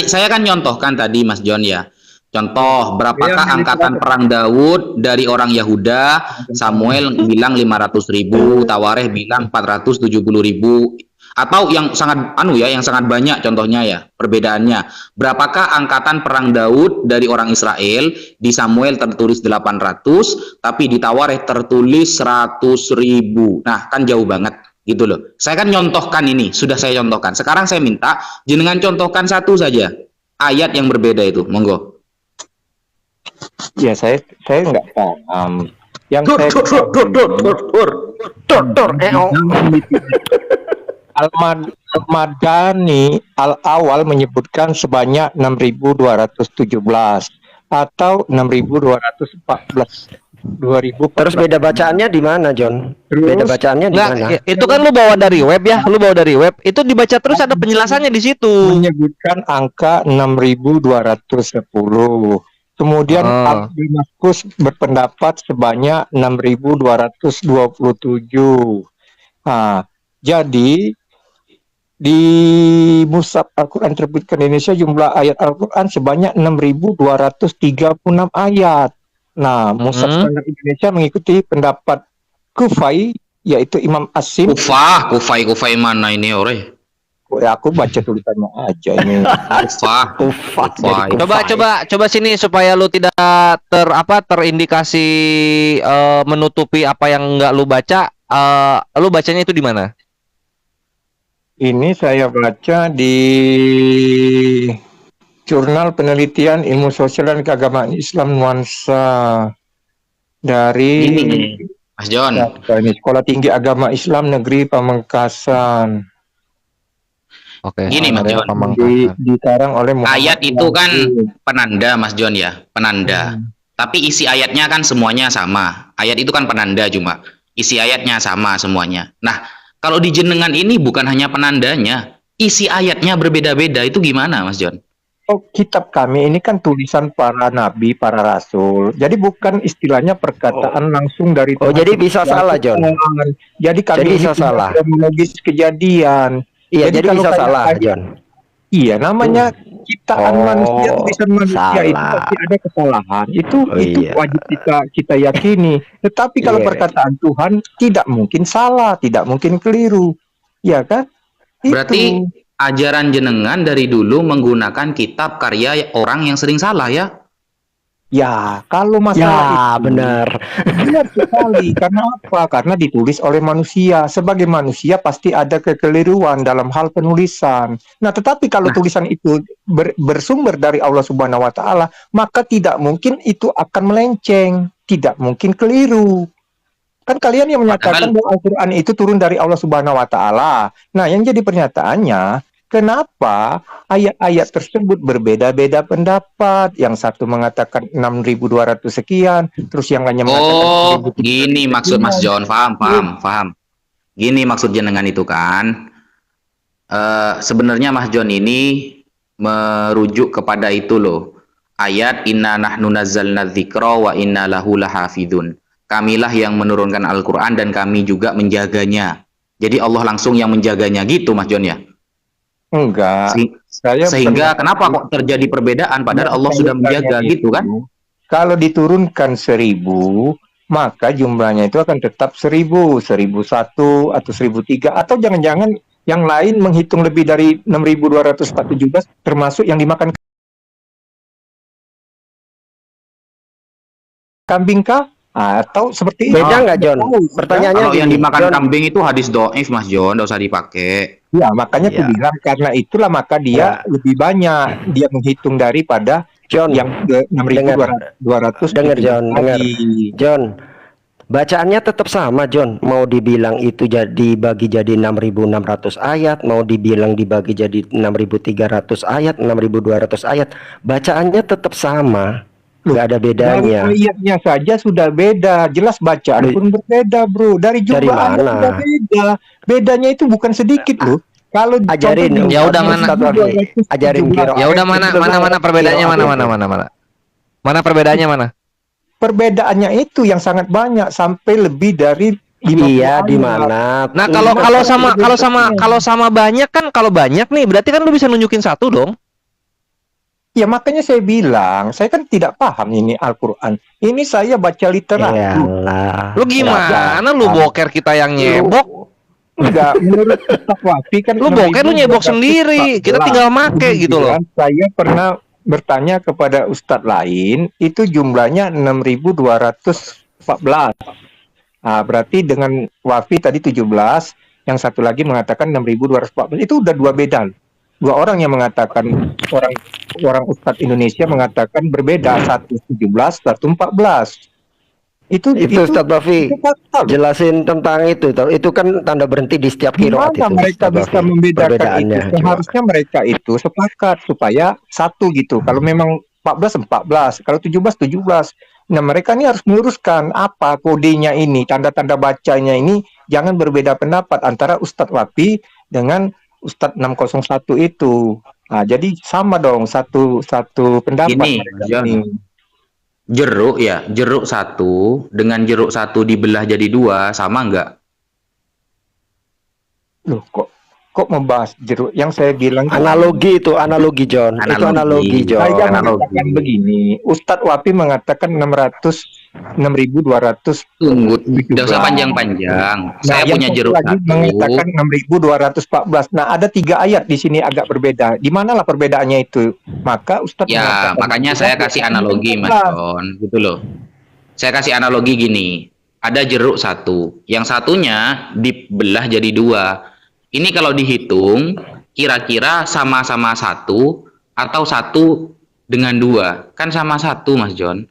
E: Saya kan nyontohkan tadi, Mas John ya. Contoh, berapakah
G: Yang
E: angkatan perang Daud dari orang Yahuda? Samuel bilang 500.000, Tawareh bilang 470.000. Atau yang sangat yang sangat banyak contohnya ya, perbedaannya. Berapakah angkatan perang Daud dari orang Israel? Di Samuel tertulis 800, tapi di Tawareh tertulis 100.000. Nah, kan jauh banget gitu loh. Saya kan nyontohkan ini, sudah saya contohkan. Sekarang saya minta jenengan contohkan satu saja ayat yang berbeda itu, monggo.
G: Ya saya nggak paham. Yang saya Al-Madani Al-Awal menyebutkan sebanyak 6.217 atau 6.214. 2000.
C: Terus beda bacaannya di mana, John? Beda bacaannya di
B: Nggak,
C: mana?
B: itu kan lu bawa dari web ya, lu bawa dari web. Itu dibaca terus ada penjelasannya di situ.
G: Menyebutkan angka 6.210. Kemudian Damaskus berpendapat sebanyak 6.227. Nah, jadi di Mushaf Al-Quran terbitkan Indonesia jumlah ayat Al-Quran sebanyak 6.236 ayat. Nah, Mushaf Standar Indonesia mengikuti pendapat Kufai, yaitu Imam Asim.
E: Kufai mana ini ore?
G: Ya, aku baca tulisannya aja ini.
E: Kufai.
B: Coba sini supaya lu tidak terindikasi menutupi apa yang nggak lu baca. Lu bacanya itu di mana?
G: Ini saya baca di Jurnal Penelitian Ilmu Sosial dan Keagamaan Islam Nuansa dari
E: Ini, Mas John.
G: Ini Sekolah Tinggi Agama Islam Negeri Pamengkasan.
B: Oke.
E: Gini, Mas John.
G: Dikarang oleh Muhammad
E: Ayat itu kan penanda, Mas John ya, penanda. Tapi isi ayatnya kan semuanya sama. Ayat itu kan penanda cuma. Isi ayatnya sama semuanya. Nah, kalau di jenengan ini bukan hanya penandanya, isi ayatnya berbeda-beda. Itu gimana, Mas John?
G: Oh, kitab kami ini kan tulisan para nabi, para rasul. Jadi bukan istilahnya perkataan langsung dari
C: Oh, jadi bisa salah, John.
G: Jadi kami
C: Jadi
G: ini
C: bisa
G: punya
C: salah.
G: kronologis kejadian.
C: Iya, jadi
G: kalau
C: bisa
G: kayak
C: salah,
G: tadi-
C: John.
G: Iya, namanya ciptaan
C: Oh,
G: manusia, tulisan manusia itu
C: salah.
G: pasti ada kesalahan. Itu
C: iya.
G: wajib kita yakini. Tetapi kalau
C: Iya.
G: perkataan Tuhan tidak mungkin salah, tidak mungkin keliru. Ya kan? Itu.
E: Berarti ajaran jenengan dari dulu menggunakan kitab karya orang yang sering salah ya.
G: Ya, kalau
C: Ya,
G: masalah itu
C: benar.
G: benar sekali. Karena apa? Karena ditulis oleh manusia. Sebagai manusia pasti ada kekeliruan dalam hal penulisan. Nah, tetapi kalau
E: Nah,
G: tulisan itu bersumber dari Allah Subhanahu wa taala, maka tidak mungkin itu akan melenceng, tidak mungkin keliru. Kan kalian yang menyatakan
E: padahal
G: bahwa Al-Quran itu turun dari Allah Subhanahu wa taala. Nah, yang jadi pernyataannya, kenapa ayat-ayat tersebut berbeda-beda pendapat? Yang satu mengatakan 6.200 sekian, terus yang lainnya mengatakan
E: oh,
G: 1.300
E: gini maksud Mas
G: sekian.
E: John, paham. Gini maksud jenengan itu kan. Sebenarnya Mas John ini merujuk kepada itu loh. Ayat inna nahnu nazzalna dzikra wa inna lahu lahafidun. Kamilah yang menurunkan Al-Qur'an dan kami juga menjaganya. Jadi Allah langsung yang menjaganya gitu Mas John ya.
G: Enggak,
E: Se-
G: saya
E: Sehingga
G: bertanya,
E: kenapa kok terjadi perbedaan padahal Allah
G: saya
E: sudah
G: bertanya
E: menjaga gitu kan?
G: itu, kalau diturunkan 1.000, maka jumlahnya itu akan tetap 1.000, 1.001 atau 1.003, atau jangan-jangan yang lain menghitung lebih dari 6.217 termasuk yang dimakan kambing kah? Atau seperti itu?
C: Beda nggak, John?
G: Tahu, kan?
C: Pertanyaannya
E: Kalau yang
C: gini,
E: dimakan
C: John.
E: kambing itu hadis doif Mas John, nggak usah dipakai.
G: Ya, makanya aku
C: Ya,
G: bilang karena itulah maka dia
C: ya.
G: lebih banyak dia menghitung daripada
C: John,
G: yang
C: dengar,
G: 6.200
C: dengar, John, dengar.
G: tadi.
C: John, bacaannya tetap sama, John. Mau dibilang itu dibagi jadi 6.600 ayat, mau dibilang dibagi jadi 6.300 ayat, 6.200 ayat, bacaannya tetap sama.
G: Loh,
C: Nggak ada
G: dari
C: bedanya.
G: ayatnya saja sudah beda, jelas bacaan
C: Dari,
G: pun berbeda, bro. Dari
C: dari
G: jumlah ayat sudah
C: mana?
G: beda. Bedanya itu bukan sedikit, loh. Kalau contoh
C: Ajarin
G: di
B: Ya udah
C: Ustadz
B: mana?
C: Ustadz Wafli, ajarin
G: 217
C: kiro.
B: Ya udah mana
C: Itu
B: mana perbedaannya
C: kiro
B: mana? Mana perbedaannya mana?
G: perbedaannya itu yang sangat banyak sampai lebih dari 50
C: Iya, di
G: ayat.
C: mana?
B: Nah, kalau
G: Nah,
B: kalau sama banyak kan, kalau banyak nih berarti kan lu bisa nunjukin satu dong.
G: ya makanya saya bilang, saya kan tidak paham ini Al-Quran. Ini saya baca literatur.
C: Iyalah.
B: Lu gimana lu boker kita yang nyebok?
G: Enggak, menurut Ustaz Wafi kan
B: Lu boker lu nyebok sendiri. Kita tinggal make gitu loh.
G: Saya pernah bertanya kepada Ustadz lain, itu jumlahnya 6.214. Nah, berarti dengan Wafi tadi 17, yang satu lagi mengatakan 6.214. Itu udah dua beda. Dua orang yang mengatakan, orang Ustadz Indonesia mengatakan berbeda, satu 17, satu 14.
C: Itu Ustadz Bafi,
G: itu fatal.
C: jelasin tentang itu. Itu kan tanda berhenti di setiap kiroat
G: Gimana
C: itu.
G: mereka
C: Ustadz
G: bisa
C: Bafi.
G: membedakan itu?
C: Perbedaannya coba.
G: Seharusnya mereka itu sepakat supaya satu gitu. Kalau memang 14, kalau 17. Nah, mereka ini harus meluruskan apa kodenya ini, tanda-tanda bacanya ini jangan berbeda pendapat antara Ustadz Wafi dengan Ustadz 601 itu. Nah, jadi sama dong satu pendapat
E: Gini,
G: mereka
E: John.
G: ini.
E: Jeruk satu dengan jeruk satu dibelah jadi dua sama nggak?
G: Loh, kok membahas jeruk? Yang saya bilang
C: Analogi itu, analogi John. Itu analogi John.
G: saya
E: Analogi.
G: mengatakan begini, Ustadz Wafi mengatakan 6.200.
E: Tunggu, tidak usah panjang-panjang. Saya
G: yang
E: punya
G: satu
E: jeruk
G: lagi
E: satu.
G: mengatakan 6.214. Nah, ada 3 ayat di sini agak berbeda. Di manalah perbedaannya itu? Maka Ustadz
E: Ya,
G: mengatakan
E: makanya saya kasih analogi, Mas John, gitu loh. Saya kasih analogi gini. Ada jeruk satu, yang satunya dibelah jadi dua. Ini kalau dihitung, kira-kira sama-sama satu atau satu dengan dua. Kan sama satu, Mas John.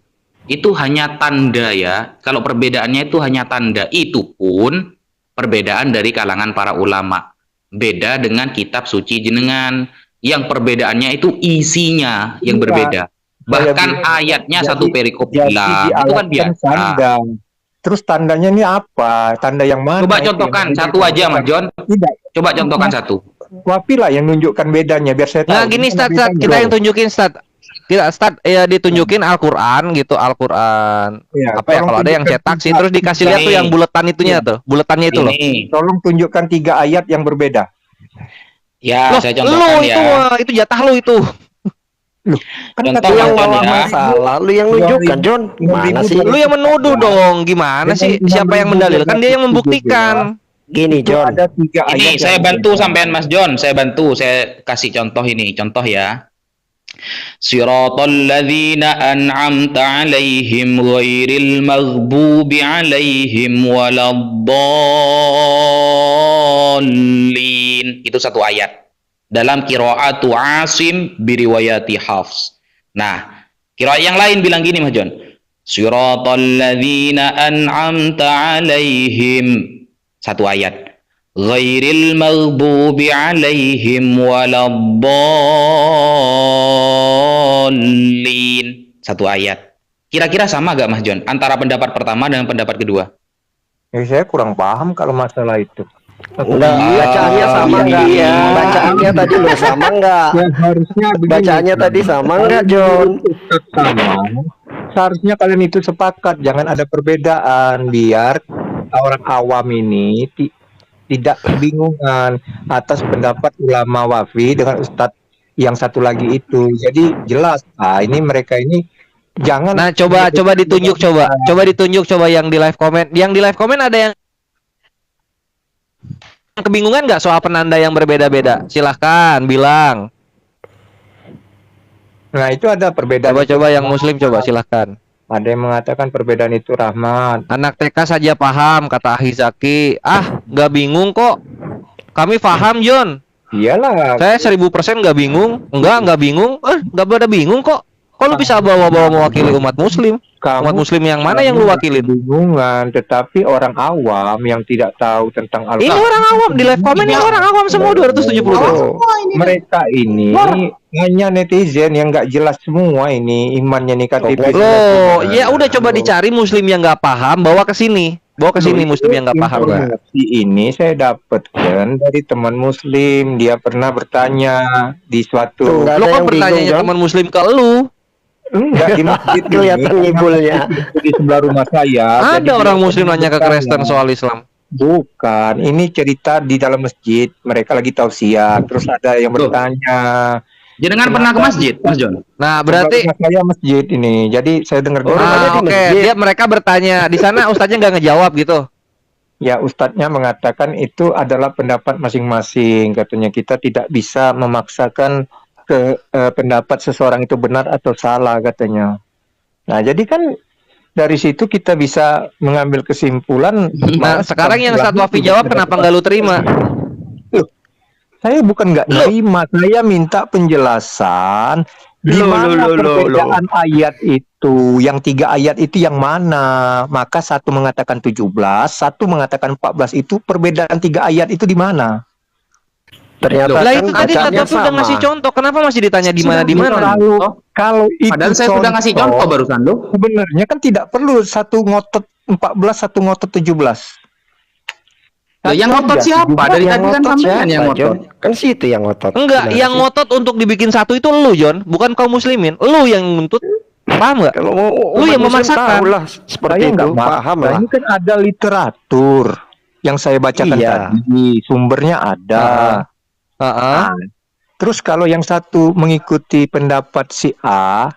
E: Itu hanya tanda ya. Kalau perbedaannya itu hanya tanda. Itu pun perbedaan dari kalangan para ulama. Beda dengan kitab suci jenengan. Yang perbedaannya itu isinya yang berbeda. Bahkan ayatnya satu perikop hilang. Itu kan biasa.
G: Tanda. Terus tandanya ini apa? Tanda yang mana?
E: Coba
G: itu
E: contohkan
G: yang
E: satu aja, Mas John.
G: Tidak.
E: Coba contohkan satu.
G: Wafi lah yang nunjukkan bedanya biar saya tahu.
B: Nah, gini
G: Gimana
B: Stat,
G: bedanya?
B: kita yang tunjukin Stat. Stat ya ditunjukin Al-Qur'an gitu, Al-Qur'an.
G: Ya,
B: Apa ya,
G: tolong
B: kalau ada yang
G: tunjukkan
B: cetak sih,
G: tiga-
B: terus dikasih lihat tuh
E: Nih.
B: yang buletan itunya tuh, buletannya itu loh.
E: Ini.
G: Tolong tunjukkan 3 ayat yang berbeda.
E: Ya,
B: Loh,
E: saya
B: lu
E: contohkan
B: itu
E: ya.
B: itu jatah lu itu.
G: Kan
E: Contoh
G: kata
C: Lu yang
E: John
C: bawa
E: ya.
C: masalah, lu yang nunjukkan John. Gimana sih?
B: Lu yang menuduh dong. Gimana sih? Siapa yang mendalilkan? Dia yang membuktikan.
C: Gini
G: Itu
C: John,
G: ada 3
E: Ini
G: ayat
E: saya
G: yang
E: bantu
G: berbeda.
E: sampean Mas John, saya bantu, saya kasih contoh ini, contoh ya. Siratal ladzina an'amta 'alaihim ghairil maghdubi 'alaihim waladdallin. Itu satu ayat. Dalam qiraatu Asim biriwayati Hafs. Nah, qiraat yang lain bilang gini Mas John. Siratal ladzina an'amta 'alaihim. Satu ayat. Ghairil maghdubi 'alaihim waladdallin. Satu ayat. Kira-kira sama gak Mas John antara pendapat pertama dan pendapat kedua?
G: Saya kurang paham kalau masalah itu.
C: enggak, bacaannya sama enggak?
A: iya.
C: Bacaannya tadi lo sama enggak?
G: Ya harusnya begini.
C: Bacaannya tadi sama enggak, John?
G: Sama. Seharusnya kalian itu sepakat, jangan ada perbedaan biar orang awam ini tidak kebingungan atas pendapat ulama wafi dengan ustadz yang satu lagi itu. Jadi jelas, ini mereka ini jangan.
B: Nah, coba ditunjuk coba yang di live comment. Yang di live comment ada yang kebingungan nggak soal penanda yang berbeda-beda? Silahkan bilang.
G: Nah, itu ada perbedaan.
B: Coba yang muslim coba silahkan.
G: Ada yang mengatakan perbedaan itu rahmat.
B: Anak TK saja paham, kata Ahi Zaki. Nggak bingung kok. Kami paham, John.
G: Iyalah.
B: Saya 1000% nggak bingung. Nggak bingung. Nggak pada bingung kok. Kok lu bisa bawa-bawa mewakili umat muslim? Umat muslim yang mana yang lu wakilin?
G: Bingungan, tetapi orang awam yang tidak tahu tentang
B: Ini orang awam di live comment, ini orang awam semua 270.
G: Mereka ini hanya netizen yang nggak jelas semua ini imannya nih KTP.
B: Loh, ya udah coba dicari muslim yang nggak paham, bawa ke sini. Bawa ke sini muslim yang nggak paham.
G: Informasi ini saya dapatkan dari teman muslim. Dia pernah bertanya di suatu.
C: Nggak
B: Lo
C: ada
B: kok
C: yang
B: bertanya
C: bingung, John?
B: teman muslim ke lu?
G: Enggak, di masjid ini.
C: Kelihatan ngibulnya.
G: Di sebelah rumah saya.
B: Ada orang muslim nanya ke Kristen soal Islam.
G: Bukan, ini cerita di dalam masjid. Mereka lagi tausiah. Terus ada yang bertanya.
E: Jenengan pernah ke masjid, Mas John?
B: Nah, berarti
G: Sebelah rumah saya masjid ini. Jadi saya dengar
B: oke, mereka bertanya di sana, ustaznya nggak ngejawab gitu.
G: Ya, ustadznya mengatakan itu adalah pendapat masing-masing. Katanya kita tidak bisa memaksakan pendapat seseorang itu benar atau salah katanya. Nah, jadi kan dari situ kita bisa mengambil kesimpulan.
B: Nah, sekarang yang Satwafi jawab kenapa nggak lu terima?
G: Saya bukan nggak terima, saya minta penjelasan di mana perbedaan ayat itu, yang 3 ayat itu yang mana? Maka satu mengatakan 17, satu mengatakan 14, itu perbedaan 3 ayat itu di mana?
C: Ternyata
B: Lah
C: kan
B: itu tadi
C: bacaannya
B: Satwafi udah ngasih contoh, kenapa masih ditanya di mana?
G: Kalau itu
E: Padahal saya sudah ngasih contoh barusan loh.
G: Sebenarnya kan tidak perlu satu ngotot 14, satu ngotot 17.
E: Loh, yang ngotot siapa? Dari tadi kan sampean yang ngotot.
C: Kan situ yang ngotot.
B: Enggak, yang ngotot untuk dibikin satu itu lu, John, bukan kaum muslimin. Lu yang nuntut. Paham nggak?
C: Kalau mau
B: Lu yang
C: umat muslim
B: memaksakan.
C: tahulah seperti
G: Saya
C: itu,
G: nggak
C: paham lah.
G: Ini kan ada literatur yang saya bacakan
C: Iya.
G: tadi, sumbernya ada. Nah, terus kalau yang satu mengikuti pendapat si A,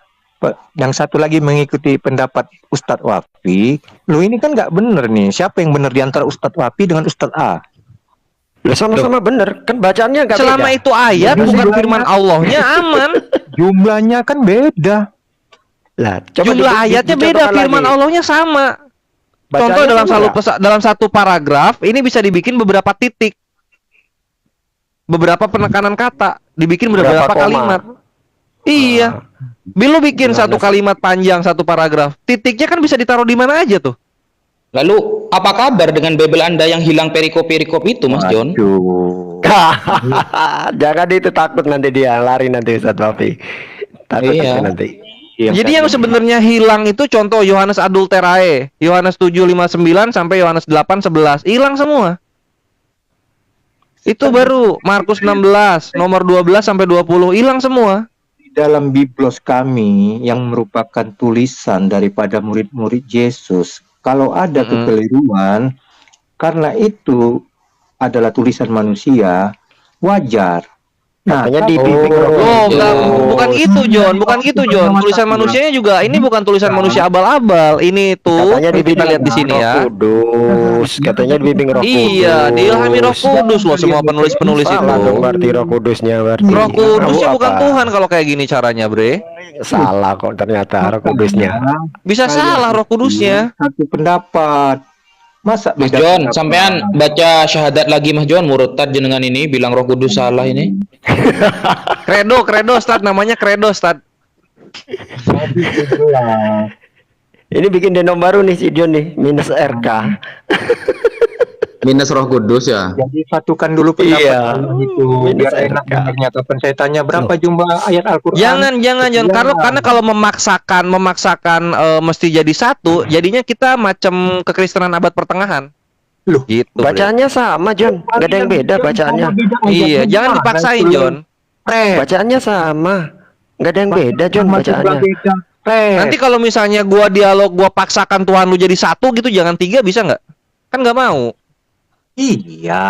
G: yang satu lagi mengikuti pendapat Ustadz Wafi, lu ini kan nggak bener nih. Siapa yang bener di antara Ustadz Wafi dengan Ustadz A?
C: Lah sama-sama bener, kan bacaannya nggak
B: Selama
C: beda.
B: itu ayat
G: Jadi
B: bukan
G: jumlahnya-
B: firman Allahnya aman.
G: Jumlahnya kan beda.
C: Lah, coba
B: Jumlah ayatnya beda,
C: dicontohkan
B: firman
C: lagi.
B: Allahnya sama.
C: Bacaannya
B: Contoh
C: sama nggak?
B: dalam satu paragraf ini bisa dibikin beberapa titik. Beberapa penekanan kata, dibikin beberapa
C: Berapa koma?
B: kalimat. Iya. Lu bikin satu kalimat panjang satu paragraf, titiknya kan bisa ditaruh di mana aja tuh.
E: Lalu apa kabar dengan Bible Anda yang hilang perikop-perikop itu, Mas John?
G: Aduh.
C: Jangan itu, takut nanti dia lari nanti Ustadz Wafi. Takut
E: Iya.
C: nanti.
B: Jadi yang sebenarnya hilang itu contoh Yohanes Adulterae, Yohanes 7:59 sampai Yohanes 8:11, hilang semua. Itu baru Markus 16 nomor 12 sampai 20 hilang semua.
G: Dalam Biblos kami yang merupakan tulisan daripada murid-murid Yesus, kalau ada kekeliruan, karena itu adalah tulisan manusia, wajar.
C: Katanya dibimbing Roh
B: Oh,
C: Kudus.
B: enggak, bukan gitu, John. Bukan gitu, John. Tulisan manusianya juga ini bukan tulisan manusia abal-abal. Ini tuh
C: Katanya
B: kita
C: dibimbing
B: lihat di sini
C: Roh
B: ya.
C: Kudus. Katanya dibimbing Roh Kudus.
B: Iya, diilhami Roh Kudus loh semua penulis-penulis itu.
C: Salah dong berarti Roh Kudusnya berarti.
B: Roh Kudusnya
C: Kamu
B: bukan
C: apa?
B: Tuhan kalau kayak gini caranya, Bre.
C: Salah kok ternyata Roh Kudusnya.
B: Bisa salah Roh Kudusnya.
G: Satu pendapat. Masa
E: Mas
G: beda
E: John,
G: pendapat?
E: sampean baca syahadat lagi Mas John, murtad jenengan ini bilang Roh Kudus salah ini.
B: Kredo, Stad namanya Kredo, Stad.
C: Ini bikin denom baru nih si John nih, minus RK.
E: Minus Roh Kudus ya.
G: Jadi satukan dulu pendapat
C: Iya.
G: itu
C: Minus
G: biar enak
C: RK.
G: dengarnya. Kapan saya tanya berapa jumlah ayat Al-Qur'an?
B: Jangan, John. Karena kalau memaksakan mesti jadi satu, jadinya kita macam kekristenan abad pertengahan.
G: Loh,
B: Gitu. Bre.
C: Bacaannya sama John, gak ada yang beda bacaannya.
B: Iya, jangan dipaksain, John.
C: Bacaannya sama, gak ada yang beda John bacaannya.
B: Nanti kalau misalnya gua dialog, gua paksakan Tuhan lu jadi satu gitu, jangan tiga, bisa nggak? Kan nggak mau.
G: Iya.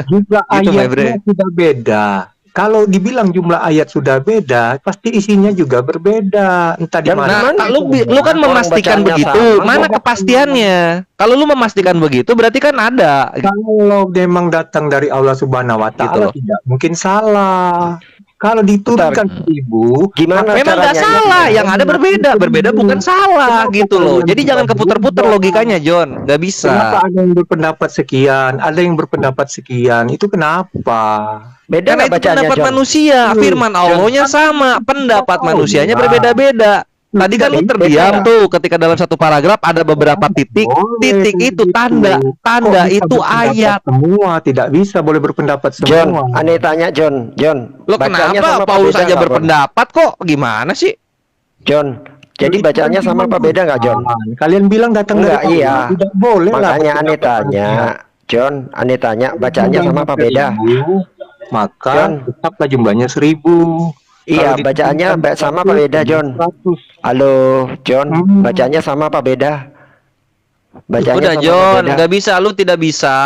G: Jumlah
B: Gitu,
G: ayatnya
B: Febre.
G: sudah beda. Kalau dibilang jumlah ayat sudah beda, pasti isinya juga berbeda. Entah di
C: Dan
G: mana.
B: Nah, lu kan
C: Orang
B: memastikan
C: bacanya
B: begitu.
C: sama.
B: Mana kepastiannya? Kalau lu memastikan begitu, berarti kan ada.
G: Kalau memang datang dari Allah Subhanahu wa
B: Gitu
G: taala
B: loh.
G: tidak mungkin salah. Kalau diturunkan ke ibu,
C: Gimana
B: Memang nggak
C: caranya?
B: salah, yang ada berbeda bukan salah gitu loh. Jadi jangan keputar-putar logikanya, John. Nggak bisa.
G: kenapa ada yang berpendapat sekian, ada yang berpendapat sekian? Itu kenapa?
C: Beda
B: Karena
C: nggak
B: itu
C: bacanya
B: pendapat
C: John?
B: manusia, firman Allahnya sama, pendapat manusianya berbeda-beda. Tadi kan lu terdiam tuh ketika dalam satu paragraf ada beberapa titik, titik itu tanda itu ayat.
G: Semua tidak bisa boleh berpendapat
C: John,
G: semua.
C: aneh tanya John,
B: Lo
C: bacanya
B: kenapa
C: sama apa
B: Paulus
C: beda
B: aja
C: nggak, Bro?
B: berpendapat kok? Gimana sih?
C: John, jadi bacanya sama apa beda nggak John?
G: Kalian bilang datang
C: Enggak,
G: dari
C: iya.
G: Allah, tidak boleh lah
C: Makanya aneh
G: berpendapat
C: tanya, John, aneh tanya bacaannya sama apa beda?
G: Maka
C: John.
G: tetaplah jumlahnya 1000.
C: Iya,
G: Kalau
C: bacaannya
G: ditambahkan
C: sama apa beda, John?
G: 100.
C: Halo, John, bacaannya sama apa beda? Bacanya
B: Udah
C: sama apa
B: John,
C: beda?
B: nggak bisa, lu tidak bisa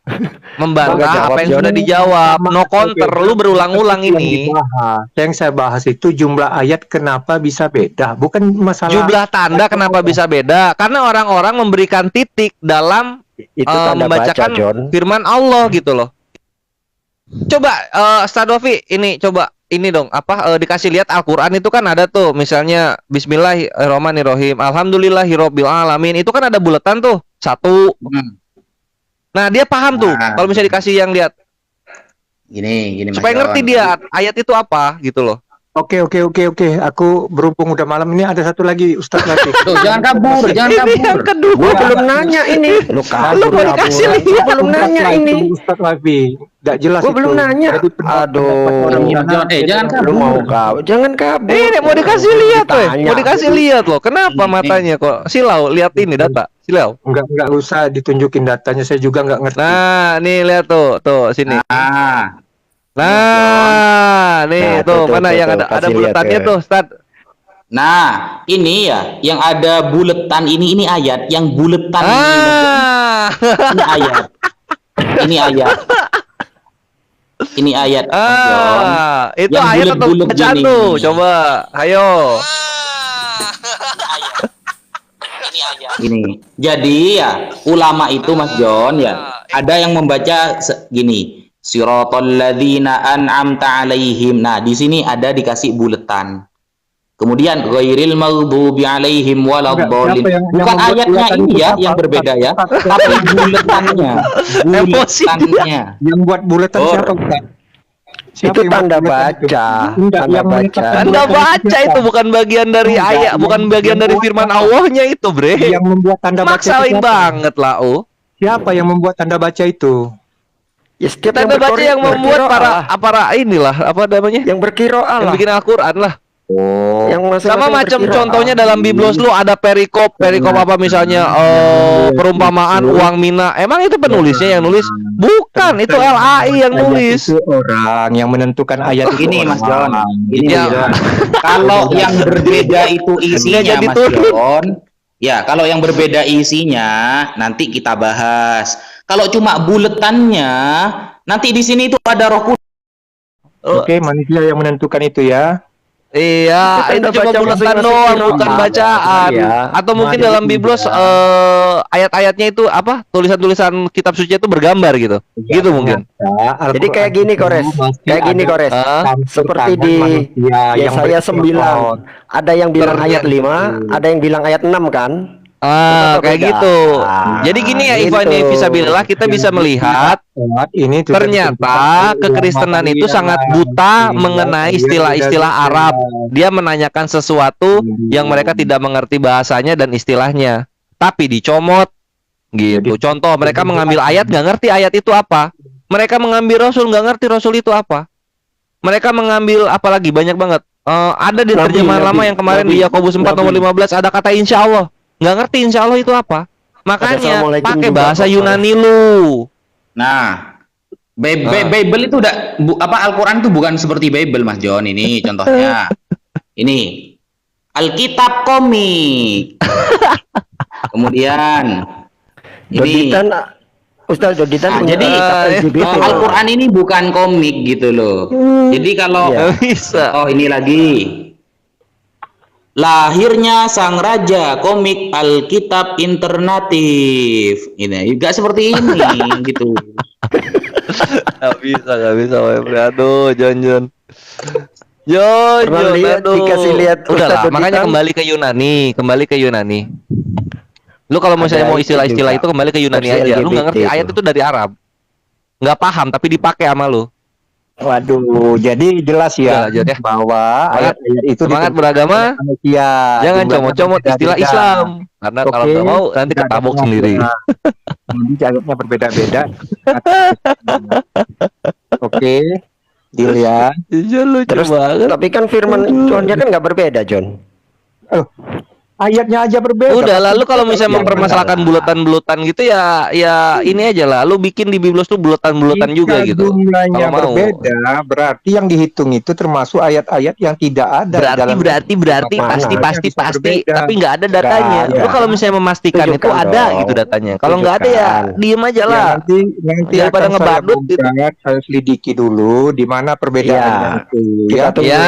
C: Nggak
B: membantah
C: jawab,
B: apa yang
C: John.
B: sudah dijawab. No counter, lu berulang-ulang
G: Yang
B: ini.
G: dibahas. Yang saya bahas itu jumlah ayat kenapa bisa beda, bukan masalah
B: Jumlah tanda kenapa bisa beda? Karena orang-orang memberikan titik dalam
C: Itu tanda baca,
B: membacakan
C: John.
B: firman Allah gitu loh. Coba Stadovi ini coba ini dong dikasih lihat Al-Qur'an itu kan ada tuh misalnya Bismillahirrahmanirrahim Alhamdulillahirabbil alamin itu kan ada buletan tuh satu. Nah, dia paham tuh
E: Nah.
B: kalau misalnya dikasih yang lihat
E: Gini Mas
B: supaya ngerti
E: John.
B: dia ayat itu apa gitu loh.
G: Oke. Aku berhubung udah malam ini ada satu lagi Ustadz lagi.
E: Tuh, jangan kabur, jangan
B: Ini yang
E: kabur.
B: kedua.
C: Gua belum nanya ini. Lu
B: Lu mau dikasih lihat.
C: Gua belum nanya ini.
G: Ustadz Wafi. Nggak jelas
C: Gua
G: itu.
C: belum nanya.
G: Jadi pendapat
C: Aduh.
G: orang
E: Jangan,
G: sana,
E: jangan kabur.
C: Lu mau kau? Jangan kabur.
B: Ini mau dikasih lihat weh.
C: Ditanya.
B: Mau dikasih lihat loh. Kenapa
E: Ini.
B: matanya kok silau? Lihat ini data. Silau.
G: Nggak usah ditunjukin datanya, saya juga nggak ngerti.
B: Nah, nih lihat tuh sini.
E: Ah,
B: Nah, nih
C: Nah,
B: tuh,
C: tuh,
B: mana
C: tuh,
B: yang
C: tuh,
B: ada
C: kasih
B: buletannya
C: lihat ya.
B: tuh, Stad.
E: nah, ini ya, yang ada buletan ini ayat, yang buletan ini ayat. Ini ayat. Ini ayat. Mas John.
B: Itu
E: Yang
B: ayat atau
E: bulet-bulet
B: bacaan
E: gini.
B: tuh? Coba, ayo.
E: Ini. Jadi ya, ulama itu Mas John ya, ada yang membaca gini, siratal ladzina an'amta alaihim. Nah, di sini ada dikasih buletan. Kemudian ghairil maghdubi alaihim waladdallin.
G: Siapa yang
E: Bukan
G: membuat
E: ayatnya
G: buletan
E: ini
G: itu?
E: ya
G: Siapa?
E: yang berbeda ya, tapi buletannya.
B: Emosi dia.
E: Buletannya.
G: Yang buat buletan
E: Oh.
G: siapa Ustaz? Siapa
C: Itu
G: yang buat
C: tanda
G: buletan itu?
C: baca.
G: Enggak,
C: Tanda
G: yang
C: baca.
G: menetapkan
B: Anda
G: buletan
B: baca
G: siapa?
B: itu bukan bagian dari
G: Enggak,
B: ayat, bukan
G: yang-
B: bagian dari
G: yang
B: firman
G: buat-
B: Allahnya itu, Bre.
G: Yang membuat tanda baca itu
B: Maksain
G: siapa?
B: banget lah,
G: Siapa yang membuat tanda baca itu?
C: Ya, setiap
B: Tanda baca yang membuat para inilah, apa namanya?
C: yang berkiroah
B: Yang
C: lah.
B: bikin Al-Qur'an lah.
C: Yang masing-masing
B: Sama macam
C: berkiroah.
B: contohnya dalam Biblos lu ada perikop apa misalnya perumpamaan uang mina. Emang itu penulisnya yang nulis? Bukan, itu LAI yang nulis.
G: Itu orang yang menentukan ayat itu.
E: Ini Mas John.
G: orang.
E: Ini
B: Ya.
E: Mas John. Kalau yang berbeda itu isinya
B: jadi
E: Mas
B: turun.
E: John. Ya, kalau yang berbeda isinya nanti kita bahas. Kalau cuma buletannya, nanti di sini itu ada Roh Kudus.
G: Oke, manusia yang menentukan itu ya.
B: Iya,
C: Kita
B: itu
C: udah
B: cuma
C: baca
B: buletan
C: masing-masing
B: doang,
C: firman.
B: bukan bacaan.
C: Iya.
B: Atau mungkin
G: Jadi
B: dalam Biblos ayat-ayatnya itu apa? Tulisan-tulisan kitab suci itu bergambar gitu.
G: Ya,
B: Gitu mungkin.
G: ternyata
C: Jadi kayak
G: Al-Quran
C: gini,
G: itu
C: Kores.
G: masih
C: Kayak gini,
G: ada
C: Kores.
B: Ah,
G: campur
C: Seperti
G: tangan
C: di
G: manusia yang
C: Yesaya 9.
G: berikut.
C: Ada yang bilang ayat 5, ada yang bilang ayat 6 kan? Tetap
B: kayak
C: beda.
B: gitu. Jadi gini ya, Ivan
C: gitu.
B: Fisabilillah, kita bisa melihat
G: Ini sudah
B: ternyata
G: ditentukan oleh
B: kekristenan
G: ulama
B: itu
G: yang
B: sangat
G: lain,
B: buta
G: sehingga
B: mengenai
G: kalian
B: istilah-istilah
G: beda-beda.
B: Arab. Dia menanyakan sesuatu yang mereka tidak mengerti bahasanya dan istilahnya, tapi dicomot gitu. Contoh, mereka mengambil ayat nggak ngerti ayat itu apa. Mereka mengambil Rasul nggak ngerti Rasul itu apa. Mereka mengambil apalagi banyak banget. Ada di terjemahan lama yang kemarin di Yakobus 4 nomor 15 ada kata insya Allah. Nggak ngerti insya Allah itu apa. Makanya
C: Assalamualaikum
B: pakai
C: juga
B: bahasa
C: kok,
B: Yunani lu.
E: Nah, Bible itu udah Al-Quran itu bukan seperti Bible, Mas John. Ini contohnya. Ini Alkitab komik. Kemudian ini
C: Joditan, Ustaz Joditan punya
E: jadi
C: kitab LGBT.
E: Al-Quran ini bukan komik gitu loh. Jadi kalau
C: Iya.
B: Nggak bisa.
E: oh ini lagi lahirnya sang raja komik Alkitab alternatif. Ini enggak seperti ini gitu.
B: Nggak bisa, Webri. Aduh, Jon.
C: Pernah lihat,
B: aduh.
C: dikasih lihat
B: Udahlah,
C: Ustaz
B: makanya
C: Joditan.
B: kembali ke Yunani. Lu kalau misalnya
C: Ada
B: mau
C: itu
B: istilah-istilah
C: juga.
B: itu kembali ke Yunani
C: Versi
B: aja. Lu nggak ngerti
C: LGBT
B: ayat
C: itu.
B: itu dari Arab. Nggak paham, tapi dipakai sama lu.
G: Waduh, jadi jelas ya
B: Udah, Jon, ya.
G: bahwa
B: Semangat.
G: ayat-ayat itu
B: Semangat
G: ditentukan
B: beragama.
G: oleh manusia.
B: Jangan
G: Jumlahnya
B: comot-comot istilah
G: berbeda-beda.
B: Islam. Karena kalau
G: Oke,
B: nggak mau nanti
G: tidak ada
B: ketabok sendiri.
G: Nanti ayatnya berbeda-beda. Oke, deal ya.
B: Iya, lucu
C: Terus,
B: banget.
C: tapi kan firman Tuhannya kan nggak berbeda, John.
G: Ayatnya aja berbeda.
B: Udah, lalu kalau misalnya
C: Yang
B: mempermasalahkan
C: benar.
B: buletan-buletan gitu ya ini aja lah. Lu bikin di Biblos tuh buletan-buletan juga
G: Jika
B: gitu.
G: jumlahnya
B: Kalau mau.
G: berbeda, berarti yang dihitung itu termasuk ayat-ayat yang tidak ada
B: Berarti
C: Mana?
B: pasti
G: Bisa berbeda.
B: tapi nggak ada datanya.
C: Nggak ada.
B: Lu kalau misalnya memastikan itu
C: Tunjukkan
B: ada
C: dong.
B: gitu datanya. Kalau nggak ada ya
C: Tunjukkan.
B: diem aja
G: Ya,
B: lah.
G: nanti
B: Daripada
G: akan saya
B: ngebadut gitu.
G: bongkar, saya selidiki dulu di mana perbedaannya
C: Ya.
G: itu.
C: Kita
G: Ya,
C: tunggu
B: Ya,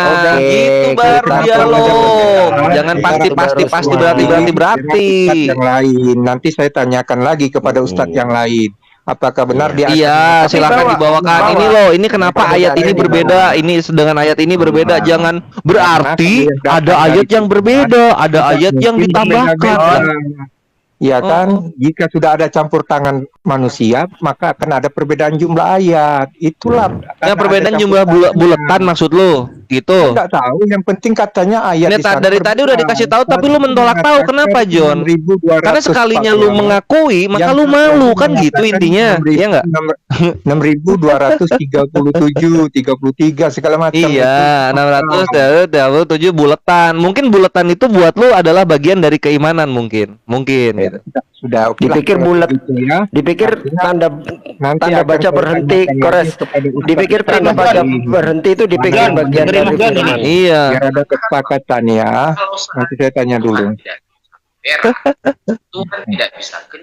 C: Oke,
B: gitu baru
C: kita
B: dialog.
G: tunggu.
B: Jangan pasti
G: Dengan
B: berarti.
G: Ustadz yang lain. Nanti saya tanyakan lagi kepada Ustadz yang lain. Apakah benar dia?
B: Iya,
C: Tapi
B: silakan
C: bawa-
B: dibawakan.
C: bawa.
B: Ini loh, ini kenapa
C: Perbedaannya
B: ayat ini
C: di
B: berbeda,
C: mana?
B: ini dengan ayat ini berbeda.
C: Nah.
B: Jangan berarti ada ayat yang berbeda, ada ayat yang ditambahkan.
G: Ya kan, jika sudah ada campur tangan manusia, maka akan ada perbedaan jumlah ayat. Itulah.
B: Nah, perbedaan jumlah buletan maksud lu, gitu.
G: Enggak tahu, yang penting katanya ayat
B: Ini
G: di sana
B: dari tadi udah
G: berbeda.
B: dikasih tahu, tapi lu menolak tahu. Kenapa, John?
G: 6.200
B: Karena sekalinya lu
G: pasal.
B: mengakui, maka
G: Yang
B: lu malu kan
G: mengatakan
B: gitu intinya, ya enggak?
G: 6.237, 33 segala macam.
B: Iya,
G: Itu.
B: 637 buletan. Mungkin buletan itu buat lu adalah bagian dari keimanan mungkin gitu.
G: Sudah, oke lah.
C: Dipikir
G: Kalau
C: bulat.
G: begitu ya.
C: Dipikir tanda
G: Nanti
C: tanda
G: akan
C: baca
G: saya
C: berhenti,
G: tanyakan
C: Kores.
G: lagi kepada Ustadz
C: Dipikir tanda
G: yang
C: baca
G: lain.
C: berhenti itu dipikir
E: John,
C: bagian
E: dengerin
C: dari
E: John ini.
C: firman.
B: Iya.
G: Biar ada kesepakatan ya. Nanti saya tanya dulu.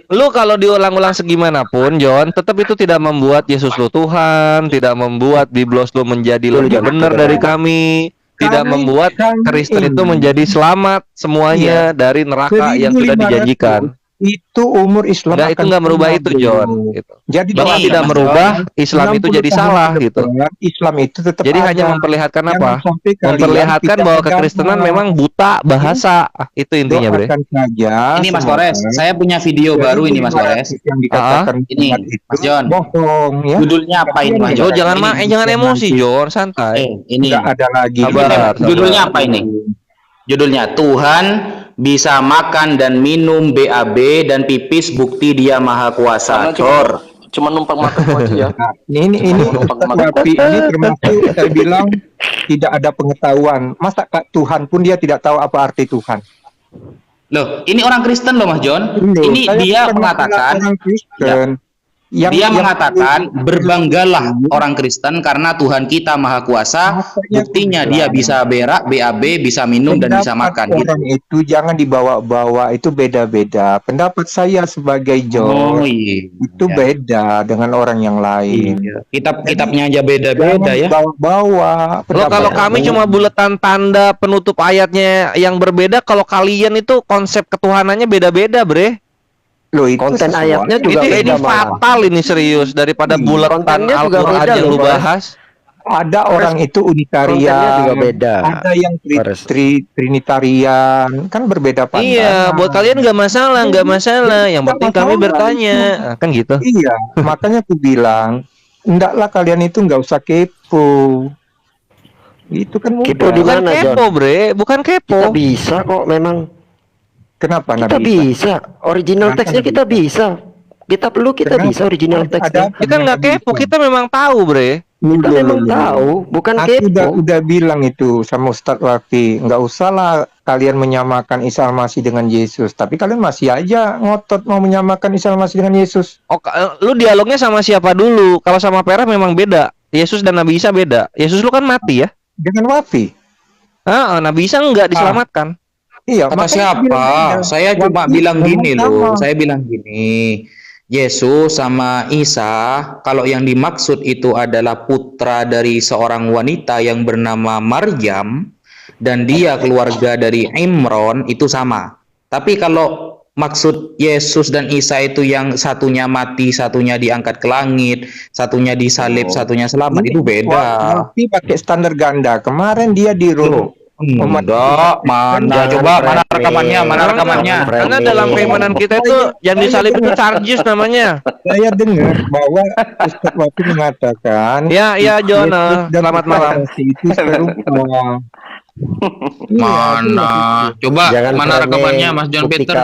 B: Lu kalau diulang-ulang segimanapun, John, tetap itu tidak membuat Yesus lu Tuhan, tidak membuat Biblos lu menjadi lebih benar dari kami, tidak
G: Kami
B: membuat Kristen itu menjadi selamat semuanya dari neraka yang sudah
G: 1.500
B: dijanjikan.
G: Itu umur Islam
B: Enggak, itu
G: akan
B: nggak merubah
G: punah
B: itu,
G: dulu.
B: John. Gitu.
G: Jadi
B: Bahwa
E: Ini,
B: tidak
E: Mas
B: merubah Islam itu
G: 60
B: jadi
G: tahun
B: salah
G: ke
B: gitu.
G: depan, Islam itu tetap
B: Jadi
G: ada.
B: hanya memperlihatkan
G: Jangan
B: apa?
G: sampai kalian
B: Memperlihatkan
G: tidak
B: bahwa
G: agama.
B: kekristenan memang buta bahasa. Itu intinya, Bre.
G: Doakan saja.
E: Ini Mas
G: semoga
E: Gores, saya punya video baru ini Mas Gores.
G: yang dikatakan
E: Ini,
G: Muhammad itu
E: Mas John.
G: bohong ya.
E: Judulnya apa ini Mas
B: Jo,
E: John?
B: jangan
E: Ini.
B: jangan emosi, John, santai.
E: Ini.
G: Tidak ada lagi.
B: Sabar.
E: Judulnya apa ini? Judulnya Tuhan bisa makan dan minum BAB dan pipis bukti Dia Maha Kuasa.
F: Karena
E: Cor.
F: cuma numpang makan aja ya.
G: Nah, ini
F: Numpang
G: Ustaz
F: makan.
G: Wafi ini termasuk saya bilang tidak ada pengetahuan. Masa Kak Tuhan pun dia tidak tahu apa arti Tuhan.
E: Loh, ini orang Kristen loh Mas John.
G: Loh,
E: Ini
G: saya
E: dia
G: bukan
E: mengatakan
G: orang Kristen.
E: Dia mengatakan berbanggalah orang Kristen karena Tuhan kita Maha Kuasa. Buktinya dia bisa berak, BAB, bisa minum dan bisa makan. Gitu.
G: Orang itu jangan dibawa-bawa, itu beda-beda. Pendapat saya sebagai John itu beda dengan orang yang lain.
E: Iya. Kitab-kitabnya aja beda-beda ya.
G: Bawa-bawa.
B: Lo kalau kami cuma buletan tanda penutup ayatnya yang berbeda, kalau kalian itu konsep ketuhanannya beda-beda, Bre.
G: Loh, itu
C: Konten
G: sesuatu.
C: ayatnya juga
B: Ini
C: beda malah.
B: fatal ini serius daripada buletan
C: Kontennya juga
B: Al-Qur'an
C: beda
B: yang
C: loh,
B: lu
C: Bos.
B: bahas.
G: Ada orang itu
C: Kontennya
G: unitarian,
C: juga beda.
G: ada yang trinitarian, kan berbeda pandangan.
B: Iya, buat kalian nggak masalah, nggak masalah. Yang penting kami bertanya, kan gitu.
G: Iya, makanya aku bilang, hendaklah kalian itu nggak usah kepo. Itu kan mudah.
C: Kepo di
B: Bukan
C: mana,
B: kepo,
C: John?
B: Bre, bukan kepo.
C: Kita bisa kok memang.
G: Kenapa
C: Kita
G: nggak
C: bisa. Original
G: Kenapa
C: teksnya
G: nggak
C: kita bisa. Kita perlu kita
G: Kenapa?
C: bisa original
G: Ada
C: teksnya.
G: apa
B: Kita nggak kepo, kita memang tahu, Bre.
C: Kita memang tahu, bukan
G: Aku
C: kepo.
G: udah bilang itu sama Ustadz Wafi, nggak usahlah kalian menyamakan Isa Al-Masih dengan Yesus, tapi kalian masih aja ngotot mau menyamakan Isa Al-Masih dengan Yesus.
B: Oh, lu dialognya sama siapa dulu? Kalau sama Pera memang beda. Yesus dan Nabi Isa beda. Yesus lu kan mati ya?
G: Dengan Wafi.
B: Nabi Isa enggak diselamatkan.
G: Iya,
E: Kata
G: makanya
E: siapa?
G: bilang beda.
E: Saya cuma
G: Wafi
E: bilang gini
G: memang
E: loh.
G: sama.
E: Saya bilang gini. Yesus sama Isa, kalau yang dimaksud itu adalah putra dari seorang wanita yang bernama Maryam dan dia keluarga dari Imron, itu sama. Tapi kalau maksud Yesus dan Isa itu yang satunya mati, satunya diangkat ke langit, satunya disalib, satunya selamat, itu beda.
G: Wafi pakai standar ganda. Kemarin dia di Rom.
E: Enggak, mana
C: Jangan
E: coba mana
C: framing.
E: rekamannya, mana
C: Jangan
E: rekamannya.
C: framing.
B: Karena dalam keimanan kita itu yang disalib itu charges namanya.
G: Saya dengar bahwa Ustadz Wafi mengatakan
B: Ya, John.
G: Yesus dan
B: Selamat
G: Isa
B: malam.
G: Al-Masih itu serupa. Iya,
E: Mana? Coba
C: Jangan
E: mana
C: framing.
E: rekamannya, Mas John Peter?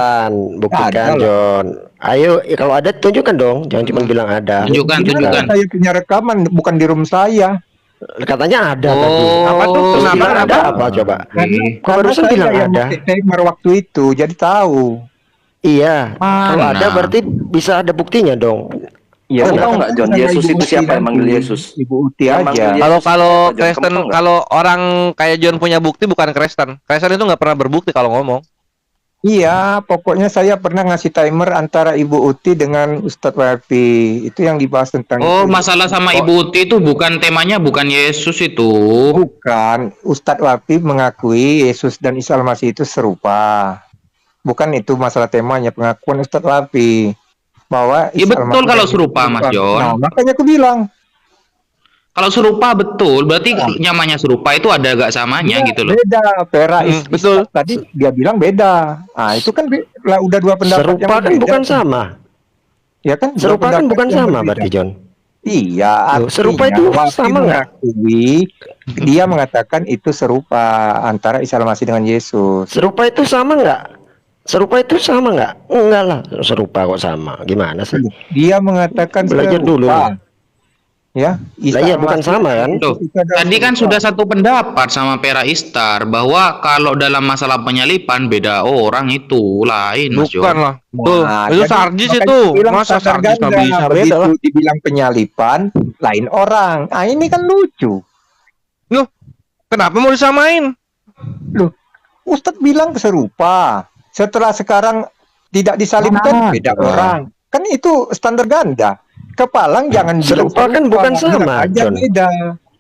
C: Buktikan,
G: Ada lah.
C: John. Ayo, kalau ada tunjukkan dong. Jangan cuma bilang ada.
E: Tunjukkan,
G: Gimana
E: tunjukkan.
G: Saya punya rekaman, bukan di room saya.
C: Katanya ada
B: Oh,
C: tadi.
B: apa tuh?
C: Terus
B: Kenapa?
C: bilang ada apa coba? Kok barusan
G: saya
C: bilang
G: yang
C: ada?
G: pakai timer waktu itu, jadi tahu.
C: Iya. Kalau
E: Mana?
C: ada berarti bisa ada buktinya dong.
F: Ya,
C: Mana?
F: tahu nggak John,
G: Sama
F: Yesus
G: Ibu
F: itu
G: Uti
F: siapa yang
G: nanti.
F: manggil Yesus?
G: Ibu Uti
F: Yang
G: aja.
F: manggil Yesus.
B: Kalau
F: John,
B: Kristen,
F: kamu tahu nggak?
B: kalau orang kayak John punya bukti bukan Kristen. Kristen itu nggak pernah berbukti kalau ngomong.
G: Iya, pokoknya saya pernah ngasih timer antara Ibu Uti dengan Ustadz Wafi. Itu yang dibahas tentang
E: Oh,
G: itu.
E: masalah sama Ibu Uti itu bukan temanya, bukan Yesus itu.
G: Bukan, Ustadz Wafi mengakui Yesus dan Isa Al-Masih itu serupa. Bukan itu masalah temanya, pengakuan Ustadz Wafi bahwa
E: Ya
G: Isa
E: betul
G: Al-Masih
E: kalau
G: dan
E: serupa, Mas John.
G: Nah, makanya aku bilang
E: Kalau serupa betul, berarti namanya serupa itu ada agak samanya gitu loh.
G: beda. Pera
B: betul.
G: tadi dia bilang beda. Nah, itu kan lah udah dua pendapat
C: Serupa kan
G: berbeda.
C: bukan sama.
G: Ya kan? dua
C: Serupa kan
G: pendapat
C: bukan
G: yang
C: sama
G: berbeda.
C: berarti John.
G: Iya,
C: Loh, serupa
G: artinya
C: itu
G: Wafi
C: sama nggak?
G: mengakui, dia mengatakan itu serupa antara Isa Al-Masih dengan Yesus.
C: Serupa itu sama nggak? Serupa itu sama nggak? Enggak lah. Serupa kok sama. Gimana sih?
G: Dia mengatakan
C: Belajar
G: serupa.
C: dulu.
G: Ya,
C: Lah iya bukan sama kan?
E: Tuh,
G: itu adalah
E: tadi kan
G: serupa.
E: sudah satu pendapat sama Pera Istar bahwa kalau dalam masalah penyalipan beda orang itu lain, Mas
B: Bukan
E: John.
B: lah. Tuh,
G: Nah,
B: itu
G: jadi
B: sarjis
G: makanya
B: itu.
G: bilang
B: Masa
G: standar
B: sarjis
G: ganda,
B: Nabi Isa beda
G: begitu
B: lah.
G: dibilang penyalipan lain orang. Ah, ini kan lucu.
B: Kenapa mau disamain?
G: Loh, Ustadz bilang serupa. Setelah sekarang tidak disalibkan beda orang. Kan itu standar ganda. Kepalang jangan bilang
C: Serupa kan bukan sama,
G: bilang aja
C: John.
G: beda.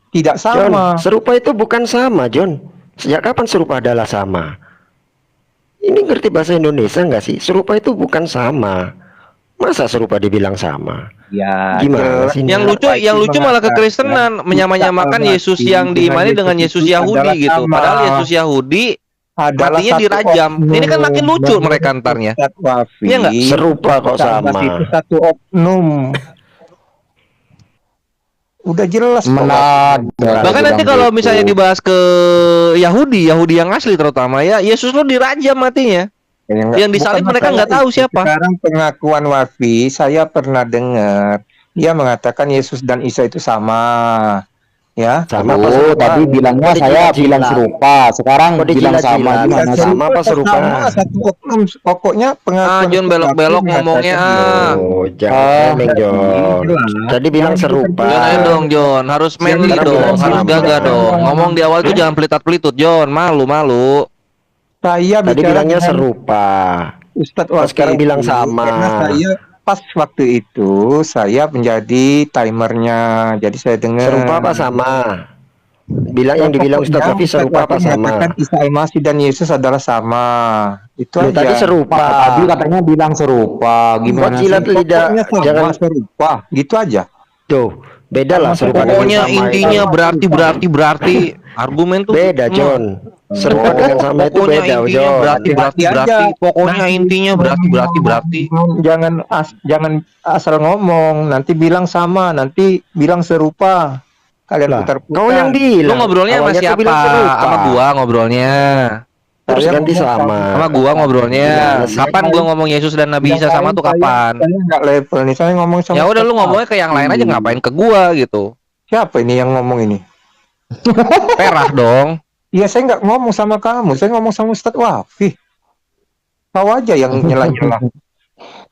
G: Tidak
C: John,
G: sama.
C: serupa itu bukan sama, John. Sejak kapan serupa adalah sama? Ini ngerti bahasa Indonesia nggak sih? Serupa itu bukan sama. Masa serupa dibilang sama?
G: Ya,
C: Gimana sih?
B: Yang lucu malah kekristenan menyamanyamakan Yesus yang diimani dengan Yesus Yahudi gitu. Padahal Yesus Yahudi matinya dirajam. Ini kan makin lucu mereka antarnya. Iya nggak?
C: Serupa kok sama.
G: Itu satu oknum. Udah jelas kok.
B: Bahkan nanti kalau misalnya dibahas ke Yahudi yang asli terutama ya, Yesus lo dirajam matinya. Yang disalib
G: Bukan
B: mereka
G: masalah
B: nggak tahu
G: itu.
B: siapa.
G: Sekarang pengakuan Wafi, saya pernah dengar dia mengatakan Yesus dan Isa itu sama. Ya.
C: Sama apa
I: Oh,
C: serupa?
I: tadi bilangnya
C: Kok
I: saya
C: dijilat-jilat?
I: bilang serupa, sekarang
C: Kok
I: bilang sama.
C: dijilat-jilat?
I: Gimana sih?
C: Sama apa serupa?
G: Sama satu oknum. Pokoknya pengakuan
B: John belok-belok ngomongnya
C: Oh, jangan remeng John. Tadi bilang serupa.
B: John, ayo dong John, harus manly
C: Sekarang
B: dong,
C: bilang
B: harus
C: sama.
B: gagah dong. Ngomong di awal itu jangan pelitat-pelitut John, malu-malu.
G: Saya
C: Tadi
G: bicara
C: bilangnya
G: dengan
C: serupa.
G: Ustadz
C: Kok
G: Wafi
C: sekarang bilang
G: itu
C: sama?
G: karena saya pas waktu itu saya menjadi timernya, jadi saya dengar.
C: Serupa apa sama? Bilang yang dibilang Ustadz Wafi serupa apa sama?
G: Isa Al-Masih dan Yesus adalah sama. Itu
C: Lu
G: aja.
C: tadi serupa.
I: Tadi katanya bilang serupa.
C: Kok
I: Gimana
C: jilat
I: sih?
C: lidah?
G: Pokoknya sama,
C: Jangan
G: serupa, gitu aja.
C: tuh. Beda lah serupa dengan
B: Pokoknya
C: sama
B: intinya
C: itu.
B: berarti argumen tuh
C: Beda John. Serupa dengan sama itu
B: Pokoknya
C: beda
B: intinya
C: John.
B: berarti. Pokoknya intinya berarti.
G: Jangan asal ngomong, nanti bilang sama, nanti bilang serupa. Kalian
C: Lah,
G: putar-putar.
C: kau yang
B: Lu
C: bilang.
B: ngobrolnya sama
C: Awalnya tuh
B: siapa?
C: bilang serupa.
B: Sama gua ngobrolnya.
C: Terus
G: Saya
C: ganti
G: ngomong
C: sama.
B: Sama gua ngobrolnya.
C: Iya,
B: Kapan gua ngomong Yesus dan Nabi Isa sama tuh kapan?
G: Saya nggak level nih, saya ngomong sama.
B: Ya udah lu ngomongnya ke yang lain aja, ngapain ke gua gitu.
G: Siapa ini yang ngomong ini?
B: Perah dong.
G: Iya, saya nggak ngomong sama kamu, saya ngomong sama Ustadz Wafi. Kau aja yang nyela-nyela.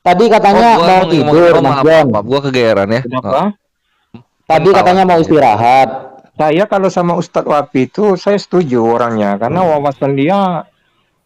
I: Tadi katanya mau tidur, Mas John.
B: Maaf, gua kegeeran ya.
G: Kenapa?
I: Tadi katanya mau istirahat.
G: Saya kalau sama Ustadz Wafi itu saya setuju orangnya karena wawasan dia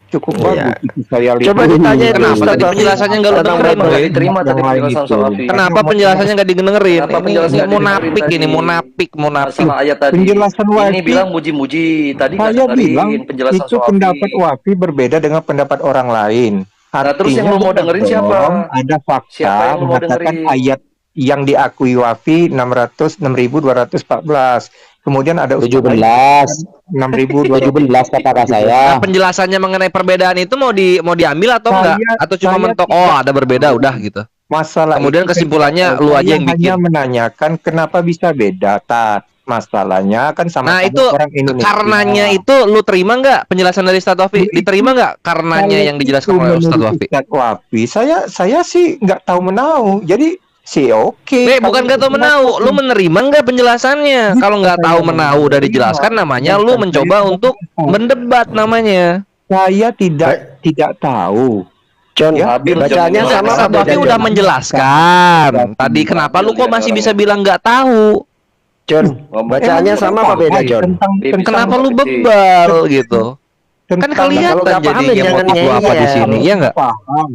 G: cukup
C: Iya.
G: bagus. Itu saya lihat.
C: Coba ditanya itu
B: Kenapa
C: Ustadz
B: tadi
C: Wafi
B: penjelasannya nggak lu
C: tentang
B: dengerin,
C: berapa-
B: Bre?
F: Diterima tadi
G: Yang lain
F: penjelasan
G: itu.
F: soal Wafi.
B: Kenapa penjelasannya nggak didengerin?
F: Kenapa
B: Ini
F: penjelasannya nggak
B: munafik
F: didengerin
B: ini,
F: tadi?
B: munafik.
F: Masalah ayat tadi.
G: Penjelasan
F: Ini
G: Wafi.
F: bilang muji-muji. Tadi nggak
G: Saya
F: dengerin
G: bilang
F: penjelasan
G: itu
F: soal Wafi.
G: pendapat Wafi berbeda dengan pendapat orang lain.
F: Nah, terus yang lu mau dengerin siapa?
G: Ada fakta
F: Siapa yang lu mau
G: mengatakan
F: dengerin?
G: ayat yang diakui Wafi 6.214. Kemudian ada
I: 17.
G: 6.217
I: katakan
B: Nah,
I: saya.
B: penjelasannya mengenai perbedaan itu mau diambil atau enggak? Atau cuma
G: Saya
B: mentok ada berbeda udah gitu.
G: Masalah
B: Kemudian
G: itu
B: kesimpulannya
G: saya
B: lu aja yang
G: hanya
B: bikin.
G: menanyakan kenapa bisa beda, Tat. Masalahnya kan sama
B: Nah, itu
G: orang Indonesia.
B: karenanya itu lu terima nggak penjelasan dari Ustadz Wafi? Diterima nggak karenanya yang dijelaskan oleh Ustadz Wafi?
G: Ustadz Wafi, saya sih nggak tahu menau. Jadi sih oke.
B: Bukan nggak tahu menau, lu menerima nggak penjelasannya? Kalau nggak tahu menau udah dijelaskan, namanya lu mencoba untuk mendebat namanya.
G: Saya tidak tahu.
C: John,
G: Ya,
C: bacaannya
F: John,
C: sama
B: Ustadz
C: apa
B: Wafi
C: beda
B: udah
C: John?
B: menjelaskan. Tadi kenapa lu kok masih bisa bilang nggak tahu?
C: John, bacaannya sama apa beda John?
B: Kenapa lu bebal gitu? Kan
G: Tentang-
B: kelihatan
C: Kalau nggak paham ya
B: jadinya
C: jangan
B: motif lu apa di
C: ngeyel.
B: sini, ya nggak?
G: paham.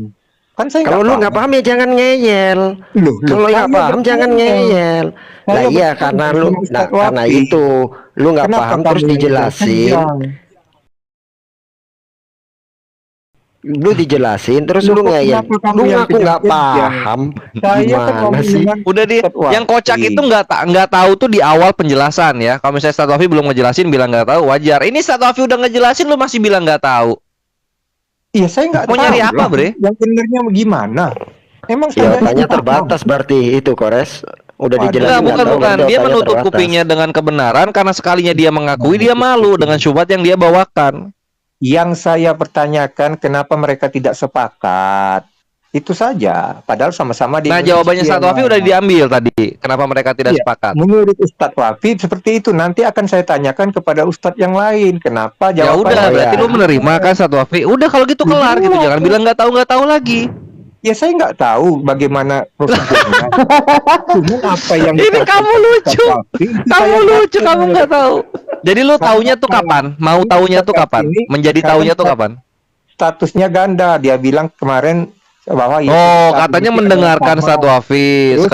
G: Kan saya
C: Kalau lu nggak paham ya jangan ngeyel. Kalau nggak paham jangan ngeyel. Nah
G: Saya
C: iya
G: bertanya
C: karena
G: sama
C: lu,
G: Ustadz
C: nah karena
G: Wafi.
C: itu lu nggak paham terus dijelasin. Lu dijelasin terus lu ngeyel.
G: Kenapa kamu
C: Lu
G: yang
C: ngaku nggak
G: kejam-kejam?
C: paham.
G: Saya kan
C: Gimana
G: ngomong
C: sih?
G: dengan
B: Udah di
G: Ustadz Wafi.
B: yang kocak itu nggak tahu tuh di awal penjelasan ya. Kalau misalnya Ustadz Wafi belum ngejelasin bilang nggak tahu wajar. Ini Ustadz Wafi udah ngejelasin lu masih bilang nggak tahu.
G: Iya, saya nggak
B: Mau
G: tahu.
B: nyari apa,
G: lah.
B: Bre?
G: Yang benernya gimana? Emang
C: Ya
G: saya
C: tanya
G: nggak
C: terbatas berarti itu Kores. Udah
G: Waduh.
C: dijelasin
B: Enggak,
C: nggak tahu,
B: bukan.
C: berarti
B: Dia
C: otaknya
B: menutup
C: terbatas.
B: kupingnya dengan kebenaran karena sekalinya dia mengakui dia malu dengan syubhat yang dia bawakan.
G: Yang saya pertanyakan kenapa mereka tidak sepakat. Itu saja. Padahal sama-sama di
B: Nah,
G: Indonesia.
B: jawabannya Ustadz Wafi udah diambil tadi. Kenapa mereka tidak
G: Iya.
B: sepakat?
G: Menurut Ustadz Wafi seperti itu. Nanti akan saya tanyakan kepada Ustadz yang lain. Kenapa
B: Ya
G: jawabannya?
B: udah, berarti
C: ya.
B: lu menerima kan Ustadz Wafi. Udah kalau gitu kelar gitu. Jangan bilang nggak tahu lagi.
G: Ya saya nggak tahu bagaimana prosedurnya. Cuma apa yang
B: Ini
G: dikatakan
B: kamu lucu.
G: Ustadz Wafi, itu
B: Kamu
G: saya
B: lucu,
G: yakin.
B: kamu nggak tahu. Jadi lu
G: Karena
B: taunya tuh
G: kalau
B: kapan? Mau taunya tuh kapan?
G: ini
B: Menjadi
G: sekarang
B: taunya tuh kapan?
G: Statusnya ganda. Dia bilang kemarin bahwa
B: Oh,
G: saat
B: katanya
G: ini
B: mendengarkan
G: sama.
B: Ustadz Wafi.
G: Terus,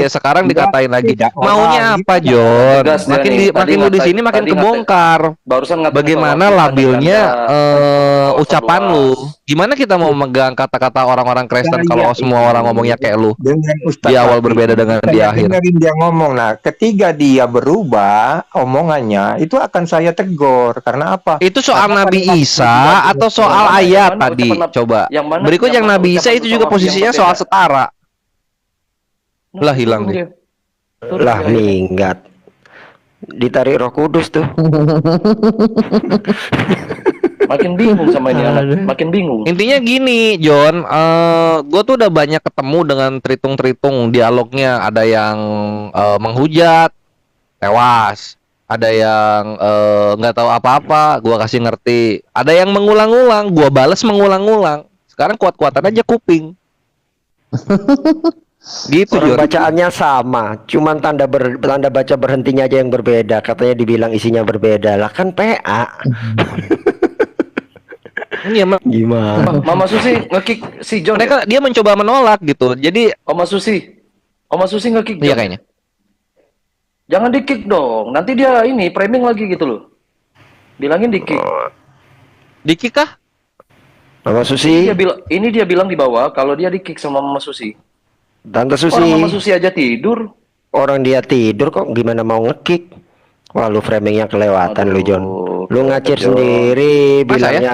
B: Sekarang
G: juga
B: dikatain lagi.
G: beda orang,
B: Maunya apa,
G: gitu.
B: John?
F: Tegas dia
B: Makin
F: nih. Tadi
B: makin lu di
F: ngatain-
B: sini makin
F: tadi
B: kebongkar.
F: Barusan ngatain
B: Bagaimana
F: soal Wafi,
B: labilnya
F: Anda
B: ucapan
F: luas.
B: lu? Gimana kita mau megang kata-kata orang-orang Kristen
G: Saya
B: kalau semua orang ngomongnya kayak lu?
G: Dengan Ustadz
B: Di awal
G: Wafi,
B: berbeda dengan di
G: saya
B: akhir.
G: dengerin dia ngomong. Nah, ketika dia berubah omongannya, itu akan saya tegur. Karena apa?
B: Itu soal
G: Karena
B: Nabi
G: pada
B: Isa
G: waktu
B: atau
G: dia
B: soal
F: Yang mana-
B: ayat
F: yang mana
B: tadi?
F: ucapan-
B: Coba.
F: yang mana-
B: Berikut yang
F: mana
B: Nabi Isa
F: ucapan
B: itu juga
F: Wafi yang
B: posisinya
F: berbeda?
B: soal setara. Lah hilang
F: Turun
B: dia.
F: Turun
C: Lah
F: dia.
C: minggat. Ditarik Roh Kudus tuh.
F: Makin bingung sama ini anak. Makin bingung.
B: Intinya gini, John, gue tuh udah banyak ketemu dengan tritung-tritung dialognya. Ada yang menghujat, tewas. Ada yang nggak tahu apa-apa, gua kasih ngerti. Ada yang mengulang-ulang, gua bales mengulang-ulang. Sekarang kuat-kuatan aja kuping. Gitu
C: Orang
B: Jon.
C: bacaannya sama, cuman tanda baca berhentinya aja yang berbeda. Katanya dibilang isinya berbeda. Lah kan PA.
B: Iya,
C: Gimana?
F: Mama Susi ngekick si John.
B: mereka dia mencoba menolak gitu. Jadi
F: Oma Susi ngekick
B: iya
F: John.
B: kayaknya.
F: Jangan di-kick dong. Nanti dia ini framing lagi gitu loh. Bilangin di-kick.
B: Diki kah?
C: Mama Susi,
F: Ini dia bilang di bawah kalau dia di-kick sama Mama Susi.
C: Tante
F: Orang Mama
C: Susi,
F: Susi aja tidur.
C: orang dia tidur kok gimana mau ngekick? Wah, lu framingnya kelewatan lu, John.
F: Aduh,
C: Lu ngacir
F: John.
C: sendiri,
B: Masa ya?
C: bilangnya